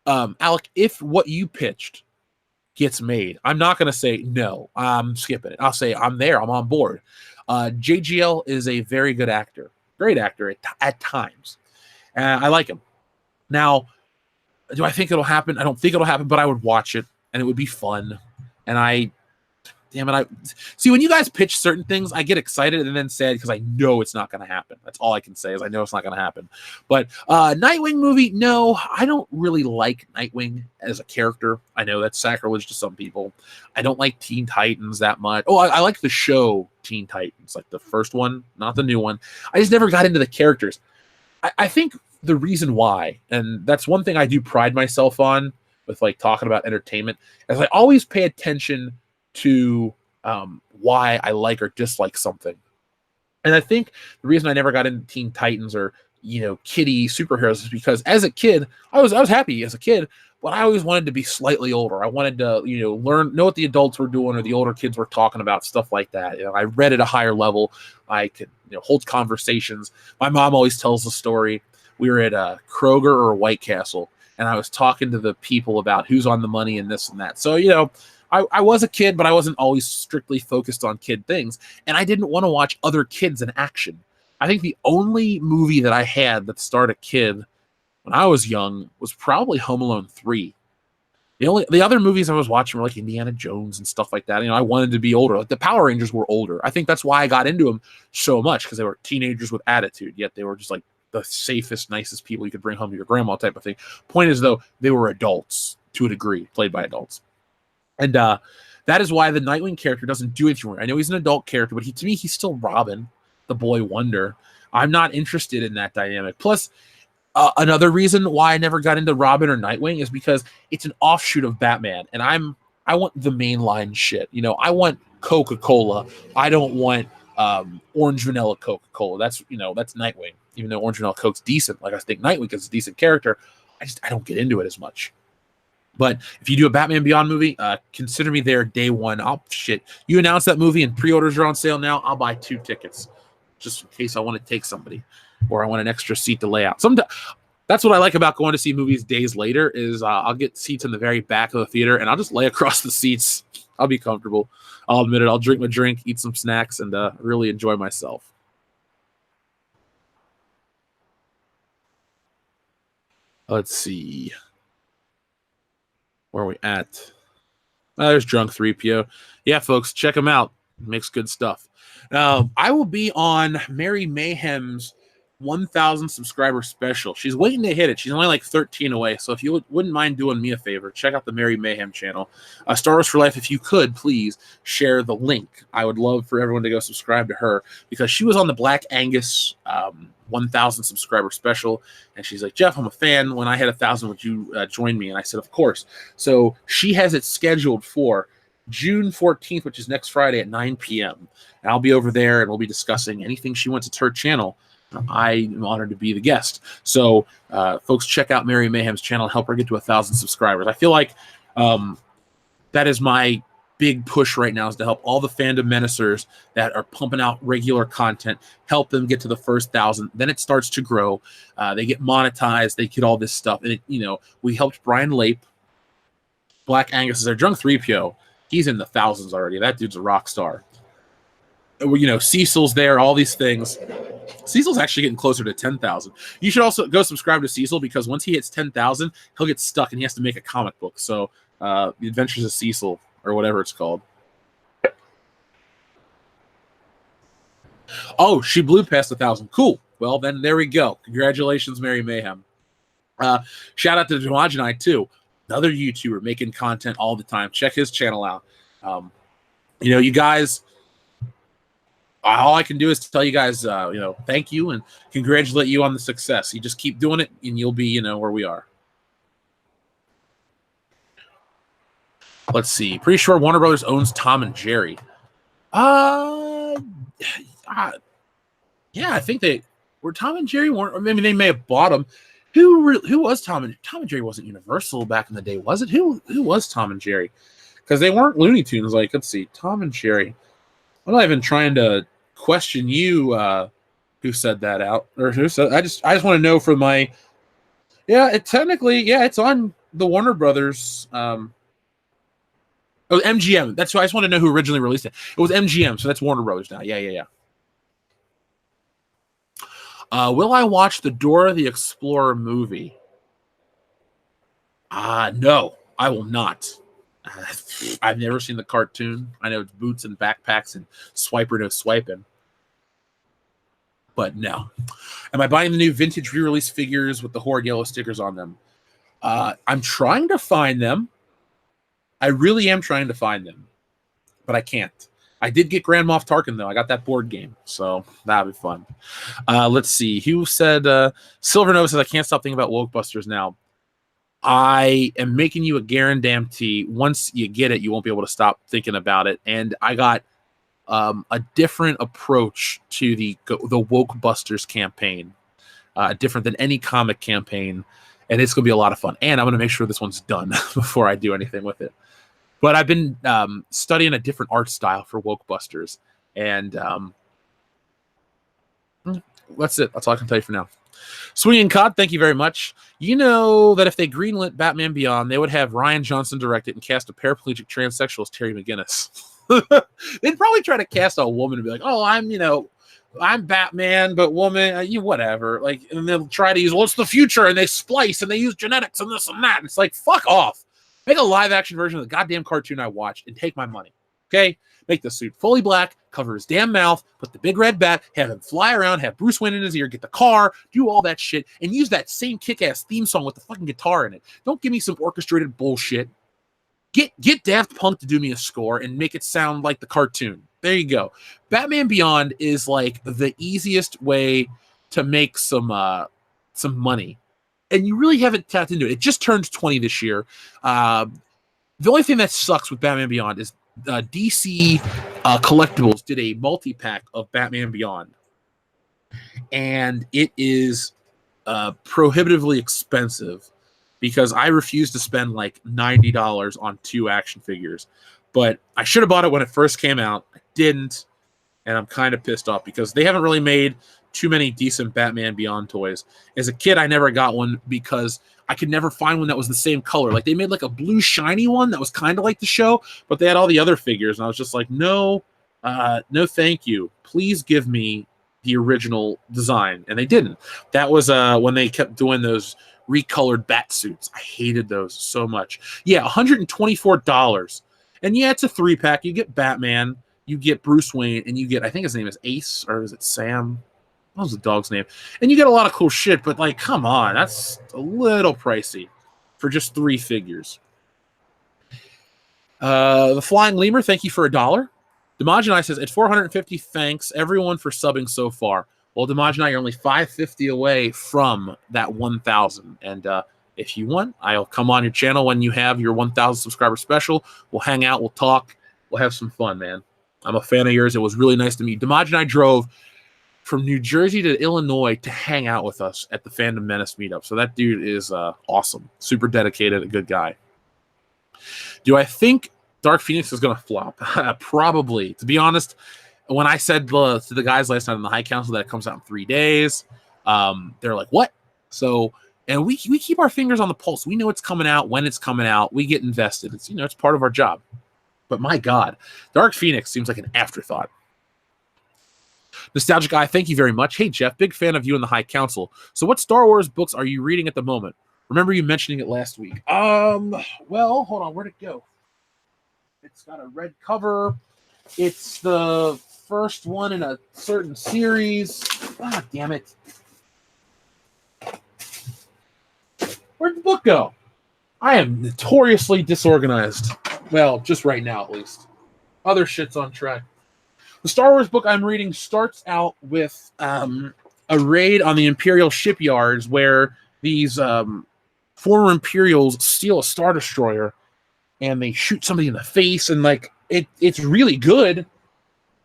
Alec, if what you pitched gets made, I'm not going to say no, I'm skipping it. I'll say I'm there, I'm on board. JGL is a very good actor, great actor at times. I like him. Now, do I think it'll happen? I don't think it'll happen, but I would watch it, and it would be fun. And damn it, I see when you guys pitch certain things, I get excited and then sad because I know it's not going to happen. That's all I can say is I know it's not going to happen. But Nightwing movie, no, I don't really like Nightwing as a character. I know that's sacrilege to some people. I don't like Teen Titans that much. Oh, I like the show Teen Titans, like the first one, not the new one. I just never got into the characters. I think the reason why, and that's one thing I do pride myself on with like talking about entertainment, is I always pay attention to why I like or dislike something. And I think the reason I never got into Teen Titans or, kiddie superheroes is because as a kid, I was happy as a kid, but I always wanted to be slightly older. I wanted to, know what the adults were doing or the older kids were talking about, stuff like that. I read at a higher level. I could, hold conversations. My mom always tells the story. We were at a Kroger or White Castle, and I was talking to the people about who's on the money and this and that. So, I was a kid, but I wasn't always strictly focused on kid things, and I didn't want to watch other kids in action. I think the only movie that I had that starred a kid when I was young was probably Home Alone 3. The other movies I was watching were like Indiana Jones and stuff like that. I wanted to be older. Like the Power Rangers were older. I think that's why I got into them so much, because they were teenagers with attitude, yet they were just like the safest, nicest people you could bring home to your grandma type of thing. Point is, though, they were adults to a degree, played by adults. And that is why the Nightwing character doesn't do anything wrong. I know he's an adult character, but to me, he's still Robin, the boy wonder. I'm not interested in that dynamic. Plus, another reason why I never got into Robin or Nightwing is because it's an offshoot of Batman, and I want the mainline shit. I want Coca-Cola. I don't want orange vanilla Coca-Cola. That's Nightwing. Even though orange vanilla Coke's decent, like I think Nightwing is a decent character, I don't get into it as much. But if you do a Batman Beyond movie, consider me there day one. You announce that movie and pre-orders are on sale now, I'll buy 2 tickets just in case I want to take somebody or I want an extra seat to lay out. That's what I like about going to see movies days later is I'll get seats in the very back of the theater and I'll just lay across the seats. I'll be comfortable. I'll admit it. I'll drink my drink, eat some snacks, and really enjoy myself. Let's see. Where are we at? There's Drunk 3PO. Yeah, folks, check him out. Makes good stuff. I will be on Mary Mayhem's 1,000 subscriber special. She's waiting to hit it. She's only like 13 away. So if you wouldn't mind doing me a favor, check out the Mary Mayhem channel. Star Wars for Life, if you could, please share the link. I would love for everyone to go subscribe to her because she was on the Black Angus 1,000 subscriber special. And she's like, Jeff, I'm a fan. When I hit 1,000, would you join me? And I said, of course. So she has it scheduled for June 14th, which is next Friday at 9 p.m. And I'll be over there and we'll be discussing anything she wants. It's her channel. I am honored to be the guest. So, folks, check out Mary Mayhem's channel and help her get to 1,000 subscribers. I feel like that is my big push right now, is to help all the fandom menacers that are pumping out regular content, help them get to the first 1,000. Then it starts to grow. They get monetized. They get all this stuff. And, we helped Brian Lape. Black Angus is their drunk 3PO. He's in the thousands already. That dude's a rock star. Cecil's there, all these things. Cecil's actually getting closer to 10,000. You should also go subscribe to Cecil, because once he hits 10,000, he'll get stuck and he has to make a comic book. So, The Adventures of Cecil, or whatever it's called. Oh, she blew past 1,000. Cool. Well, then there we go. Congratulations, Mary Mayhem. Shout out to Demogenite, too. Another YouTuber making content all the time. Check his channel out. You guys, all I can do is tell you guys, thank you and congratulate you on the success. You just keep doing it and you'll be, where we are. Let's see. Pretty sure Warner Brothers owns Tom and Jerry. Yeah, I think they were Tom and Jerry. Or maybe they may have bought them. Who was Tom and Jerry? Wasn't Universal back in the day, was it? Who was Tom and Jerry? Because they weren't Looney Tunes. Like, let's see, Tom and Jerry. I'm not even trying to question you, who said that out, or who said. I just want to know for my. Yeah, it's on the Warner Brothers. MGM. That's why I just want to know who originally released it. It was MGM, so that's Warner Brothers now. Yeah. Will I watch the Dora the Explorer movie? No, I will not. I've never seen the cartoon. I know it's boots and backpacks and swiper no swiping. But no. Am I buying the new vintage re-release figures with the Horde yellow stickers on them? I'm trying to find them. I really am trying to find them. But I can't. I did get Grand Moff Tarkin, though. I got that board game, so that'll be fun. Let's see. Who said, Silver Nova says, I can't stop thinking about Wokebusters now. I am making you a guarantee. Once you get it, you won't be able to stop thinking about it. And I got a different approach to the Wokebusters campaign, different than any comic campaign, and it's going to be a lot of fun. And I'm going to make sure this one's done before I do anything with it. But I've been studying a different art style for Wokebusters, and that's it. That's all I can tell you for now. Swinging Cod, thank you very much. You know that if they greenlit Batman Beyond, they would have Rian Johnson direct it and cast a paraplegic transsexual as Terry McGinnis. They'd probably try to cast a woman and be like, "Oh, I'm Batman, but woman, whatever." Like, and they'll try to use, well, it's the future, and they splice and they use genetics and this and that. And it's like, fuck off. Make a live action version of the goddamn cartoon I watched and take my money. Okay? Make the suit fully black, cover his damn mouth, put the big red bat, have him fly around, have Bruce Wayne in his ear, get the car, do all that shit, and use that same kick-ass theme song with the fucking guitar in it. Don't give me some orchestrated bullshit. Get Daft Punk to do me a score and make it sound like the cartoon. There you go. Batman Beyond is like the easiest way to make some money. And you really haven't tapped into it. It just turned 20 this year. The only thing that sucks with Batman Beyond is DC Collectibles did a multi-pack of Batman Beyond. And it is prohibitively expensive because I refused to spend like $90 on 2 action figures. But I should have bought it when it first came out. I didn't. And I'm kind of pissed off because they haven't really made too many decent Batman Beyond toys. As a kid, I never got one because I could never find one that was the same color. Like, they made like a blue shiny one that was kind of like the show, but they had all the other figures, and I was just like, no, thank you. Please give me the original design. And they didn't. That was when they kept doing those recolored bat suits. I hated those so much. Yeah, $124. And yeah, it's a 3-pack. You get Batman, you get Bruce Wayne, and you get, I think his name is Ace, or is it Sam? What was the dog's name? And you get a lot of cool shit, but like, come on, that's a little pricey for just 3 figures. The Flying Lemur, thank you for $1. Demogenai says, at 450, thanks everyone for subbing so far. Well, Demogenai, you're only $5.50 away from that 1,000. And If you want, I'll come on your channel when you have your 1,000 subscriber special. We'll hang out, we'll talk, we'll have some fun, man. I'm a fan of yours. It was really nice to meet. Dimaj and I drove from New Jersey to Illinois to hang out with us at the Fandom Menace meetup. So that dude is awesome. Super dedicated, a good guy. Do I think Dark Phoenix is going to flop? Probably. To be honest, when I said to the guys last night in the High Council that it comes out in 3 days, they're like, what? So, and we keep our fingers on the pulse. We know it's coming out, when it's coming out. We get invested. It's, it's part of our job. But my God, Dark Phoenix seems like an afterthought. Nostalgic Guy, thank you very much. Hey, Jeff, big fan of you in the High Council. So what Star Wars books are you reading at the moment? Remember you mentioning it last week. Well, hold on. Where'd it go? It's got a red cover. It's the first one in a certain series. Ah, damn it. Where'd the book go? I am notoriously disorganized. Well, just right now, at least. Other shit's on track. The Star Wars book I'm reading starts out with a raid on the Imperial shipyards where these former Imperials steal a Star Destroyer and they shoot somebody in the face, and like it's really good,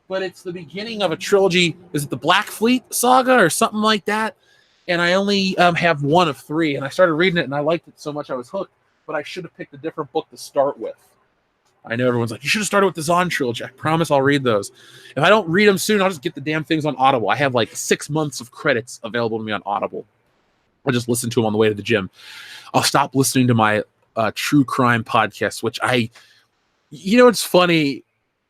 but it's the beginning of a trilogy. Is it the Black Fleet saga or something like that? And I only have 1 of 3, and I started reading it and I liked it so much I was hooked, but I should have picked a different book to start with. I know everyone's like, you should have started with the Zahn trilogy. I promise I'll read those. If I don't read them soon, I'll just get the damn things on Audible. I have like 6 months of credits available to me on Audible. I'll just listen to them on the way to the gym. I'll stop listening to my true crime podcast, which it's funny.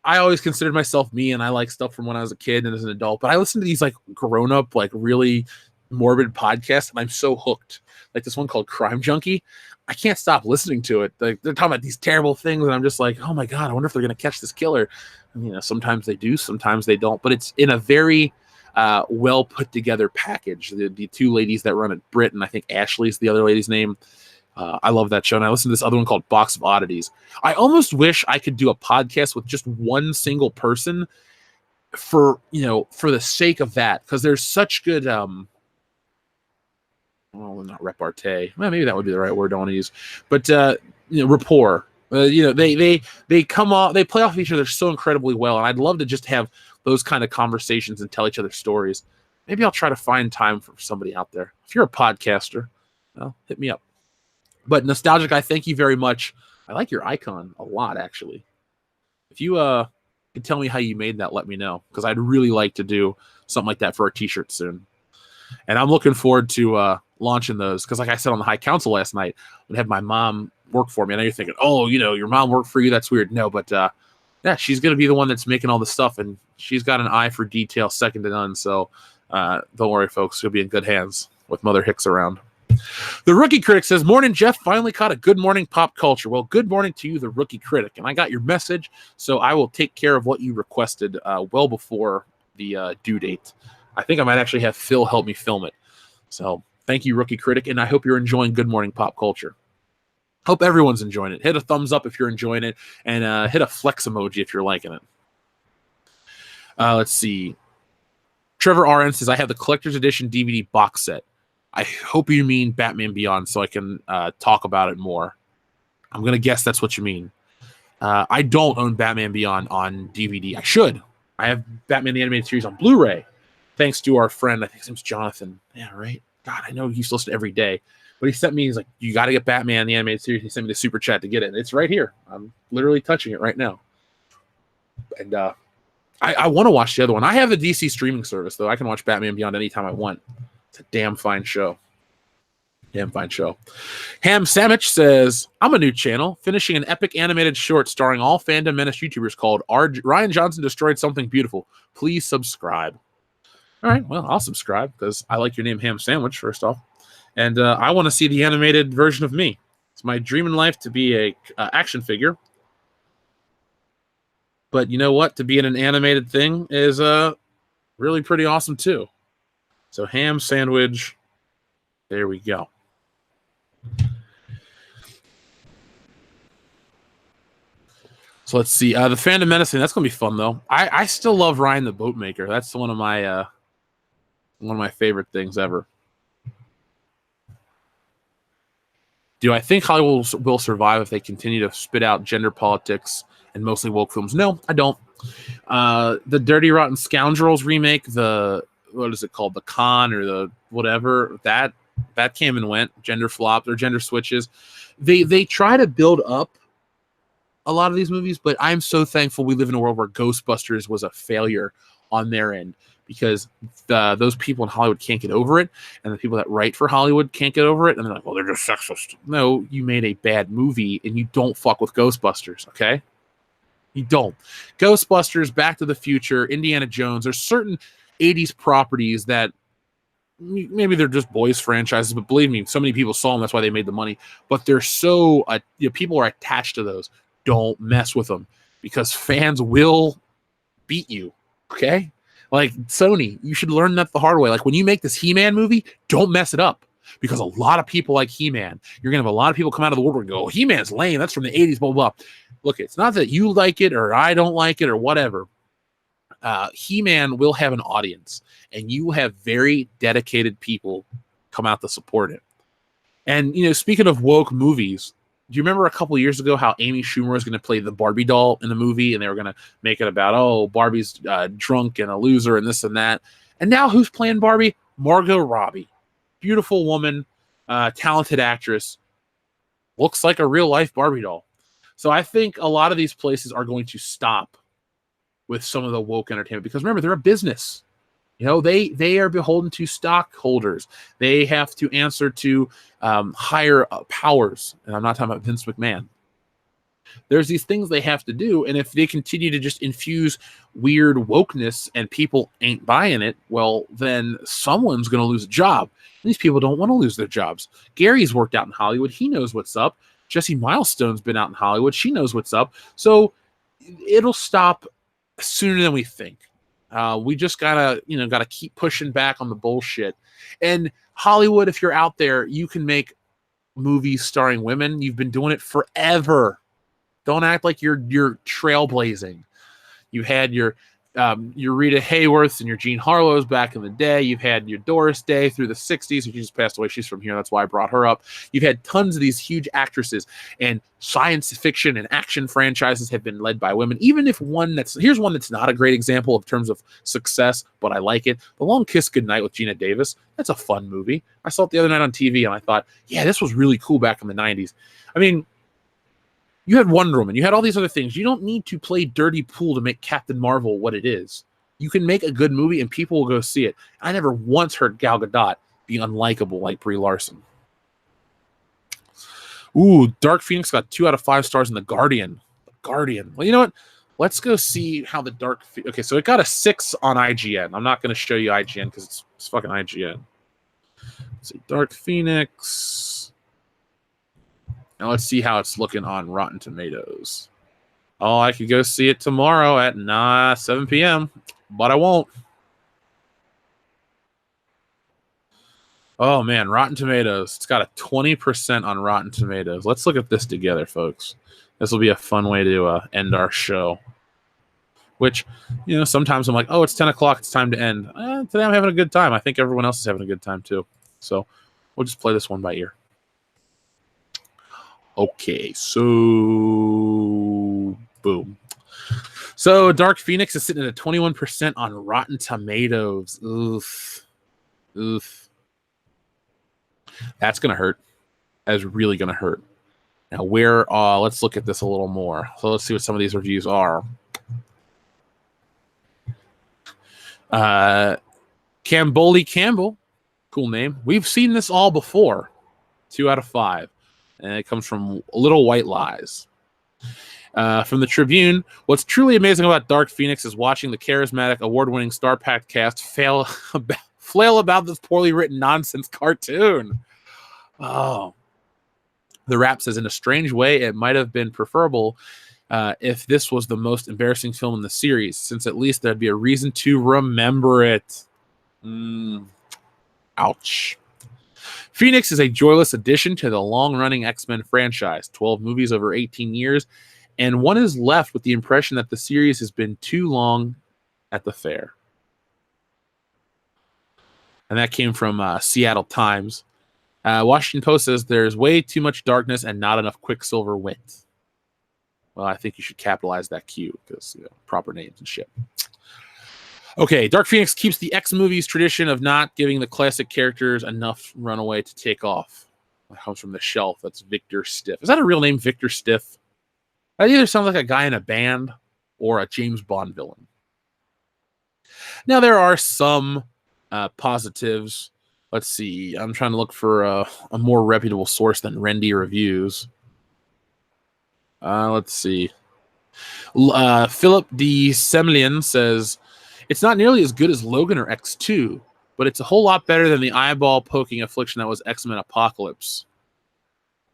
I always considered myself me, and I like stuff from when I was a kid and as an adult, but I listen to these like grown up, like really morbid podcasts, and I'm so hooked. Like this one called Crime Junkie. I can't stop listening to it. Like they're talking about these terrible things, and I'm just like, oh my God, I wonder if they're going to catch this killer. And, sometimes they do, sometimes they don't, but it's in a very well put together package. The 2 ladies that run it, Britt, and I think Ashley's the other lady's name. I love that show. And I listen to this other one called Box of Oddities. I almost wish I could do a podcast with just one single person for the sake of that, because there's such good well, not repartee. Well, maybe that would be the right word I want to use. But rapport. They come off, they play off each other so incredibly well, and I'd love to just have those kind of conversations and tell each other stories. Maybe I'll try to find time for somebody out there. If you're a podcaster, well, hit me up. But Nostalgic Guy, thank you very much. I like your icon a lot, actually. If you can tell me how you made that, let me know, because I'd really like to do something like that for our t-shirts soon. And I'm looking forward to launching those, because like I said on the High Council last night, I'd have my mom work for me. I know you're thinking, oh, your mom worked for you. That's weird. No, but yeah, she's going to be the one that's making all the stuff, and she's got an eye for detail second to none. So don't worry, folks. She'll be in good hands with Mother Hicks around. The Rookie Critic says, morning, Jeff. Finally caught a good morning pop culture. Well, good morning to you, the Rookie Critic. And I got your message, so I will take care of what you requested well before the due date. I think I might actually have Phil help me film it. So thank you, Rookie Critic, and I hope you're enjoying Good Morning Pop Culture. Hope everyone's enjoying it. Hit a thumbs up if you're enjoying it, and hit a flex emoji if you're liking it. Let's see. Trevor RN says, I have the collector's edition DVD box set. I hope you mean Batman Beyond, so I can talk about it more. I'm going to guess that's what you mean. I don't own Batman Beyond on DVD. I should. I have Batman the Animated Series on Blu-ray, thanks to our friend, I think his name's Jonathan. Yeah, right? God, I know he used to listen every day. But he sent me, he's like, you got to get Batman the Animated Series. He sent me the super chat to get it. And it's right here. I'm literally touching it right now. And I want to watch the other one. I have the DC streaming service, though. I can watch Batman Beyond anytime I want. It's a damn fine show. Damn fine show. Ham Sandwich says, I'm a new channel, finishing an epic animated short starring all Fandom Menace YouTubers called Rian Johnson Destroyed Something Beautiful. Please subscribe. All right, well, I'll subscribe because I like your name, Ham Sandwich, first off. And I want to see the animated version of me. It's my dream in life to be a action figure. But you know what? To be in an animated thing is really pretty awesome, too. So Ham Sandwich, there we go. So let's see. The Fandom Menace thing, that's going to be fun, though. I still love Ryan the Boatmaker. That's one of my favorite things ever. Do I think Hollywood will survive if they continue to spit out gender politics and mostly woke films? No, I don't. The Dirty Rotten Scoundrels remake, what is it called? The Con or the whatever, that came and went. Gender flops or gender switches. They try to build up a lot of these movies, but I'm so thankful we live in a world where Ghostbusters was a failure on their end, because those people in Hollywood can't get over it, and the people that write for Hollywood can't get over it, and they're like, well, they're just sexist. No, you made a bad movie, and you don't fuck with Ghostbusters, okay? You don't. Ghostbusters, Back to the Future, Indiana Jones, there's certain 80s properties that maybe they're just boys franchises, but believe me, so many people saw them, that's why they made the money, but they're so, people are attached to those. Don't mess with them, because fans will beat you, okay? Like Sony, you should learn that the hard way. Like when you make this He-Man movie, don't mess it up, because a lot of people like He-Man. You're going to have a lot of people come out of the woodwork and go, He-Man's lame, that's from the 80s, blah, blah, blah. Look, it's not that you like it or I don't like it or whatever. He-Man will have an audience, and you will have very dedicated people come out to support it. And, speaking of woke movies, do you remember a couple years ago how Amy Schumer was going to play the Barbie doll in the movie, and they were going to make it about, Barbie's drunk and a loser and this and that. And now who's playing Barbie? Margot Robbie. Beautiful woman, talented actress. Looks like a real-life Barbie doll. So I think a lot of these places are going to stop with some of the woke entertainment, because remember, they're a business. They are beholden to stockholders. They have to answer to higher powers. And I'm not talking about Vince McMahon. There's these things they have to do. And if they continue to just infuse weird wokeness and people ain't buying it, well, then someone's going to lose a job. And these people don't want to lose their jobs. Gary's worked out in Hollywood. He knows what's up. Jessie Milestone's been out in Hollywood. She knows what's up. So it'll stop sooner than we think. We just gotta keep pushing back on the bullshit. And Hollywood, if you're out there, you can make movies starring women. You've been doing it forever. Don't act like you're trailblazing. You had your Rita Hayworths and your Jean Harlows back in the day. You've had your Doris Day through the 60s. She just passed away. She's from here. That's why I brought her up. You've had tons of these huge actresses, and science fiction and action franchises have been led by women. Even if here's one that's not a great example in terms of success, but I like it. The Long Kiss Goodnight with Gina Davis. That's a fun movie. I saw it the other night on TV, and I thought, yeah, this was really cool back in the 90s. I mean, you had Wonder Woman. You had all these other things. You don't need to play dirty pool to make Captain Marvel what it is. You can make a good movie and people will go see it. I never once heard Gal Gadot be unlikable like Brie Larson. Ooh, Dark Phoenix got 2 out of 5 stars in The Guardian. The Guardian. Well, you know what? Let's go see how the Dark... Okay, so it got a 6 on IGN. I'm not going to show you IGN because it's fucking IGN. Let's see, Dark Phoenix... Now let's see how it's looking on Rotten Tomatoes. Oh, I could go see it tomorrow at 7 p.m., but I won't. Oh, man, Rotten Tomatoes. It's got a 20% on Rotten Tomatoes. Let's look at this together, folks. This will be a fun way to end our show. Which, sometimes I'm like, oh, it's 10 o'clock. It's time to end. Today I'm having a good time. I think everyone else is having a good time, too. So we'll just play this one by ear. Okay, so boom. So Dark Phoenix is sitting at a 21% on Rotten Tomatoes. Oof. That's going to hurt. That's really going to hurt. Now, let's look at this a little more. So let's see what some of these reviews are. Camboli Campbell. Cool name. We've seen this all before. 2 out of 5. And it comes from Little White Lies. From the Tribune, what's truly amazing about Dark Phoenix is watching the charismatic, award-winning, star-packed cast flail about this poorly written nonsense cartoon. Oh. The Rap says, in a strange way, it might have been preferable if this was the most embarrassing film in the series, since at least there'd be a reason to remember it. Ouch. Phoenix is a joyless addition to the long-running X-Men franchise, 12 movies over 18 years, and one is left with the impression that the series has been too long at the fair. And that came from Seattle Times. Washington Post says there's way too much darkness and not enough Quicksilver wit. Well, I think you should capitalize that Q because proper names and shit. Okay, Dark Phoenix keeps the X movies tradition of not giving the classic characters enough runway to take off. That comes from the shelf. That's Victor Stiff. Is that a real name, Victor Stiff? That either sounds like a guy in a band or a James Bond villain. Now, there are some positives. Let's see. I'm trying to look for a more reputable source than Rendy Reviews. Let's see. Philip D. Semelian says, it's not nearly as good as Logan or X2, but it's a whole lot better than the eyeball-poking affliction that was X-Men Apocalypse.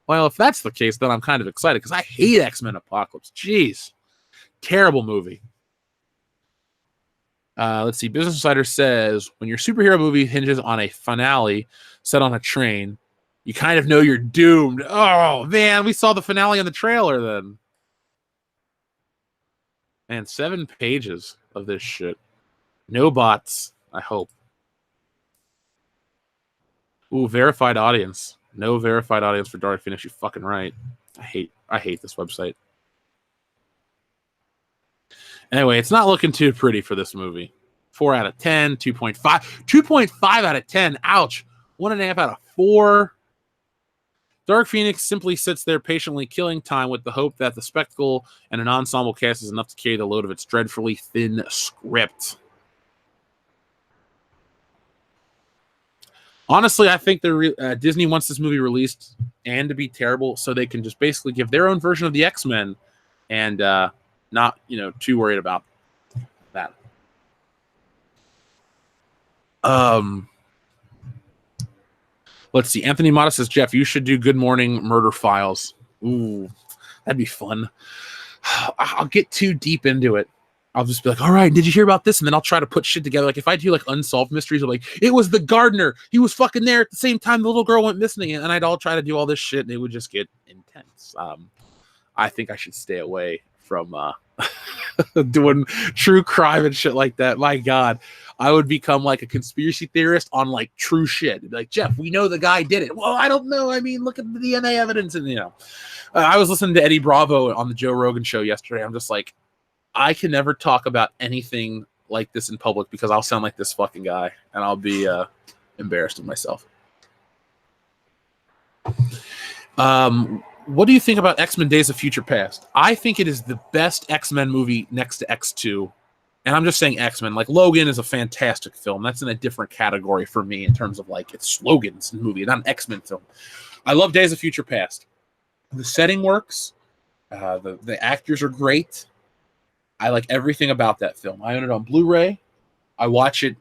Well, if that's the case, then I'm kind of excited, because I hate X-Men Apocalypse. Jeez. Terrible movie. Let's see. Business Insider says, when your superhero movie hinges on a finale set on a train, you kind of know you're doomed. Oh, man, we saw the finale on the trailer then. Man, 7 pages of this shit. No bots, I hope. Ooh, verified audience. No verified audience for Dark Phoenix. You're fucking right. I hate this website. Anyway, it's not looking too pretty for this movie. 4 out of 10, 2.5. 2.5 out of 10. Ouch. 1.5 out of 4. Dark Phoenix simply sits there patiently killing time with the hope that the spectacle and an ensemble cast is enough to carry the load of its dreadfully thin script. Honestly, I think Disney wants this movie released and to be terrible so they can just basically give their own version of the X-Men and not, too worried about that. Let's see. Anthony Mata says, Jeff, you should do Good Morning Murder Files. Ooh, that'd be fun. I'll get too deep into it. I'll just be like, all right, did you hear about this? And then I'll try to put shit together. Like if I do like unsolved mysteries, I'm like, it was the gardener. He was fucking there at the same time the little girl went missing. And I'd all try to do all this shit and it would just get intense. I think I should stay away from doing true crime and shit like that. My God, I would become like a conspiracy theorist on like true shit. It'd be like, Jeff, we know the guy did it. Well, I don't know. I mean, look at the DNA evidence. And, I was listening to Eddie Bravo on the Joe Rogan show yesterday. I'm just like, I can never talk about anything like this in public because I'll sound like this fucking guy and I'll be embarrassed of myself. What do you think about X-Men Days of Future Past? I think it is the best X-Men movie next to X2. And I'm just saying X-Men. Like, Logan is a fantastic film. That's in a different category for me in terms of, like, it's Logan's movie, not an X-Men film. I love Days of Future Past. The setting works. The actors are great. I like everything about that film. I own it on Blu-ray. I watch it.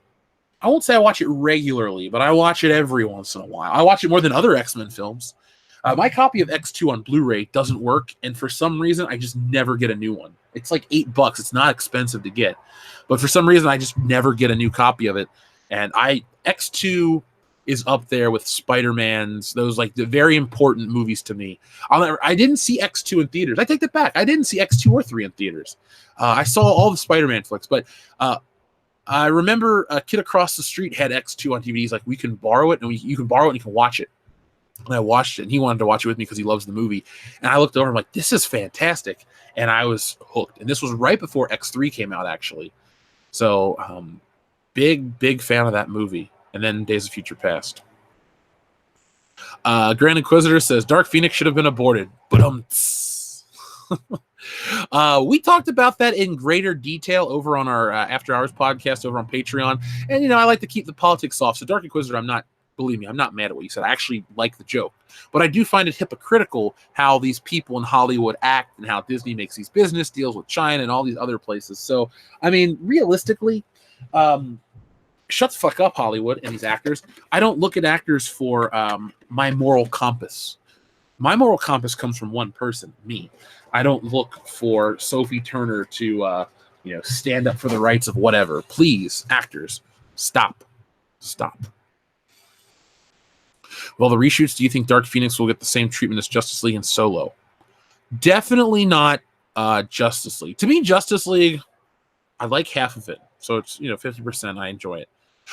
I won't say I watch it regularly, but I watch it every once in a while. I watch it more than other X-Men films. My copy of X2 on Blu-ray doesn't work, and for some reason, I just never get a new one. It's like $8. It's not expensive to get, but for some reason, I just never get a new copy of it. And X2 is up there with Spider-Man's, those like the very important movies to me. I didn't see X2 in theaters. I take that back. I didn't see X2 or 3 in theaters. I saw all the Spider-Man flicks, but I remember a kid across the street had X2 on DVD. He's like, we can borrow it, and you can borrow it and you can watch it. And I watched it, and he wanted to watch it with me because he loves the movie. And I looked over, and I'm like, this is fantastic. And I was hooked. And this was right before X3 came out, actually. So, big fan of that movie. And then Days of Future Past. Grand Inquisitor says, Dark Phoenix should have been aborted. But we talked about that in greater detail over on our After Hours podcast over on Patreon. And, I like to keep the politics off. So Dark Inquisitor, believe me, I'm not mad at what you said. I actually like the joke. But I do find it hypocritical how these people in Hollywood act and how Disney makes these business deals with China and all these other places. So, I mean, realistically, shut the fuck up, Hollywood and these actors. I don't look at actors for my moral compass. My moral compass comes from one person, me. I don't look for Sophie Turner to, stand up for the rights of whatever. Please, actors, stop. Well, the reshoots, do you think Dark Phoenix will get the same treatment as Justice League and Solo? Definitely not Justice League. To me, Justice League, I like half of it. So it's, 50%. I enjoy it.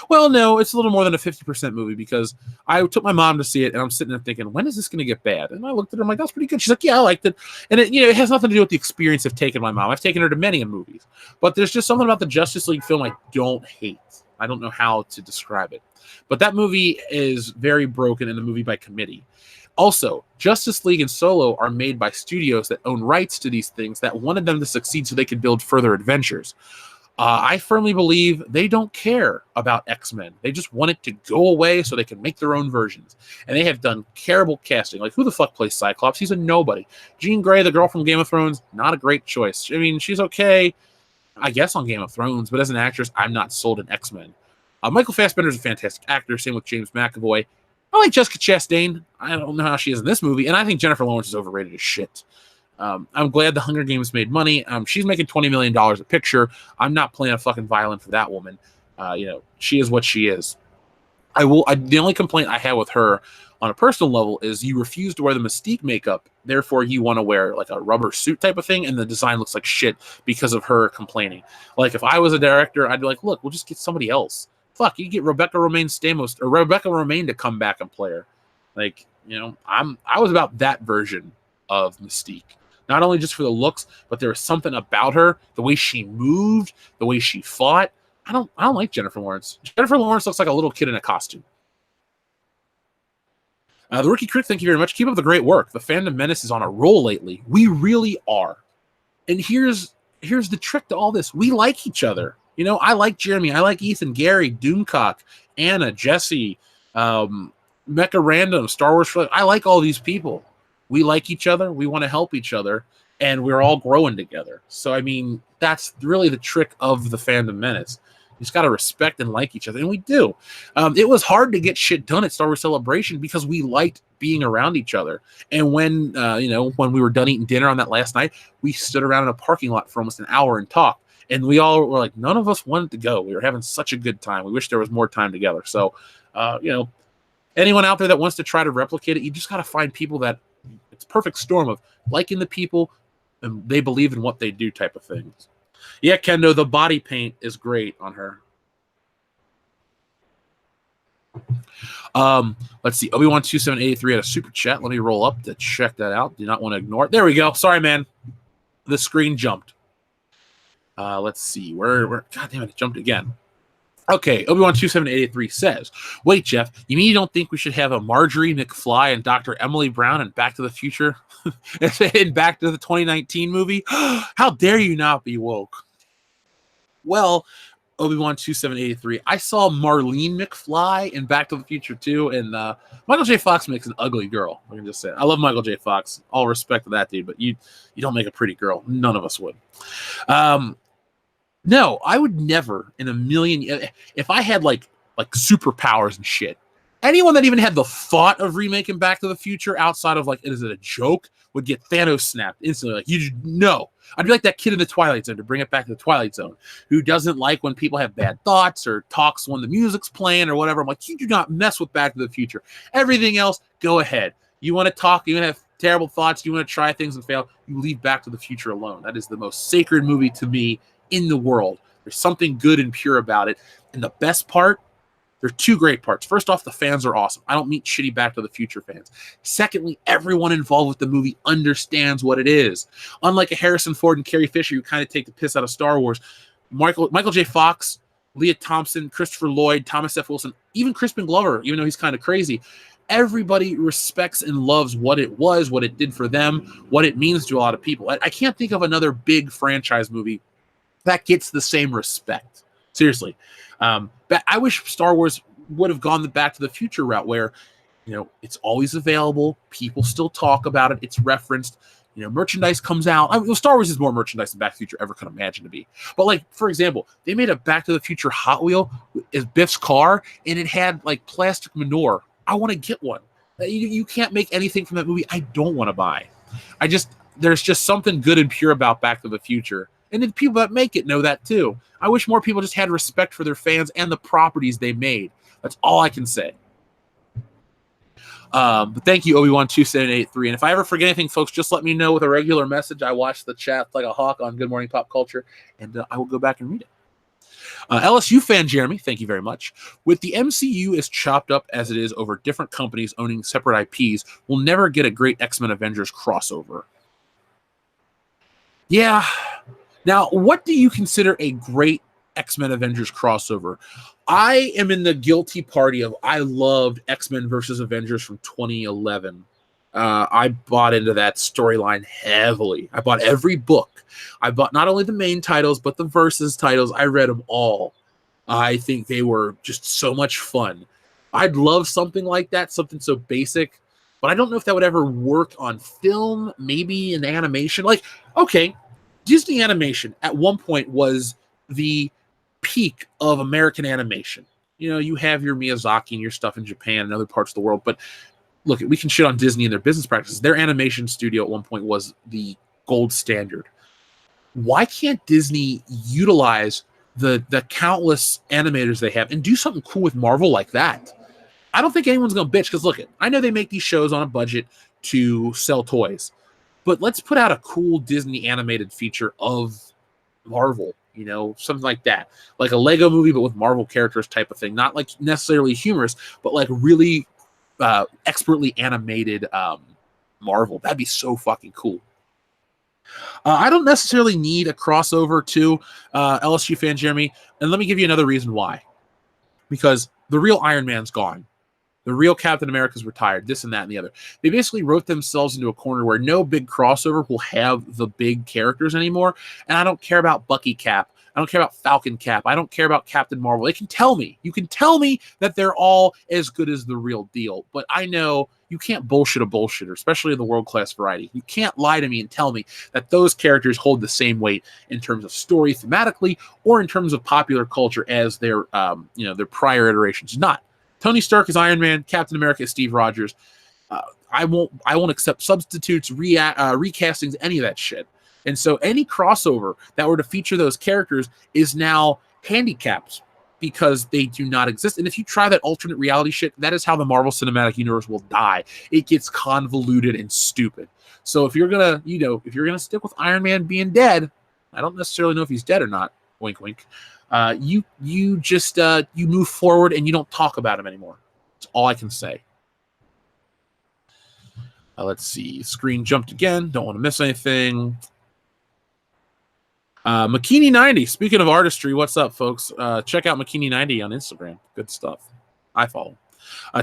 Well, no, it's a little more than a 50% movie because I took my mom to see it and I'm sitting there thinking, when is this going to get bad? And I looked at her, I'm like, that's pretty good. She's like, yeah, I liked it. And it has nothing to do with the experience of taking my mom. I've taken her to many movies, but there's just something about the Justice League film I don't hate. I don't know how to describe it, but that movie is very broken in the movie by committee. Also, Justice League and Solo are made by studios that own rights to these things that wanted them to succeed so they could build further adventures. I firmly believe they don't care about X-Men. They just want it to go away so they can make their own versions. And they have done terrible casting. Like, who the fuck plays Cyclops? He's a nobody. Jean Grey, the girl from Game of Thrones, not a great choice. I mean, she's okay, I guess, on Game of Thrones, but as an actress, I'm not sold in X-Men. Michael Fassbender's a fantastic actor. Same with James McAvoy. I like Jessica Chastain. I don't know how she is in this movie. And I think Jennifer Lawrence is overrated as shit. I'm glad the Hunger Games made money. She's making $20 million a picture. I'm not playing a fucking violin for that woman. She is what she is. The only complaint I have with her on a personal level is you refuse to wear the Mystique makeup. Therefore, you want to wear like a rubber suit type of thing, and the design looks like shit because of her complaining. Like, if I was a director, I'd be like, look, we'll just get somebody else. Fuck, you get Rebecca Romaine to come back and play her. Like, I was about that version of Mystique. Not only just for the looks, but there was something about her, the way she moved, the way she fought. I don't like Jennifer Lawrence. Jennifer Lawrence looks like a little kid in a costume. The Rookie Critic, thank you very much. Keep up the great work. The Fandom Menace is on a roll lately. We really are. And here's the trick to all this. We like each other. I like Jeremy. I like Ethan, Gary, Doomcock, Anna, Jesse, Mecha Random, Star Wars. I like all these people. We like each other. We want to help each other. And we're all growing together. So, I mean, that's really the trick of the Fandom Menace. You just got to respect and like each other. And we do. It was hard to get shit done at Star Wars Celebration because we liked being around each other. And when we were done eating dinner on that last night, we stood around in a parking lot for almost an hour and talked. And we all were like, none of us wanted to go. We were having such a good time. We wish there was more time together. So, anyone out there that wants to try to replicate it, you just got to find people that it's a perfect storm of liking the people and they believe in what they do type of things. Yeah, Kendo, the body paint is great on her. Let's see. Obi-Wan 2783 had a super chat. Let me roll up to check that out. Do not want to ignore it. There we go. Sorry, man. The screen jumped. Let's see. Where God damn it, it jumped again. Okay, Obi-Wan 2783 says, wait, Jeff, you mean you don't think we should have a Marjorie McFly and Dr. Emily Brown in Back to the Future in Back to the 2019 movie? How dare you not be woke? Well, Obi-Wan 2783, I saw Marlene McFly in Back to the Future 2, and Michael J. Fox makes an ugly girl. I can just say it. I love Michael J. Fox. All respect to that dude, but you don't make a pretty girl. None of us would. No, I would never in a million. If I had like superpowers and shit, anyone that even had the thought of remaking Back to the Future outside of like, is it a joke, would get Thanos snapped instantly. Like, no. I'd be like that kid in the Twilight Zone, to bring it back to the Twilight Zone, who doesn't like when people have bad thoughts or talks when the music's playing or whatever. I'm like, you do not mess with Back to the Future. Everything else, go ahead. You want to talk, you want to have terrible thoughts, you want to try things and fail, you leave Back to the Future alone. That is the most sacred movie to me in the world. There's something good and pure about it. And the best part, there are two great parts. First off, the fans are awesome. I don't meet shitty Back to the Future fans. Secondly, everyone involved with the movie understands what it is. Unlike a Harrison Ford and Carrie Fisher who kind of take the piss out of Star Wars, Michael J. Fox, Leah Thompson, Christopher Lloyd, Thomas F. Wilson, even Crispin Glover, even though he's kind of crazy, everybody respects and loves what it was, what it did for them, what it means to a lot of people. I can't think of another big franchise movie that gets the same respect. Seriously. But I wish Star Wars would have gone the Back to the Future route where, it's always available. People still talk about it. It's referenced. Merchandise comes out. Star Wars is more merchandise than Back to the Future ever could imagine to be. But like, for example, they made a Back to the Future Hot Wheel as Biff's car, and it had like plastic manure. I want to get one. You can't make anything from that movie I don't want to buy. There's just something good and pure about Back to the Future. And the people that make it know that too. I wish more people just had respect for their fans and the properties they made. That's all I can say. But thank you, Obi-Wan 2783. And if I ever forget anything, folks, just let me know with a regular message. I watch the chat like a hawk on Good Morning Pop Culture, and I will go back and read it. LSU fan Jeremy, thank you very much. With the MCU as chopped up as it is over different companies owning separate IPs, we'll never get a great X-Men Avengers crossover. Yeah. Now, what do you consider a great X-Men Avengers crossover? I am in the guilty party of I loved X-Men versus Avengers from 2011. I bought into that storyline heavily. I bought every book. I bought not only the main titles, but the versus titles. I read them all. I think they were just so much fun. I'd love something like that, something so basic, but I don't know if that would ever work on film, maybe in animation. Like, okay, Disney animation at one point was the peak of American animation. You know, you have your Miyazaki and your stuff in Japan and other parts of the world, but look, we can shit on Disney and their business practices. Their animation studio at one point was the gold standard. Why can't Disney utilize the countless animators they have and do something cool with Marvel like that? I don't think anyone's going to bitch because look, I know they make these shows on a budget to sell toys, but let's put out a cool Disney animated feature of Marvel, you know, something like that, like a Lego movie, but with Marvel characters type of thing, not like necessarily humorous, but like really expertly animated Marvel. That'd be so fucking cool. I don't necessarily need a crossover to LSU fan Jeremy, and let me give you another reason why. Because the real Iron Man's gone. The real Captain America's retired, this and that and the other. They basically wrote themselves into a corner where no big crossover will have the big characters anymore. And I don't care about Bucky Cap. I don't care about Falcon Cap. I don't care about Captain Marvel. They can tell me. You can tell me that they're all as good as the real deal. But I know you can't bullshit a bullshitter, especially in the world-class variety. You can't lie to me and tell me that those characters hold the same weight in terms of story thematically or in terms of popular culture as their their prior iterations. Not. Tony Stark is Iron Man. Captain America is Steve Rogers. I won't accept substitutes, recastings, any of that shit. And so any crossover that were to feature those characters is now handicapped because they do not exist. And if you try that alternate reality shit, that is how the Marvel Cinematic Universe will die. It gets convoluted and stupid. So if you're gonna stick with Iron Man being dead, I don't necessarily know if he's dead or not. Wink, wink. You move forward and you don't talk about him anymore. That's all I can say. Let's see. Screen jumped again. Don't want to miss anything. McKinney90. Speaking of artistry, what's up, folks? Check out McKinney90 on Instagram. Good stuff. I follow.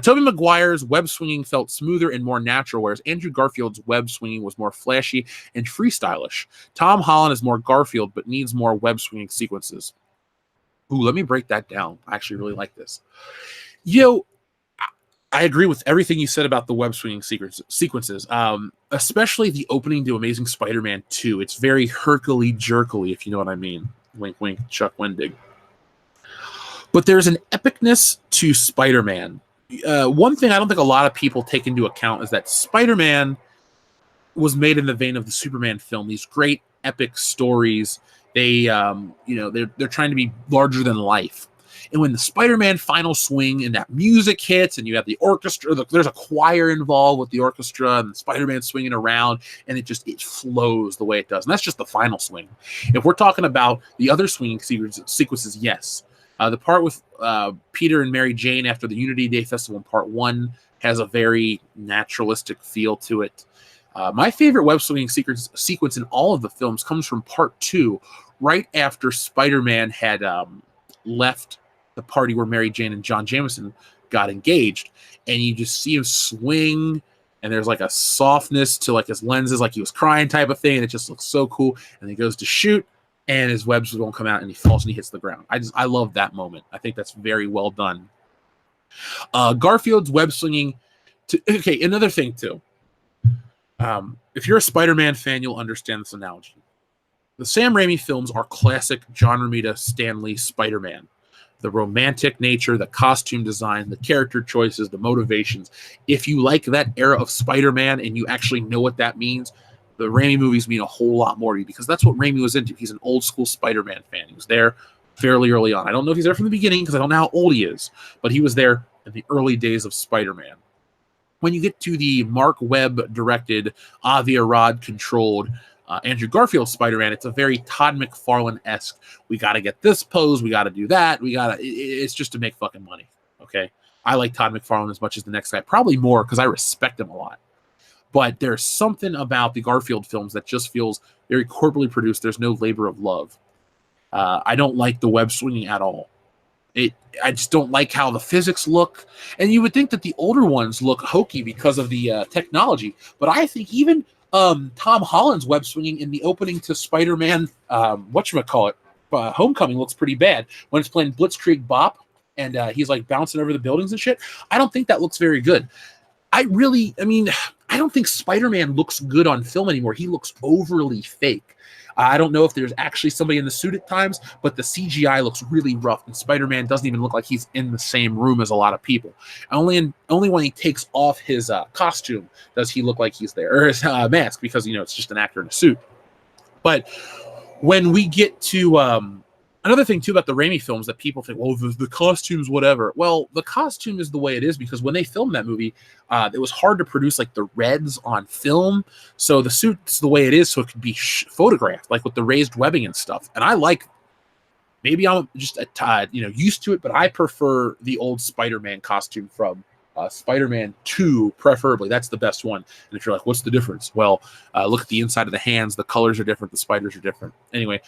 Tobey Maguire's web swinging felt smoother and more natural, whereas Andrew Garfield's web swinging was more flashy and freestylish. Tom Holland is more Garfield, but needs more web swinging sequences. Ooh, let me break that down. I actually really like this. I agree with everything you said about the web swinging sequences, especially the opening to Amazing Spider-Man 2. It's very herkly-jerkily, if you know what I mean. Wink, wink, Chuck Wendig. But there's an epicness to Spider-Man. One thing I don't think a lot of people take into account is that Spider-Man was made in the vein of the Superman film. These great epic stories. They're trying to be larger than life. And when the Spider-Man final swing and that music hits and you have the orchestra, there's a choir involved with the orchestra and Spider-Man swinging around and it flows the way it does. And that's just the final swing. If we're talking about the other swinging sequences, yes. The part with Peter and Mary Jane after the Unity Day Festival in part 1 has a very naturalistic feel to it. My favorite web swinging sequence in all of the films comes from part 2, right after Spider-Man had left the party where Mary Jane and John Jameson got engaged, and you just see him swing, and there's like a softness to like his lenses, like he was crying type of thing, and it just looks so cool. And he goes to shoot, and his webs won't come out, and he falls and he hits the ground. I love that moment. I think that's very well done. Garfield's web swinging. Okay, another thing too. If you're a Spider-Man fan, you'll understand this analogy. The Sam Raimi films are classic John Romita, Stan Lee Spider-Man. The romantic nature, the costume design, the character choices, the motivations. If you like that era of Spider-Man and you actually know what that means, the Raimi movies mean a whole lot more to you because that's what Raimi was into. He's an old school Spider-Man fan. He was there fairly early on. I don't know if he's there from the beginning because I don't know how old he is, but he was there in the early days of Spider-Man. When you get to the Mark Webb directed, Avi Arad controlled Andrew Garfield's Spider-Man, it's a very Todd McFarlane-esque. We got to get this pose. We got to do that. It's just to make fucking money. Okay. I like Todd McFarlane as much as the next guy, probably more because I respect him a lot. But there's something about the Garfield films that just feels very corporately produced. There's no labor of love. I don't like the web swinging at all. I just don't like how the physics look. And you would think that the older ones look hokey because of the technology. But I think even Tom Holland's web swinging in the opening to Spider-Man, whatchamacallit, Homecoming looks pretty bad. When it's playing Blitzkrieg Bop and he's like bouncing over the buildings and shit, I don't think that looks very good. I don't think Spider-Man looks good on film anymore. He looks overly fake. I don't know if there's actually somebody in the suit at times, but the CGI looks really rough, and Spider-Man doesn't even look like he's in the same room as a lot of people. Only when he takes off his costume does he look like he's there, or his mask, because, it's just an actor in a suit. But when we get to another thing, too, about the Raimi films that people think, well, the costumes, whatever. Well, the costume is the way it is because when they filmed that movie, it was hard to produce, like, the reds on film. So the suit's the way it is so it could be photographed, like with the raised webbing and stuff. And I like, maybe I'm just used to it, but I prefer the old Spider-Man costume from Spider-Man 2, preferably. That's the best one. And if you're like, what's the difference? Well, look at the inside of the hands. The colors are different. The spiders are different. Anyway,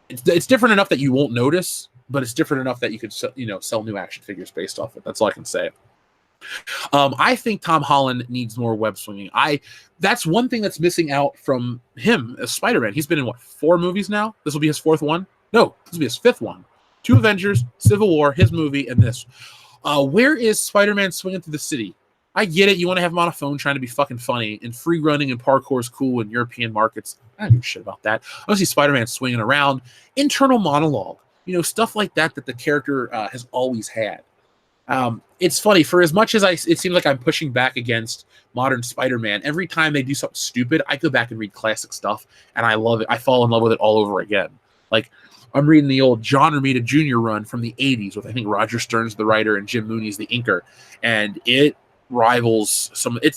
it's different enough that you won't notice, but it's different enough that you could sell new action figures based off it. That's all I can say. I think Tom Holland needs more web swinging. That's one thing that's missing out from him as Spider-Man. He's been in 4 movies now? This will be his 4th one? No, this will be his 5th one. 2 Avengers, Civil War, his movie, and this. Where is Spider-Man swinging through the city? I get it. You want to have him on a phone trying to be fucking funny, and free running and parkour is cool in European markets. I don't give a shit about that. I want to see Spider-Man swinging around. Internal monologue, stuff like that the character has always had. It's funny, for as much as it seems like I'm pushing back against modern Spider-Man, every time they do something stupid, I go back and read classic stuff, and I love it. I fall in love with it all over again. Like, I'm reading the old John Romita Jr. run from the 80s with, I think, Roger Stern's the writer and Jim Mooney's the inker, and it rivals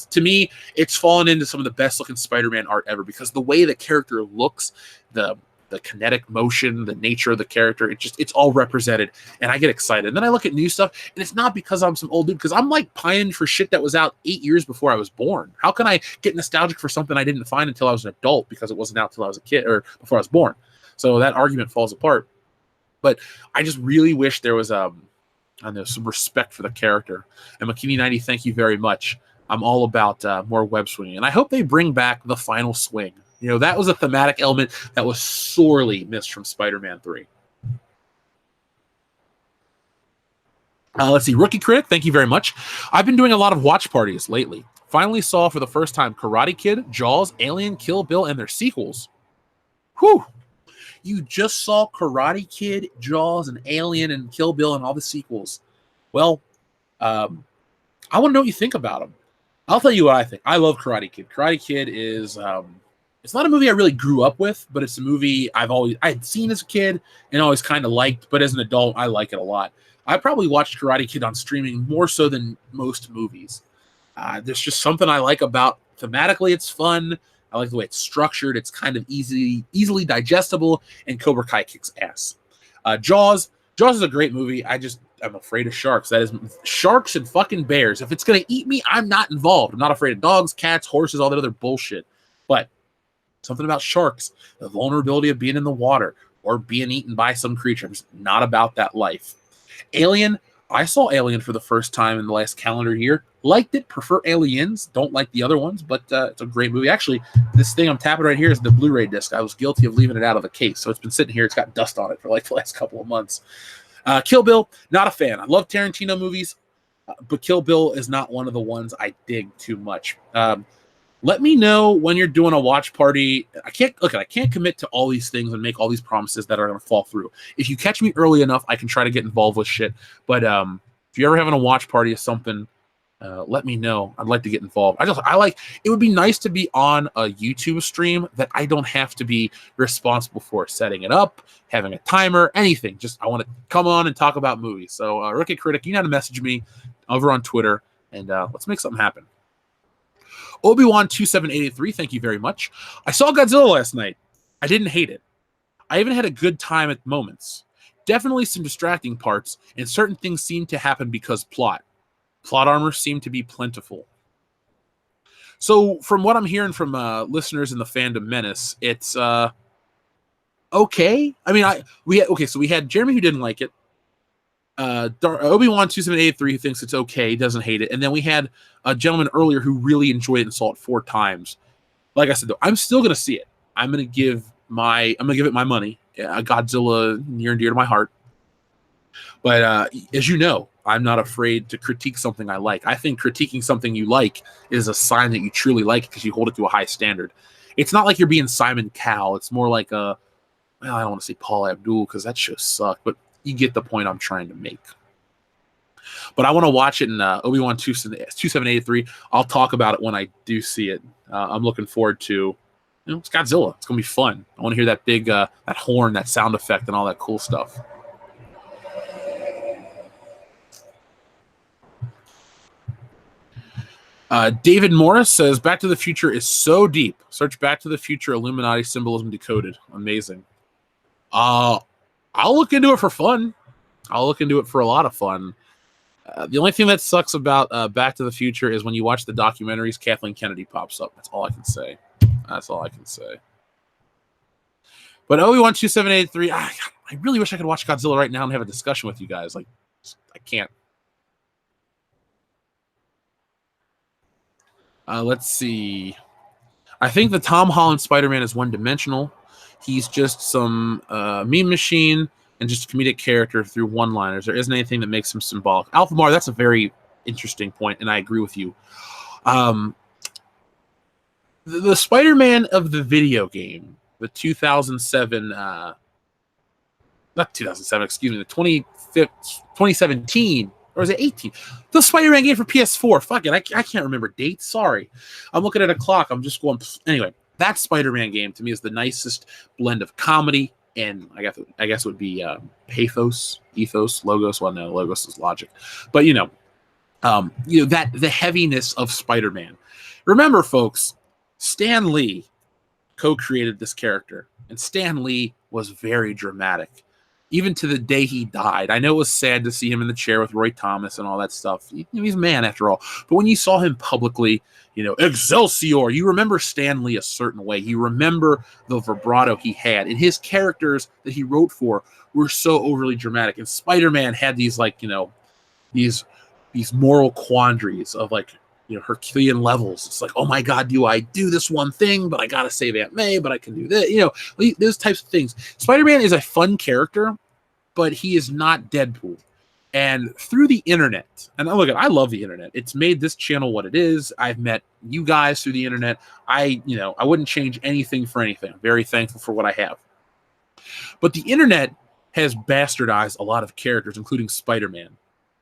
to me, it's fallen into some of the best looking Spider-Man art ever because the way the character looks, the kinetic motion, the nature of the character, it's all represented, and I get excited. And then I look at new stuff, and it's not because I'm some old dude, because I'm like pining for shit that was out 8 years before I was born. How can I get nostalgic for something I didn't find until I was an adult because it wasn't out till I was a kid or before I was born? So that argument falls apart. But I just really wish there was some respect for the character. And McKinney90, thank you very much. I'm all about more web swinging. And I hope they bring back the final swing. That was a thematic element that was sorely missed from Spider-Man 3. Let's see. Rookie Critic, thank you very much. I've been doing a lot of watch parties lately. Finally saw for the first time Karate Kid, Jaws, Alien, Kill Bill, and their sequels. Whew. You just saw Karate Kid, Jaws, and Alien, and Kill Bill, and all the sequels. Well, I want to know what you think about them. I'll tell you what I think. I love Karate Kid. Karate Kid is it's not a movie I really grew up with, but it's a movie I had seen as a kid and always kind of liked, but as an adult, I like it a lot. I probably watched Karate Kid on streaming more so than most movies. There's just something I like about thematically. It's fun. I like the way it's structured. It's kind of easily digestible, and Cobra Kai kicks ass. Jaws is a great movie. I'm afraid of sharks. That is sharks and fucking bears. If it's going to eat me, I'm not involved. I'm not afraid of dogs, cats, horses, all that other bullshit. But something about sharks, the vulnerability of being in the water or being eaten by some creature. I'm just not about that life. Alien, I saw Alien for the first time in the last calendar year. Liked it, prefer Aliens. Don't like the other ones, but it's a great movie. Actually, this thing I'm tapping right here is the Blu-ray disc. I was guilty of leaving it out of the case, so it's been sitting here. It's got dust on it for like the last couple of months. Kill Bill, not a fan. I love Tarantino movies, but Kill Bill is not one of the ones I dig too much. Let me know when you're doing a watch party. I can't commit to all these things and make all these promises that are going to fall through. If you catch me early enough, I can try to get involved with shit. But if you're ever having a watch party or something, let me know. I'd like to get involved. It would be nice to be on a YouTube stream that I don't have to be responsible for setting it up, having a timer, anything. Just I want to come on and talk about movies. So Rookie Critic, you know how to message me over on Twitter, and let's make something happen. Obi-Wan 27883, thank you very much. I saw Godzilla last night. I didn't hate it. I even had a good time at moments. Definitely some distracting parts, and certain things seemed to happen because plot. Plot armor seemed to be plentiful. So, from what I'm hearing from listeners in the fandom menace, it's okay. I mean, we had Jeremy who didn't like it. Obi-Wan 27883 who thinks it's okay, doesn't hate it, and then we had a gentleman earlier who really enjoyed it and saw it 4 times. Like I said, though, I'm still gonna see it. I'm gonna give it my money. Godzilla near and dear to my heart. But as you know, I'm not afraid to critique something I like. I think critiquing something you like is a sign that you truly like it because you hold it to a high standard. It's not like you're being Simon Cowell. It's more like I don't want to say Paul Abdul because that show sucked, but you get the point I'm trying to make. But I want to watch it in Obi-Wan 2783. I'll talk about it when I do see it. I'm looking forward to, it's Godzilla. It's going to be fun. I want to hear that big, that horn, that sound effect, and all that cool stuff. David Morris says, Back to the Future is so deep. Search Back to the Future Illuminati symbolism decoded. Amazing. I'll look into it for fun. I'll look into it for a lot of fun. The only thing that sucks about Back to the Future is when you watch the documentaries, Kathleen Kennedy pops up. That's all I can say. But Obi-Wan 2783, I really wish I could watch Godzilla right now and have a discussion with you guys. Like, I can't. Let's see. I think the Tom Holland Spider-Man is one-dimensional. He's just some meme machine and just a comedic character through one-liners. There isn't anything that makes him symbolic. Alphamar, that's a very interesting point, and I agree with you. The Spider-Man of the video game, the 2007, not 2007, excuse me, the 2017, or was it 18? The Spider-Man game for PS4. Fuck it, I can't remember dates. Sorry. I'm looking at a clock. I'm just going, anyway. That Spider-Man game to me is the nicest blend of comedy and I guess it would be pathos, ethos, logos. Well, no, logos is logic, but that the heaviness of Spider-Man. Remember, folks, Stan Lee co-created this character, and Stan Lee was very dramatic, even to the day he died. I know it was sad to see him in the chair with Roy Thomas and all that stuff. He's a man after all. But when you saw him publicly, Excelsior, you remember Stan Lee a certain way. You remember the vibrato he had. And his characters that he wrote for were so overly dramatic. And Spider-Man had these, these moral quandaries of, Herculean levels. It's like, oh my God, do I do this one thing, but I got to save Aunt May, but I can do this, those types of things. Spider-Man is a fun character, but he is not Deadpool. And through the internet, and look, I love the internet. It's made this channel what it is. I've met you guys through the internet. I wouldn't change anything for anything. I'm very thankful for what I have. But the internet has bastardized a lot of characters, including Spider-Man.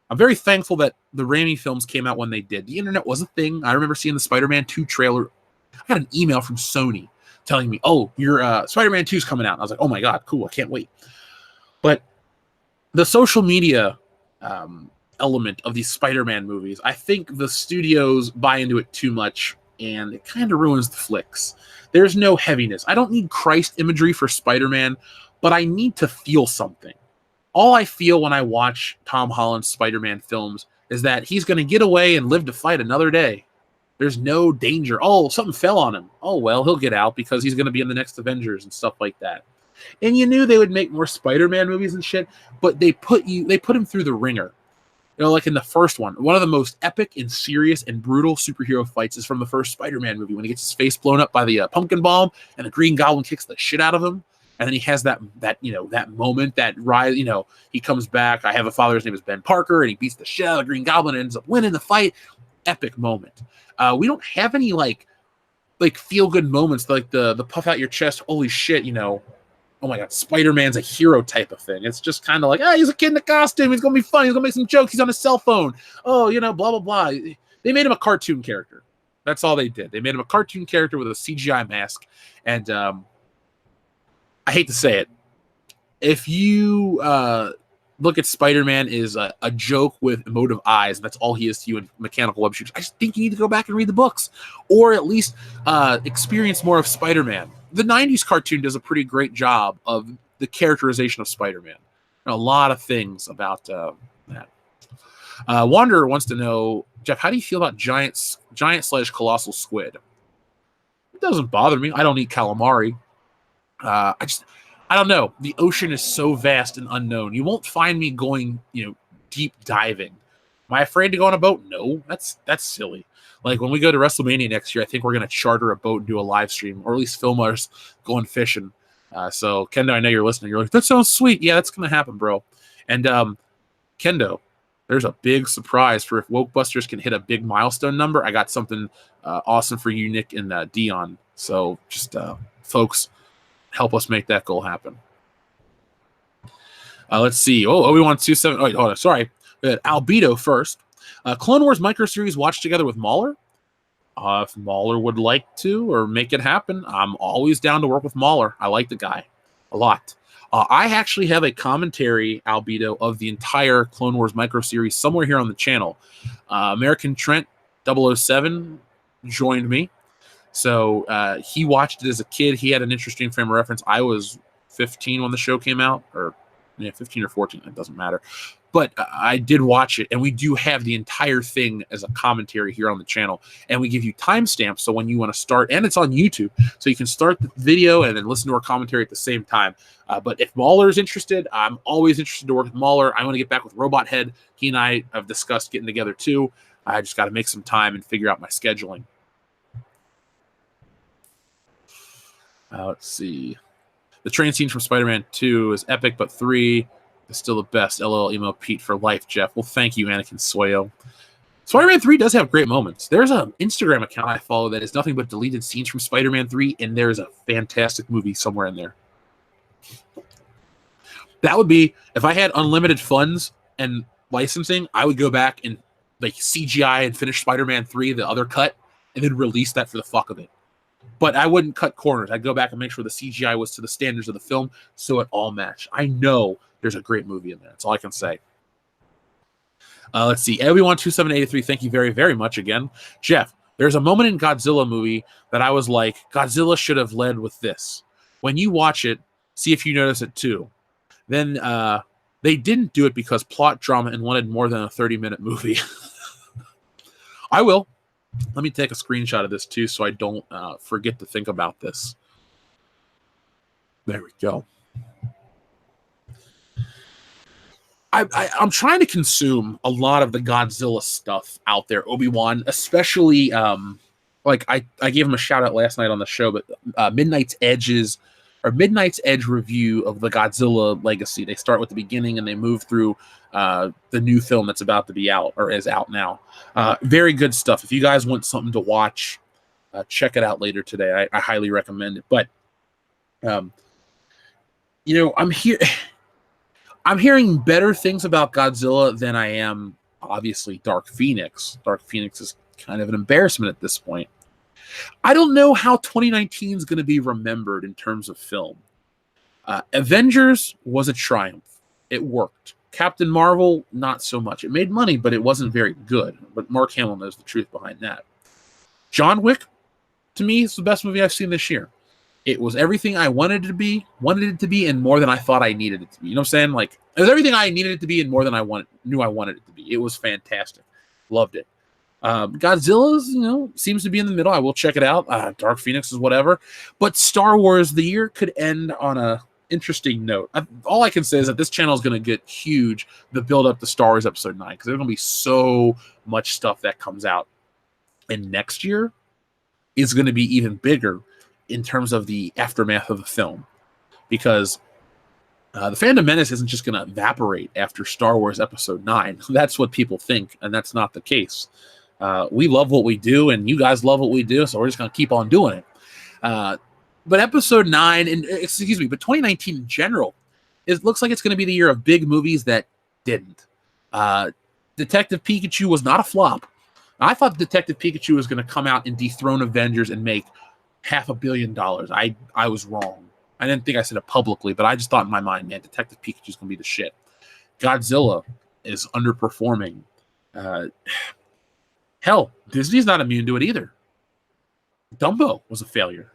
I'm very thankful that the Raimi films came out when they did. The internet was a thing. I remember seeing the Spider-Man 2 trailer. I got an email from Sony telling me, oh, your Spider-Man 2 is coming out. And I was like, oh my God, cool, I can't wait. But the social media element of these Spider-Man movies, I think the studios buy into it too much, and it kind of ruins the flicks. There's no heaviness. I don't need Christ imagery for Spider-Man, but I need to feel something. All I feel when I watch Tom Holland's Spider-Man films is that he's going to get away and live to fight another day. There's no danger. Oh, something fell on him. Oh, well, he'll get out because he's going to be in the next Avengers and stuff like that. And you knew they would make more Spider-Man movies and shit, but they put him through the ringer. Like in the first one of the most epic and serious and brutal superhero fights is from the first Spider-Man movie when he gets his face blown up by the pumpkin bomb and the Green Goblin kicks the shit out of him. And then he has that moment, that rise, he comes back. I have a father, his name is Ben Parker, and he beats the shit out of the Green Goblin and ends up winning the fight. Epic moment. We don't have any feel good moments like the puff out your chest, holy shit, oh my God, Spider-Man's a hero type of thing. It's just kind of like, he's a kid in a costume, he's gonna be funny, he's gonna make some jokes, he's on his cell phone. Oh, blah blah blah. They made him a cartoon character. That's all they did. They made him a cartoon character with a CGI mask, and I hate to say it, if you look at Spider-Man is a joke with emotive eyes. And that's all he is to you in mechanical web shooters. I just think you need to go back and read the books, or at least experience more of Spider-Man. The 90s cartoon does a pretty great job of the characterization of Spider-Man. A lot of things about that. Wanderer wants to know, Jeff, how do you feel about giant/colossal squid? It doesn't bother me. I don't eat calamari. I don't know. The ocean is so vast and unknown. You won't find me going, deep diving. Am I afraid to go on a boat? No, that's silly. Like when we go to WrestleMania next year, I think we're going to charter a boat and do a live stream, or at least film us going fishing. So Kendo, I know you're listening. You're like, that sounds sweet. Yeah, that's going to happen, bro. And Kendo, there's a big surprise for if Wokebusters can hit a big milestone number. I got something awesome for you, Nick and Dion. So just folks, help us make that goal happen. Let's see. Obi-Wan 27. Oh, wait, hold on. Sorry. Albedo first. Clone Wars micro series watched together with Mauler. If Mauler would like to or make it happen, I'm always down to work with Mauler. I like the guy a lot. I actually have a commentary, Albedo, of the entire Clone Wars micro series somewhere here on the channel. American Trent 007 joined me. So he watched it as a kid. He had an interesting frame of reference. I was 15 when the show came out, or 15 or 14. It doesn't matter. But I did watch it, and we do have the entire thing as a commentary here on the channel. And we give you timestamps, so when you want to start, and it's on YouTube, so you can start the video and then listen to our commentary at the same time. But if Mauler is interested, I'm always interested to work with Mauler. I want to get back with Robot Head. He and I have discussed getting together too. I just got to make some time and figure out my scheduling. Let's see. The train scene from Spider-Man 2 is epic, but 3 is still the best. LOL email Pete for life, Jeff. Well, thank you, Anakin Soyo. Spider-Man 3 does have great moments. There's an Instagram account I follow that is nothing but deleted scenes from Spider-Man 3, and there's a fantastic movie somewhere in there. That would be, if I had unlimited funds and licensing, I would go back and like CGI and finish Spider-Man 3, the other cut, and then release that for the fuck of it. But I wouldn't cut corners. I'd go back and make sure the CGI was to the standards of the film so it all matched. I know there's a great movie in there. That's all I can say. Let's see. Obi-Wan 2783, thank you very, very much again. Jeff, there's a moment in Godzilla movie that I was like, Godzilla should have led with this. When you watch it, see if you notice it too. Then they didn't do it because plot drama and wanted more than a 30-minute movie. I will. Let me take a screenshot of this too so I don't forget to think about this. There we go. I'm trying to consume a lot of the Godzilla stuff out there, Obi-Wan, especially like I gave him a shout out last night on the show, but Midnight's Edge review of the Godzilla legacy. They start with the beginning and they move through the new film that's about to be out or is out now. Very good stuff. If you guys want something to watch, check it out later today. I highly recommend it. But I'm hearing better things about Godzilla than I am obviously Dark Phoenix. Dark Phoenix is kind of an embarrassment at this point. I don't know how 2019 is going to be remembered in terms of film. Avengers was a triumph. It worked. Captain Marvel, not so much. It made money, but it wasn't very good. But Mark Hamill knows the truth behind that. John Wick, to me, is the best movie I've seen this year. It was everything I wanted it to be, and more than I thought I needed it to be. You know what I'm saying? Like, it was everything I needed it to be and more than I knew I wanted it to be. It was fantastic. Loved it. Godzilla's, seems to be in the middle. I will check it out. Dark Phoenix is whatever. But Star Wars, the year could end on a interesting note. All I can say is that this channel is going to get huge, the build up to Star Wars Episode 9, because there's going to be so much stuff that comes out. And next year is going to be even bigger in terms of the aftermath of the film. Because the Phantom Menace isn't just going to evaporate after Star Wars Episode 9. That's what people think, and that's not the case. We love what we do, and you guys love what we do, so we're just going to keep on doing it. But Episode 9, but 2019 in general, it looks like it's going to be the year of big movies that didn't. Detective Pikachu was not a flop. I thought Detective Pikachu was going to come out and dethrone Avengers and make $500 million. I was wrong. I didn't think I said it publicly, but I just thought in my mind, man, Detective Pikachu's going to be the shit. Godzilla is underperforming. Hell, Disney's not immune to it either. Dumbo was a failure.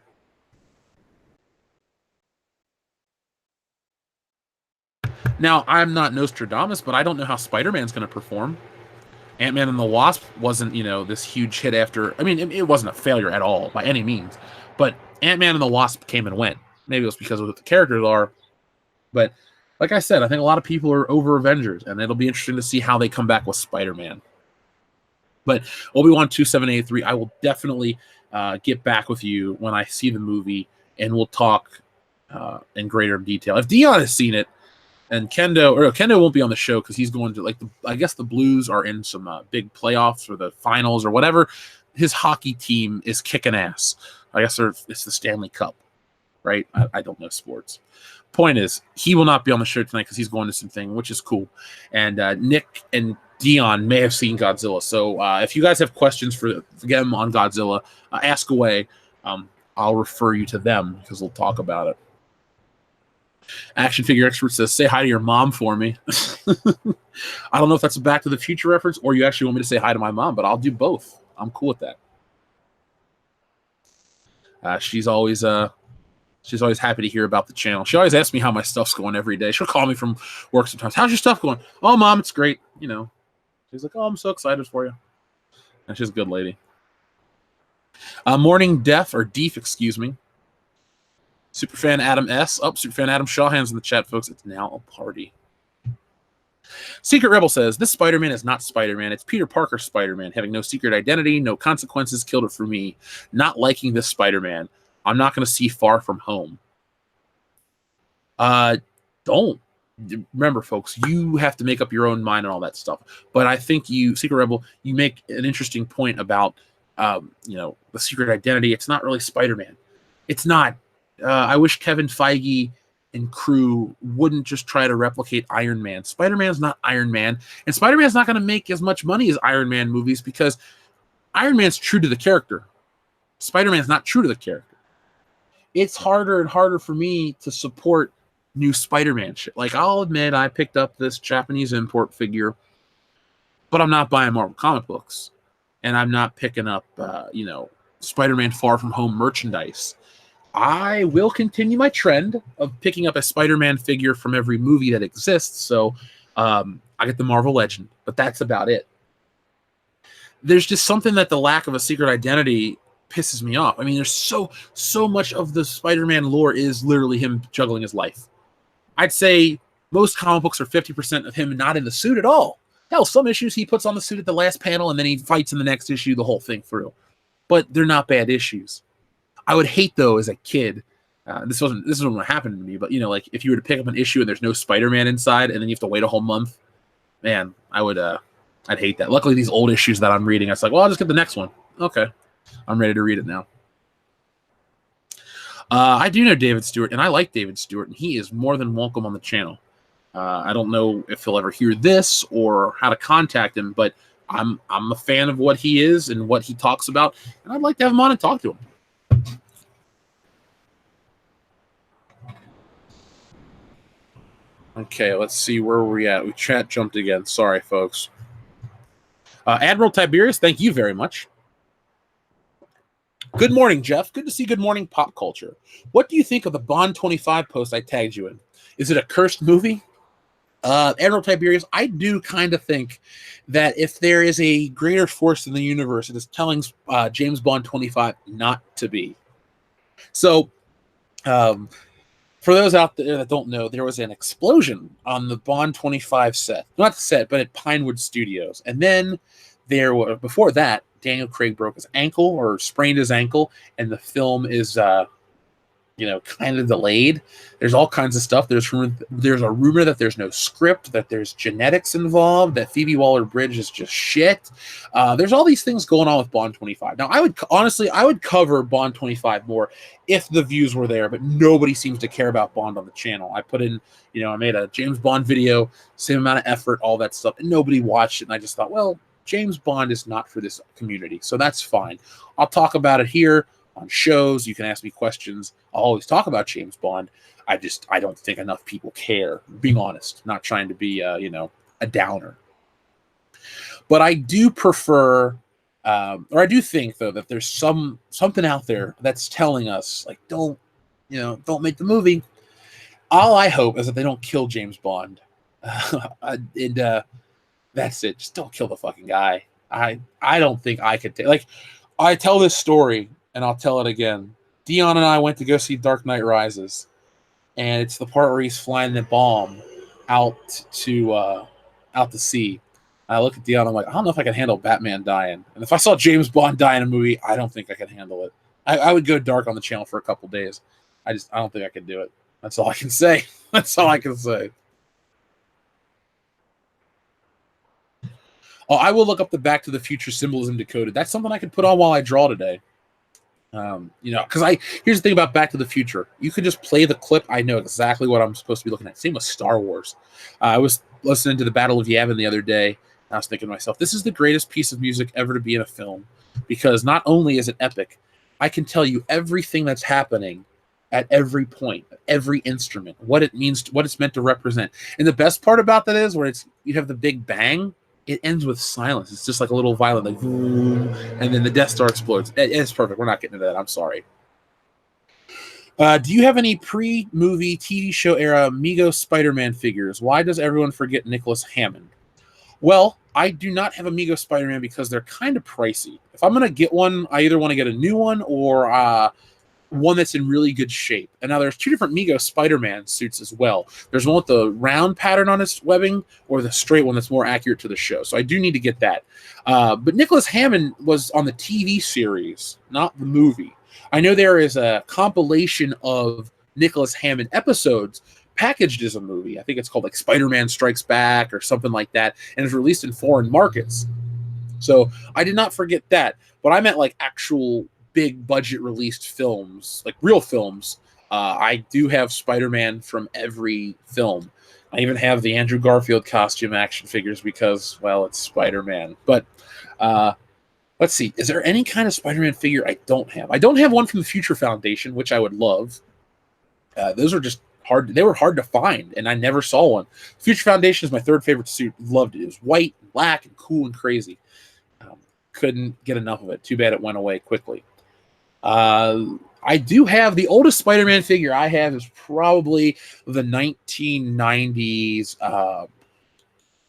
Now, I'm not Nostradamus, but I don't know how Spider-Man's going to perform. Ant-Man and the Wasp wasn't, this huge hit after. I mean, it wasn't a failure at all by any means. But Ant-Man and the Wasp came and went. Maybe it was because of what the characters are. But like I said, I think a lot of people are over Avengers, and it'll be interesting to see how they come back with Spider-Man. But Obi-Wan 2783, I will definitely get back with you when I see the movie, and we'll talk in greater detail. If Dion has seen it, and Kendo won't be on the show because he's going to I guess the Blues are in some big playoffs or the finals or whatever. His hockey team is kicking ass. I guess it's the Stanley Cup, right? I don't know sports. Point is, he will not be on the show tonight because he's going to something, which is cool. And Nick and Dion may have seen Godzilla. So if you guys have questions for them on Godzilla, ask away. I'll refer you to them because we'll talk about it. Action Figure Expert says, say hi to your mom for me. I don't know if that's a Back to the Future reference or you actually want me to say hi to my mom, but I'll do both. I'm cool with that. She's always happy to hear about the channel. She always asks me how my stuff's going every day. She'll call me from work sometimes. How's your stuff going? Oh, Mom, it's great. She's like, oh, I'm so excited for you. And she's a good lady. Morning Deaf, or Deef, excuse me. Superfan Adam S. Superfan Adam Shawhan's in the chat, folks. It's now a party. Secret Rebel says, this Spider-Man is not Spider-Man. It's Peter Parker Spider-Man, having no secret identity, no consequences, killed it for me. Not liking this Spider-Man. I'm not going to see Far From Home. Don't. Remember, folks, you have to make up your own mind and all that stuff. But I think Secret Rebel, you make an interesting point about, the secret identity. It's not really Spider-Man. It's not. I wish Kevin Feige and crew wouldn't just try to replicate Iron Man. Spider-Man's not Iron Man, and Spider-Man's not going to make as much money as Iron Man movies because Iron Man's true to the character. Spider-Man's not true to the character. It's harder and harder for me to support new Spider-Man shit. Like, I'll admit I picked up this Japanese import figure, but I'm not buying Marvel comic books, and I'm not picking up, Spider-Man Far From Home merchandise. I will continue my trend of picking up a Spider-Man figure from every movie that exists. So I get the Marvel Legend, but that's about it. There's just something that the lack of a secret identity pisses me off. I mean, there's so much of the Spider-Man lore is literally him juggling his life. I'd say most comic books are 50% of him not in the suit at all. Hell, some issues he puts on the suit at the last panel and then he fights in the next issue the whole thing through. But they're not bad issues. I would hate, though, as a kid, this isn't what happened to me, but, if you were to pick up an issue and there's no Spider-Man inside and then you have to wait a whole month, man, I'd hate that. Luckily, these old issues that I'm reading, I was like, well, I'll just get the next one. Okay. I'm ready to read it now. I do know David Stewart, and I like David Stewart, and he is more than welcome on the channel. I don't know if he'll ever hear this or how to contact him, but I'm a fan of what he is and what he talks about, and I'd like to have him on and talk to him. Okay, let's see where we're at. We chat jumped again. Sorry, folks. Admiral Tiberius, thank you very much. Good morning, Jeff. Good to see Good Morning Pop Culture. What do you think of the Bond 25 post I tagged you in? Is it a cursed movie? Admiral Tiberius, I do kind of think that if there is a greater force in the universe, it is telling James Bond 25 not to be. So, for those out there that don't know, there was an explosion on the Bond 25 set. Not the set, but at Pinewood Studios. And then before that, Daniel Craig broke his ankle or sprained his ankle, and the film is, kind of delayed. There's all kinds of stuff. There's a rumor that there's no script, that there's genetics involved, that Phoebe Waller-Bridge is just shit. There's all these things going on with Bond 25. Now, I would cover Bond 25 more if the views were there, but nobody seems to care about Bond on the channel. I put in, I made a James Bond video, same amount of effort, all that stuff, and nobody watched it, and I just thought, well, James Bond is not for this community, so that's fine. I'll talk about it here on shows. You can ask me questions. I'll always talk about James Bond. I don't think enough people care, being honest, not trying to be, a downer. But I do prefer, or I do think, though, that there's something out there that's telling us, like, don't make the movie. All I hope is that they don't kill James Bond. And that's it. Just don't kill the fucking guy. I don't think I could take, like, I tell this story and I'll tell it again. Dion and I went to go see Dark Knight Rises, and it's the part where he's flying the bomb out to sea. I look at Dion, I'm like, I don't know if I can handle Batman dying. And if I saw James Bond die in a movie, I don't think I can handle it. I would go dark on the channel for a couple days. I don't think I can do it. That's all I can say. That's all I can say. Oh, I will look up the Back to the Future symbolism decoded. That's something I could put on while I draw today. Because here's the thing about Back to the Future. You could just play the clip. I know exactly what I'm supposed to be looking at. Same with Star Wars. I was listening to the Battle of Yavin the other day. I was thinking to myself, this is the greatest piece of music ever to be in a film, because not only is it epic, I can tell you everything that's happening at every point, every instrument, what it means, what it's meant to represent. And the best part about that is when you have the big bang, it ends with silence. It's just like a little violin, like boom, and then the Death Star explodes. It's perfect. We're not getting into that. I'm sorry. Do you have any pre-movie TV show era Mego Spider-Man figures? Why does everyone forget Nicholas Hammond? Well, I do not have Amigo Spider-Man because they're kind of pricey. If I'm going to get one, I either want to get a new one or one that's in really good shape. And now there's two different Mego Spider-Man suits as well. There's one with the round pattern on its webbing or the straight one that's more accurate to the show. So I do need to get that. But Nicholas Hammond was on the TV series, not the movie. I know there is a compilation of Nicholas Hammond episodes packaged as a movie. I think it's called like Spider-Man Strikes Back or something like that, and it's released in foreign markets. So I did not forget that, but I meant like actual big budget released films, like real films. I do have Spider-Man from every film. I even have the Andrew Garfield costume action figures because, well, it's Spider-Man. But let's see, is there any kind of Spider-Man figure I don't have? I don't have one from the Future Foundation, which I would love. Those are just hard. They were hard to find, and I never saw one. Future Foundation is my third favorite suit. Loved it. It was white, and black, and cool and crazy. Couldn't get enough of it. Too bad it went away quickly. I do have the oldest Spider-Man figure I have is probably the 1990s,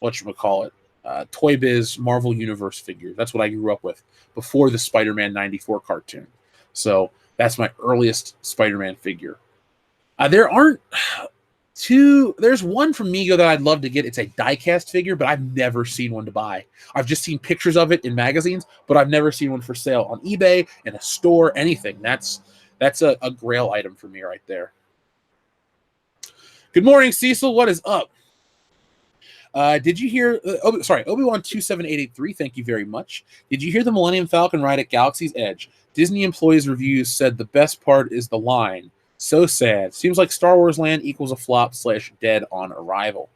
whatchamacallit, Toy Biz Marvel Universe figure. That's what I grew up with before the Spider-Man 94 cartoon. So that's my earliest Spider-Man figure. There aren't two. There's one from Mego that I'd love to get. It's a die-cast figure, but I've never seen one to buy. I've just seen pictures of it in magazines, but I've never seen one for sale on eBay, in a store, anything. That's a grail item for me right there. Good morning, Cecil. What is up? Did you hear? Obi-Wan 27883. Thank you very much. Did you hear the Millennium Falcon ride at Galaxy's Edge? Disney employees' reviews said the best part is the line. So sad. Seems like Star Wars Land equals a flop / dead on arrival.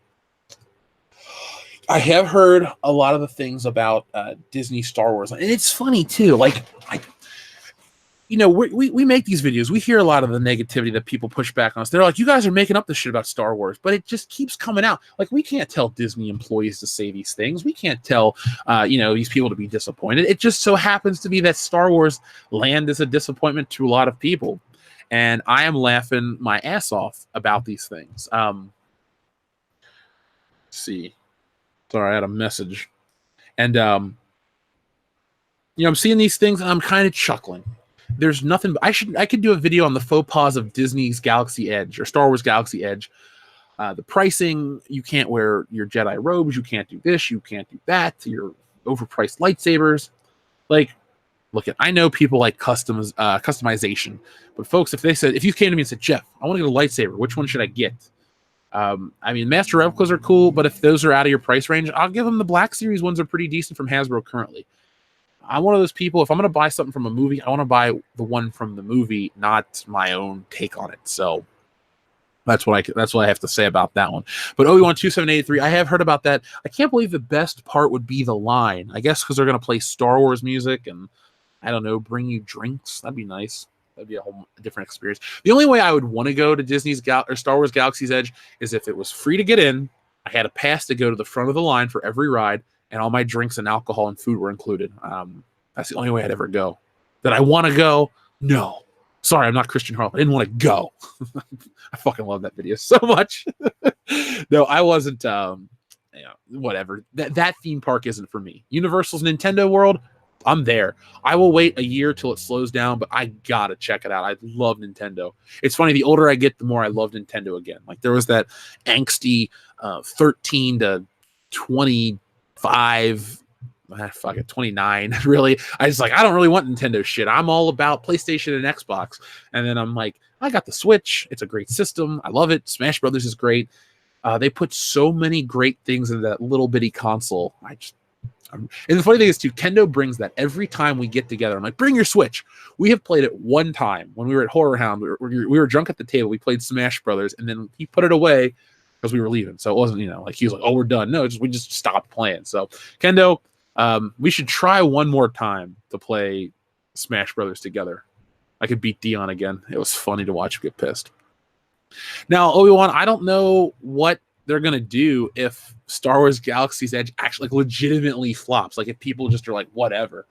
I have heard a lot of the things about Disney Star Wars, and it's funny too. Like, we make these videos. We hear a lot of the negativity that people push back on us. They're like, you guys are making up this shit about Star Wars, but it just keeps coming out. Like, we can't tell Disney employees to say these things. We can't tell, these people to be disappointed. It just so happens to be that Star Wars Land is a disappointment to a lot of people. And I am laughing my ass off about these things. Let's see. Sorry, I had a message. And, I'm seeing these things and I'm kind of chuckling. There's nothing. I could do a video on the faux pas of Disney's Galaxy Edge or Star Wars Galaxy Edge. The pricing, you can't wear your Jedi robes. You can't do this. You can't do that. Your overpriced lightsabers. Like, look, I know people like customization, but folks, if you came to me and said, Jeff, I want to get a lightsaber, which one should I get? Master replicas are cool, but if those are out of your price range, I'll give them the Black Series ones are pretty decent from Hasbro currently. I'm one of those people, if I'm going to buy something from a movie, I want to buy the one from the movie, not my own take on it. So that's what I have to say about that one. But Obi-Wan 2783, I have heard about that. I can't believe the best part would be the line. I guess because they're going to play Star Wars music, and I don't know, bring you drinks. That'd be nice. That'd be a whole different experience. The only way I would want to go to Disney's or Star Wars Galaxy's Edge is if it was free to get in. I had a pass to go to the front of the line for every ride, and all my drinks and alcohol and food were included. That's the only way I'd ever go. Did I want to go? No. Sorry, I'm not Christian Harlow. I didn't want to go. I fucking love that video so much. No, I wasn't. Whatever. That theme park isn't for me. Universal's Nintendo World, I'm there. I will wait a year till it slows down, but I gotta check it out. I love Nintendo. It's funny, the older I get, the more I love Nintendo again. Like there was that angsty 13 to 25, 29. Really, I was like, I don't really want Nintendo shit. I'm all about PlayStation and Xbox. And then I'm like, I got the Switch. It's a great system. I love it. Smash Brothers is great. They put so many great things in that little bitty console. And the funny thing is, too, Kendo brings that every time we get together. I'm like, bring your Switch. We have played it one time when we were at Horror Hound. We were drunk at the table. We played Smash Brothers, and then he put it away because we were leaving. So it wasn't, like he was like, oh, we're done. No, we just stopped playing. So Kendo, we should try one more time to play Smash Brothers together. I could beat Dion again. It was funny to watch him get pissed. Now, Obi-Wan, I don't know what they're going to do if Star Wars Galaxy's Edge actually legitimately flops. Like if people just are like, whatever.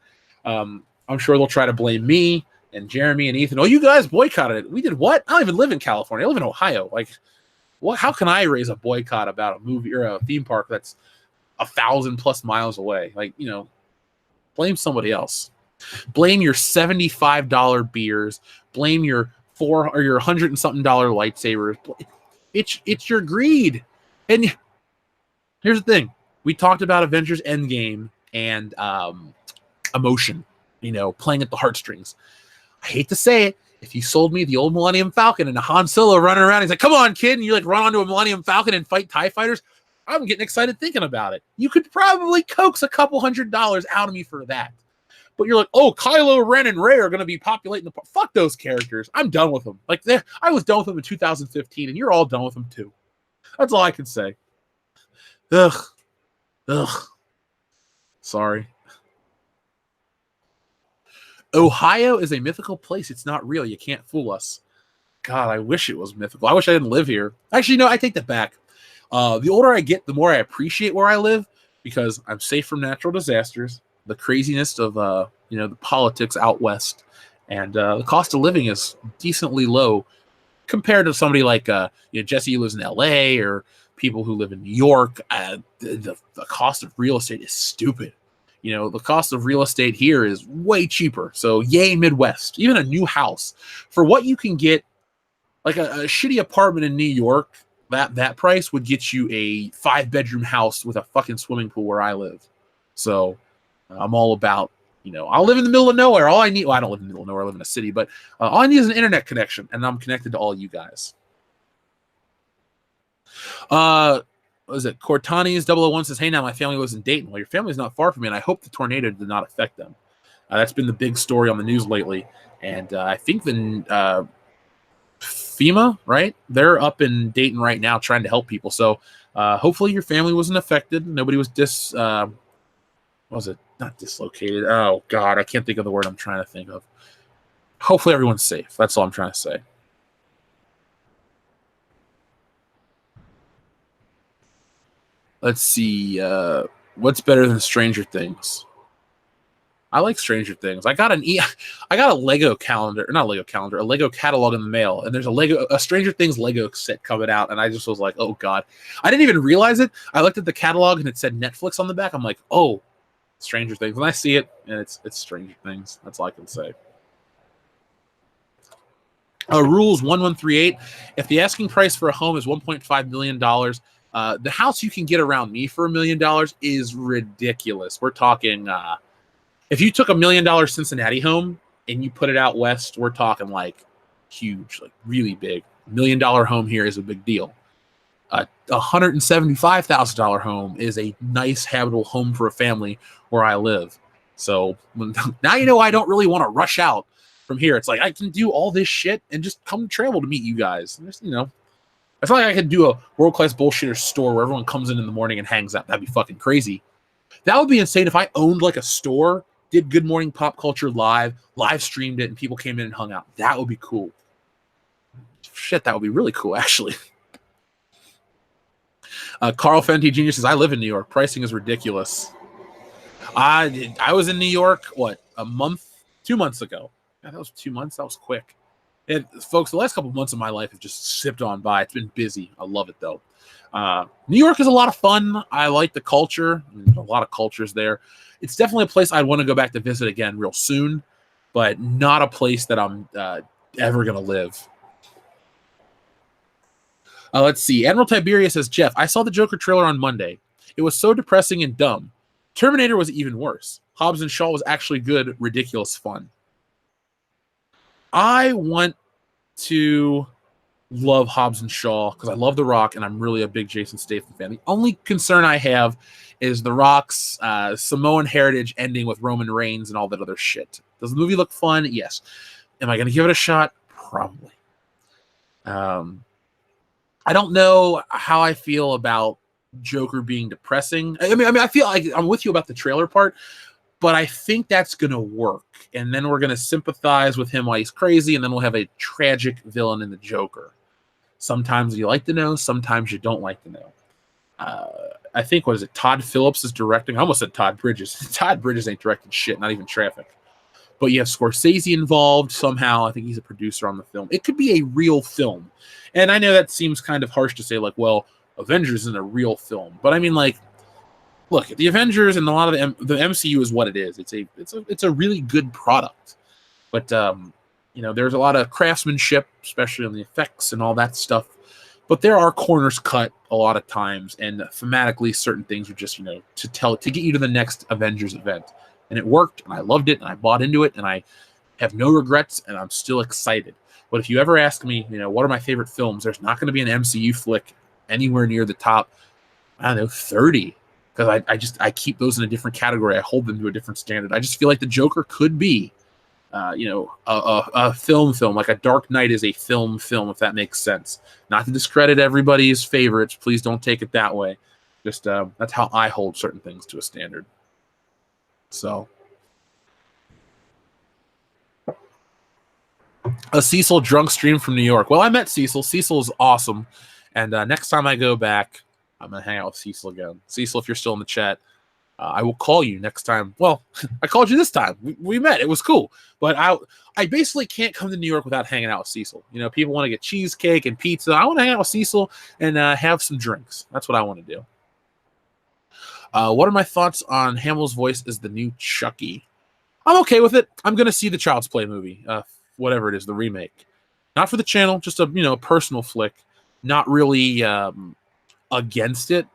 I'm sure they'll try to blame me and Jeremy and Ethan. Oh, you guys boycotted it. We did what? I don't even live in California. I live in Ohio. Like, what? How can I raise a boycott about a movie or a theme park that's 1,000+ miles away? Like, blame somebody else. Blame your $75 beers. Blame your $100 and something lightsabers. It's your greed. And here's the thing. We talked about Avengers Endgame and emotion, playing at the heartstrings. I hate to say it. If you sold me the old Millennium Falcon and a Han Solo running around, he's like, come on, kid, and you run onto a Millennium Falcon and fight TIE fighters, I'm getting excited thinking about it. You could probably coax a couple $100 out of me for that. But you're like, oh, Kylo Ren and Rey are going to be populating the park. Fuck those characters. I'm done with them. Like, I was done with them in 2015, and you're all done with them too. That's all I can say. Ugh. Sorry. Ohio is a mythical place. It's not real. You can't fool us. God, I wish it was mythical. I wish I didn't live here. Actually, no, I take that back. The older I get, the more I appreciate where I live because I'm safe from natural disasters, the craziness of the politics out west, and the cost of living is decently low compared to somebody like Jesse who lives in LA or people who live in New York. The cost of real estate is stupid. The cost of real estate here is way cheaper. So yay, Midwest. Even a new house for what you can get, like a shitty apartment in New York, that price would get you a 5-bedroom house with a fucking swimming pool where I live. So I'm all about, I'll live in the middle of nowhere. All I need, I don't live in the middle of nowhere. I live in a city, but all I need is an internet connection, and I'm connected to all you guys. What is it? Cortani's 001 says, hey, now my family lives in Dayton. Well, your family's not far from me, and I hope the tornado did not affect them. That's been the big story on the news lately. And I think the FEMA, right? They're up in Dayton right now trying to help people. So hopefully your family wasn't affected. Nobody was what was it? Not dislocated. Oh, God, I can't think of the word I'm trying to think of. Hopefully everyone's safe. That's all I'm trying to say. Let's see. What's better than Stranger Things? I like Stranger Things. I got a Lego calendar, not a Lego calendar, a Lego catalog in the mail, and there's a Stranger Things Lego set coming out, and I just was like, oh God. I didn't even realize it. I looked at the catalog and it said Netflix on the back. I'm like, oh, Stranger Things. And I see it, and it's Stranger Things. That's all I can say. Rules 1138. If the asking price for a home is $1.5 million, the house you can get around me for $1 million is ridiculous. We're talking, if you took $1 million Cincinnati home and you put it out west, we're talking like huge, like really big. $1 million home here is a big deal. $175,000 home is a nice habitable home for a family where I live. So now I don't really want to rush out from here. It's like I can do all this shit and just come travel to meet you guys. And just, I feel like I could do a world-class bullshitter store where everyone comes in the morning and hangs out. That'd be fucking crazy. That would be insane if I owned like a store did Good Morning Pop Culture live streamed it, and people came in and hung out. That would be cool. Shit, that would be really cool, actually. Carl Fenty Jr. says, I live in New York. Pricing is ridiculous. I was in New York, 2 months ago. God, that was 2 months. That was quick. And folks, the last couple of months of my life have just sipped on by. It's been busy. I love it, though. New York is a lot of fun. I like the culture. There's a lot of cultures there. It's definitely a place I'd want to go back to visit again real soon, but not a place that I'm ever going to live. Let's see. Admiral Tiberius says, Jeff, I saw the Joker trailer on Monday. It was so depressing and dumb. Terminator was even worse. Hobbs and Shaw was actually good, ridiculous fun. I want to love Hobbs and Shaw because I love The Rock and I'm really a big Jason Statham fan. The only concern I have is The Rock's Samoan heritage ending with Roman Reigns and all that other shit. Does the movie look fun? Yes. Am I going to give it a shot? Probably. I don't know how I feel about Joker being depressing. I mean, I feel like I'm with you about the trailer part, but I think that's going to work. And then we're going to sympathize with him while he's crazy, and then we'll have a tragic villain in the Joker. Sometimes you like to know, sometimes you don't like to know. I think, what is it, Todd Phillips is directing? I almost said Todd Bridges. Todd Bridges ain't directing shit, not even Traffic. But you have Scorsese involved somehow. I think he's a producer on the film. It could be a real film. And I know that seems kind of harsh to say, like, well, Avengers isn't a real film. But I mean, like, look, the Avengers and a lot of the MCU is what it is. It's a really good product. But, there's a lot of craftsmanship, especially on the effects and all that stuff. But there are corners cut a lot of times. And thematically, certain things are just, to get you to the next Avengers event. And it worked, and I loved it, and I bought into it, and I have no regrets, and I'm still excited. But if you ever ask me, what are my favorite films, there's not going to be an MCU flick anywhere near the top, 30. Because I keep those in a different category. I hold them to a different standard. I just feel like the Joker could be, a film, like a Dark Knight is a film, if that makes sense. Not to discredit everybody's favorites. Please don't take it that way. Just that's how I hold certain things to a standard. So, a Cecil drunk stream from New York. Well, I met Cecil. Cecil is awesome. And next time I go back, I'm going to hang out with Cecil again. Cecil, if you're still in the chat, I will call you next time. Well, I called you this time. We met. It was cool. But I basically can't come to New York without hanging out with Cecil. People want to get cheesecake and pizza. I want to hang out with Cecil and have some drinks. That's what I want to do. What are my thoughts on Hamill's voice as the new Chucky? I'm okay with it. I'm going to see the Child's Play movie, whatever it is, the remake. Not for the channel, just a personal flick. Not really against it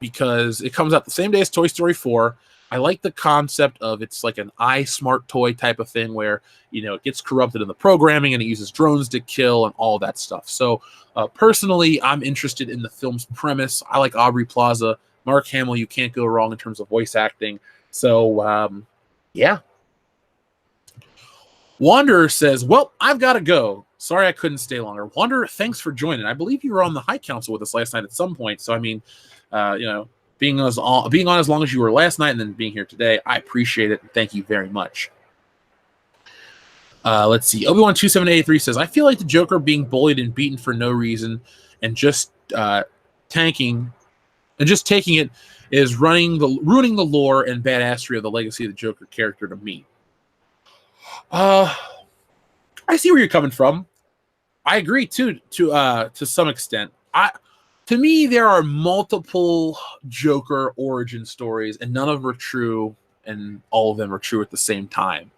because it comes out the same day as Toy Story 4. I like the concept of it's like an iSmart toy type of thing where, it gets corrupted in the programming and it uses drones to kill and all that stuff. So personally, I'm interested in the film's premise. I like Aubrey Plaza. Mark Hamill, you can't go wrong in terms of voice acting. So, yeah. Wanderer says, well, I've got to go. Sorry I couldn't stay longer. Wanderer, thanks for joining. I believe you were on the High Council with us last night at some point. So, I mean, being on as long as you were last night and then being here today, I appreciate it. Thank you very much. Let's see. Obi-Wan 2783 says, I feel like the Joker being bullied and beaten for no reason and just taking it is ruining the lore and badassery of the legacy of the Joker character to me. I see where you're coming from. I agree too, to some extent. To me, there are multiple Joker origin stories, and none of them are true, and all of them are true at the same time.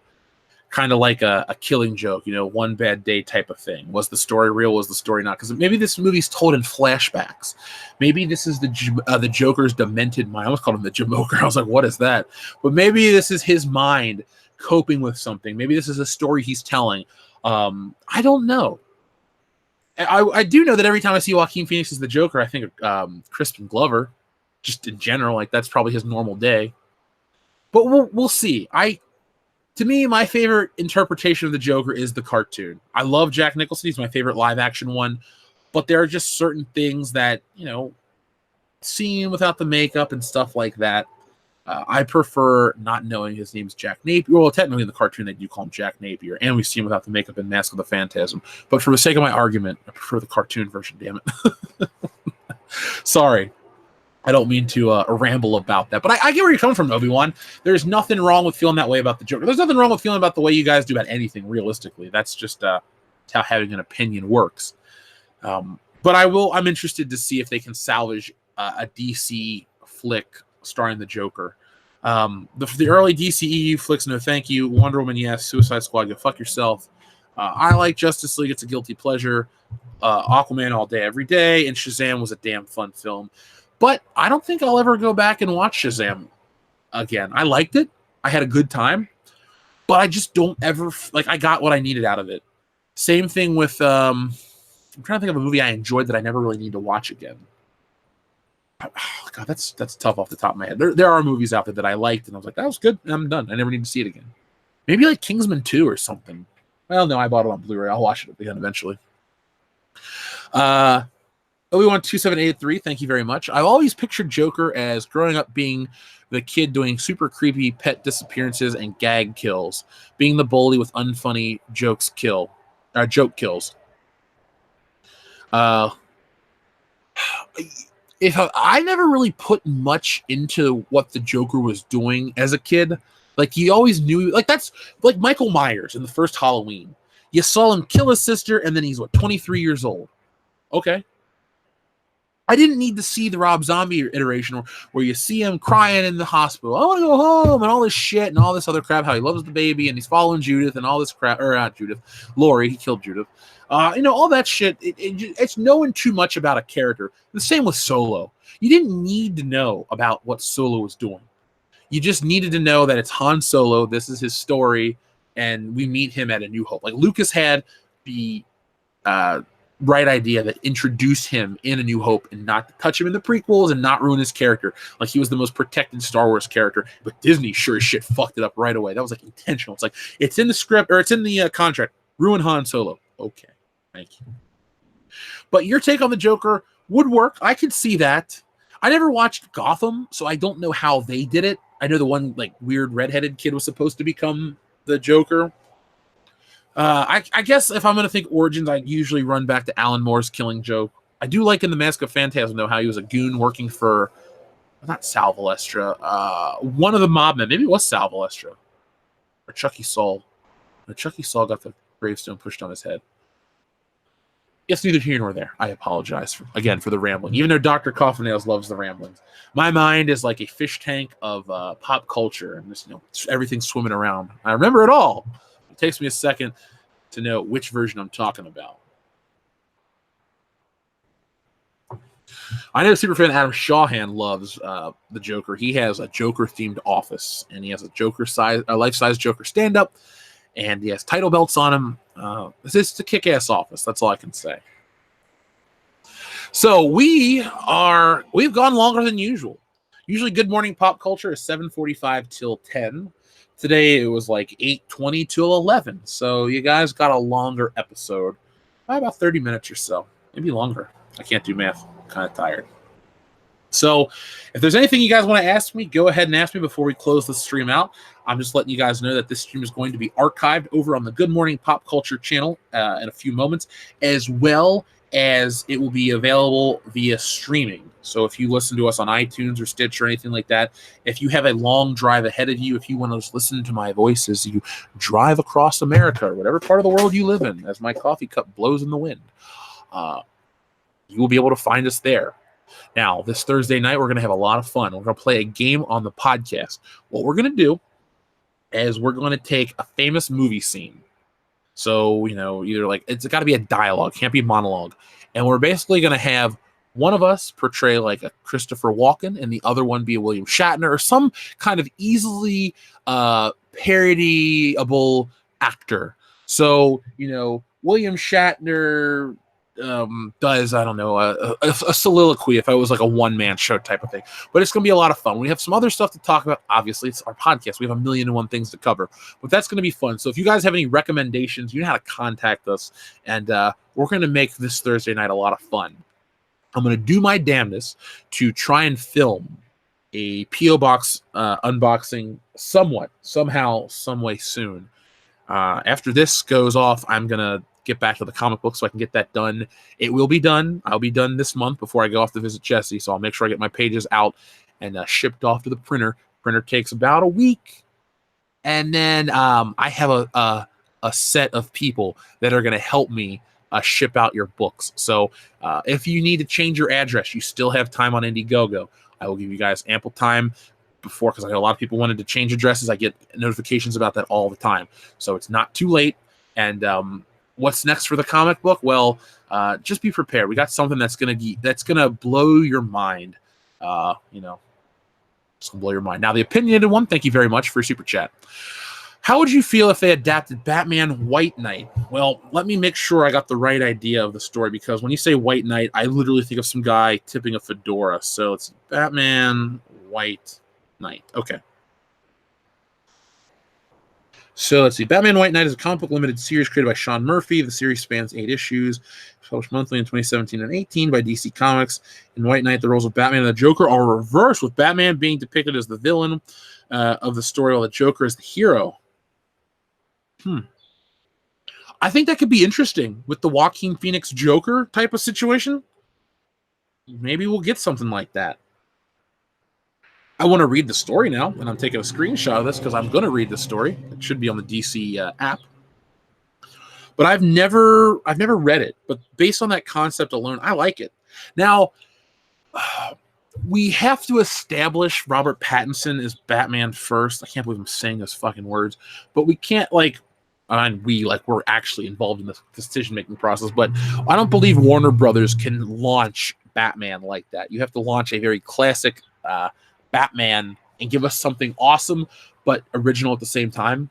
Kind of like a Killing Joke, one bad day type of thing. Was the story real? Was the story not? Because maybe this movie's told in flashbacks. Maybe this is the Joker's demented mind. I almost called him the Jamoker. I was like, what is that? But maybe this is his mind coping with something. Maybe this is a story he's telling. I don't know. I do know that every time I see Joaquin Phoenix as the Joker, I think of Crispin Glover. Just in general, like that's probably his normal day. But we'll see. To me, my favorite interpretation of the Joker is the cartoon. I love Jack Nicholson. He's my favorite live-action one. But there are just certain things that, seeing him without the makeup and stuff like that, I prefer not knowing his name's Jack Napier. Well, technically in the cartoon they do call him Jack Napier, and we see him without the makeup and Mask of the Phantasm. But for the sake of my argument, I prefer the cartoon version, damn it. Sorry. I don't mean to ramble about that. But I get where you're coming from, Obi-Wan. There's nothing wrong with feeling that way about the Joker. There's nothing wrong with feeling about the way you guys do about anything, realistically. That's just how having an opinion works. But I'm interested to see if they can salvage a DC flick starring the Joker. The early DCEU flicks, no thank you. Wonder Woman, yes. Suicide Squad, go fuck yourself. I like Justice League. It's a guilty pleasure. Aquaman all day, every day. And Shazam was a damn fun film. But I don't think I'll ever go back and watch Shazam again. I liked it. I had a good time. But I just don't ever... Like, I got what I needed out of it. Same thing with... I'm trying to think of a movie I enjoyed that I never really need to watch again. Oh, God, that's tough off the top of my head. There are movies out there that I liked, and I was like, that was good, and I'm done. I never need to see it again. Maybe like Kingsman 2 or something. Well, no, I bought it on Blu-ray. I'll watch it again eventually. Obi-Wan 2783, thank you very much. I've always pictured Joker as growing up being the kid doing super creepy pet disappearances and gag kills, being the bully with unfunny joke kills. If I never really put much into what the Joker was doing as a kid. Like, he always knew, like, that's like Michael Myers in the first Halloween. You saw him kill his sister, and then he's 23 years old. Okay. I didn't need to see the Rob Zombie iteration where you see him crying in the hospital. I want to go home and all this shit and all this other crap. How he loves the baby and he's following Judith and all this crap. Or not Judith, Laurie. He killed Judith. All that shit. It's knowing too much about a character. The same with Solo. You didn't need to know about what Solo was doing. You just needed to know that it's Han Solo. This is his story, and we meet him at A New Hope. Like, Lucas had the right idea that introduced him in A New Hope and not to touch him in the prequels and not ruin his character. Like, he was the most protected Star Wars character, but Disney sure as shit fucked it up right away. That was like intentional. It's like, it's in the script, or it's in the contract. Ruin Han Solo. Okay, thank you. But your take on the Joker would work. I could see that. I never watched Gotham, so I don't know how they did it. I know the one like weird redheaded kid was supposed to become the Joker. I guess if I'm going to think origins, I usually run back to Alan Moore's Killing Joke. I do like in The Mask of Phantasm, though, how he was a goon working for, not Sal Valestra, one of the mob men. Maybe it was Sal Valestra. Or Chucky Saul. No, Chucky Saul got the gravestone pushed on his head. It's neither here nor there. I apologize, for the rambling. Even though Dr. Coffinails loves the ramblings. My mind is like a fish tank of pop culture. And just, everything's swimming around. I remember it all. It takes me a second to know which version I'm talking about. I know superfan Adam Shawhan loves the Joker. He has a Joker-themed office, and he has a life-size Joker stand-up, and he has title belts on him. It's a kick-ass office. That's all I can say. So we've gone longer than usual. Usually Good Morning Pop Culture is 7:45 till 10. Today it was like 8:20 till 11. So you guys got a longer episode. About 30 minutes or so. Maybe longer. I can't do math. I'm kind of tired. So if there's anything you guys want to ask me, go ahead and ask me before we close the stream out. I'm just letting you guys know that this stream is going to be archived over on the Good Morning Pop Culture channel in a few moments, as well as it will be available via streaming. So if you listen to us on iTunes or Stitch or anything like that, if you have a long drive ahead of you, if you want to listen to my voice as you drive across America or whatever part of the world you live in, as my coffee cup blows in the wind, you will be able to find us there. Now, this Thursday night, we're going to have a lot of fun. We're going to play a game on the podcast. What we're going to do is we're going to take a famous movie scene. So, either like, it's got to be a dialogue, can't be a monologue. And we're basically going to have one of us portray like a Christopher Walken and the other one be a William Shatner or some kind of easily parodyable actor. So, William Shatner does, I don't know, a soliloquy if I was like a one-man show type of thing. But it's going to be a lot of fun. We have some other stuff to talk about. Obviously, it's our podcast. We have 1,000,001 things to cover. But that's going to be fun. So if you guys have any recommendations, you know how to contact us. And we're going to make this Thursday night a lot of fun. I'm going to do my damnedest to try and film a PO box unboxing somehow, some way soon. After this goes off, I'm gonna get back to the comic book so I can get that done. It will be done. I'll be done this month before I go off to visit Jesse. So I'll make sure I get my pages out and shipped off to the printer. Printer takes about a week, and then I have a set of people that are gonna help me ship out your books. So if you need to change your address, you still have time on Indiegogo. I will give you guys ample time before, because I know a lot of people wanted to change addresses. I get notifications about that all the time, so it's not too late. And what's next for the comic book? Well, just be prepared. We got something that's gonna blow your mind. Just gonna blow your mind. Now, the opinionated one. Thank you very much for your super chat. How would you feel if they adapted Batman White Knight? Well, let me make sure I got the right idea of the story, because when you say White Knight, I literally think of some guy tipping a fedora. So it's Batman White Knight. Okay. So let's see. Batman White Knight is a comic book limited series created by Sean Murphy. The series spans 8 issues, published monthly in 2017 and 18 by DC Comics. In White Knight, the roles of Batman and the Joker are reversed, with Batman being depicted as the villain of the story, while the Joker is the hero. I think that could be interesting with the Joaquin Phoenix Joker type of situation. Maybe we'll get something like that. I want to read the story now, and I'm taking a screenshot of this because I'm going to read the story. It should be on the DC app. But I've never read it. But based on that concept alone, I like it. Now, we have to establish Robert Pattinson as Batman first. I can't believe I'm saying those fucking words. But we can't, we're actually involved in the decision-making process, but I don't believe Warner Brothers can launch Batman like that. You have to launch a very classic Batman and give us something awesome but original at the same time.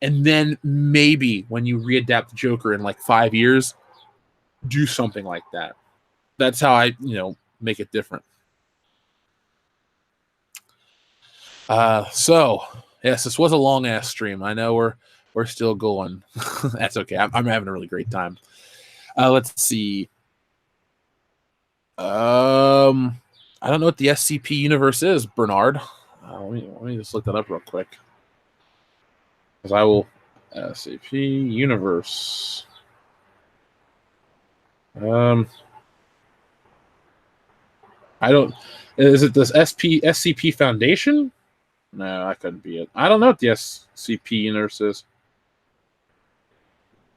And then maybe when you readapt the Joker in 5 years, do something like that. That's how I, make it different. So, yes, this was a long-ass stream. I know we're still going. That's okay. I'm having a really great time. Let's see. I don't know what the SCP universe is, Bernard. Let me just look that up real quick. Because I will SCP universe. I don't. Is it this SCP Foundation? No, that couldn't be it. I don't know what the SCP universe is.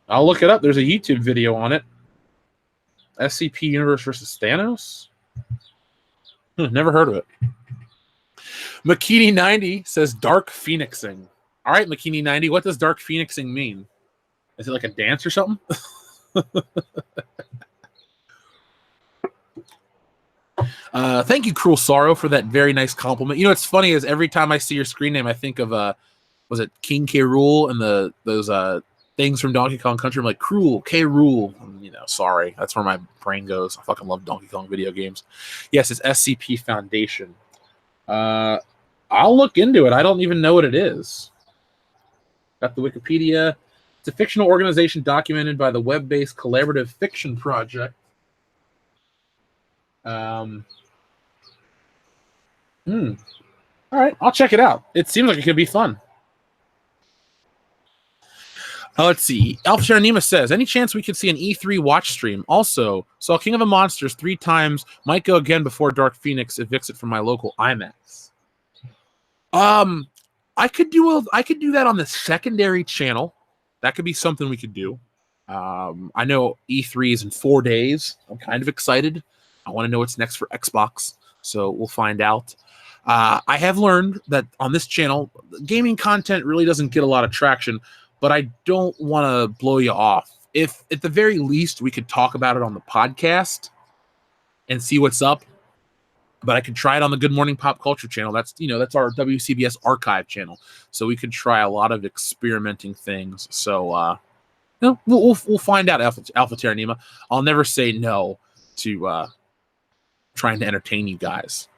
I'll look it up. There's a YouTube video on it. SCP Universe versus Thanos? Never heard of it. Makini90 says Dark Phoenixing. All right, Makini90, what does Dark Phoenixing mean? Is it like a dance or something? Thank you, Cruel Sorrow, for that very nice compliment. You know, what's funny is every time I see your screen name, I think of, was it King K. Rool and those things from Donkey Kong Country? I'm like, Cruel, K. Rool. Sorry. That's where my brain goes. I fucking love Donkey Kong video games. Yes, it's SCP Foundation. I'll look into it. I don't even know what it is. Got the Wikipedia. It's a fictional organization documented by the web-based Collaborative Fiction Project. All right, I'll check it out. It seems like it could be fun. Let's see. Alpha Nima says, any chance we could see an E3 watch stream? Also, saw King of the Monsters 3 times. Might go again before Dark Phoenix evicts it from my local IMAX. I could do that on the secondary channel. That could be something we could do. I know E3 is in 4 days. I'm kind of excited. I want to know what's next for Xbox, so we'll find out. I have learned that on this channel, gaming content really doesn't get a lot of traction, but I don't want to blow you off. If at the very least we could talk about it on the podcast and see what's up, but I could try it on the Good Morning Pop Culture channel. That's our WCBS archive channel, so we could try a lot of experimenting things. So we'll find out. Alpha Terra Nima. I'll never say no to trying to entertain you guys.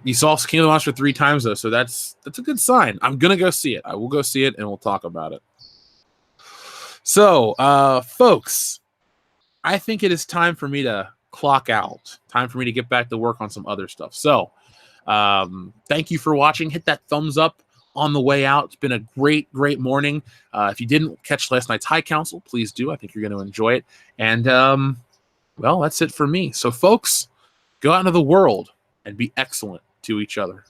You saw King of the Monster 3 times though, so that's a good sign. I'm gonna go see it. I will go see it, and we'll talk about it. So, folks, I think it is time for me to clock out. Time for me to get back to work on some other stuff. So thank you for watching. Hit that thumbs up on the way out. It's been a great morning. If you didn't catch last night's High Council, please do. I think you're going to enjoy it. And well, that's it for me. So folks, go out into the world and be excellent to each other.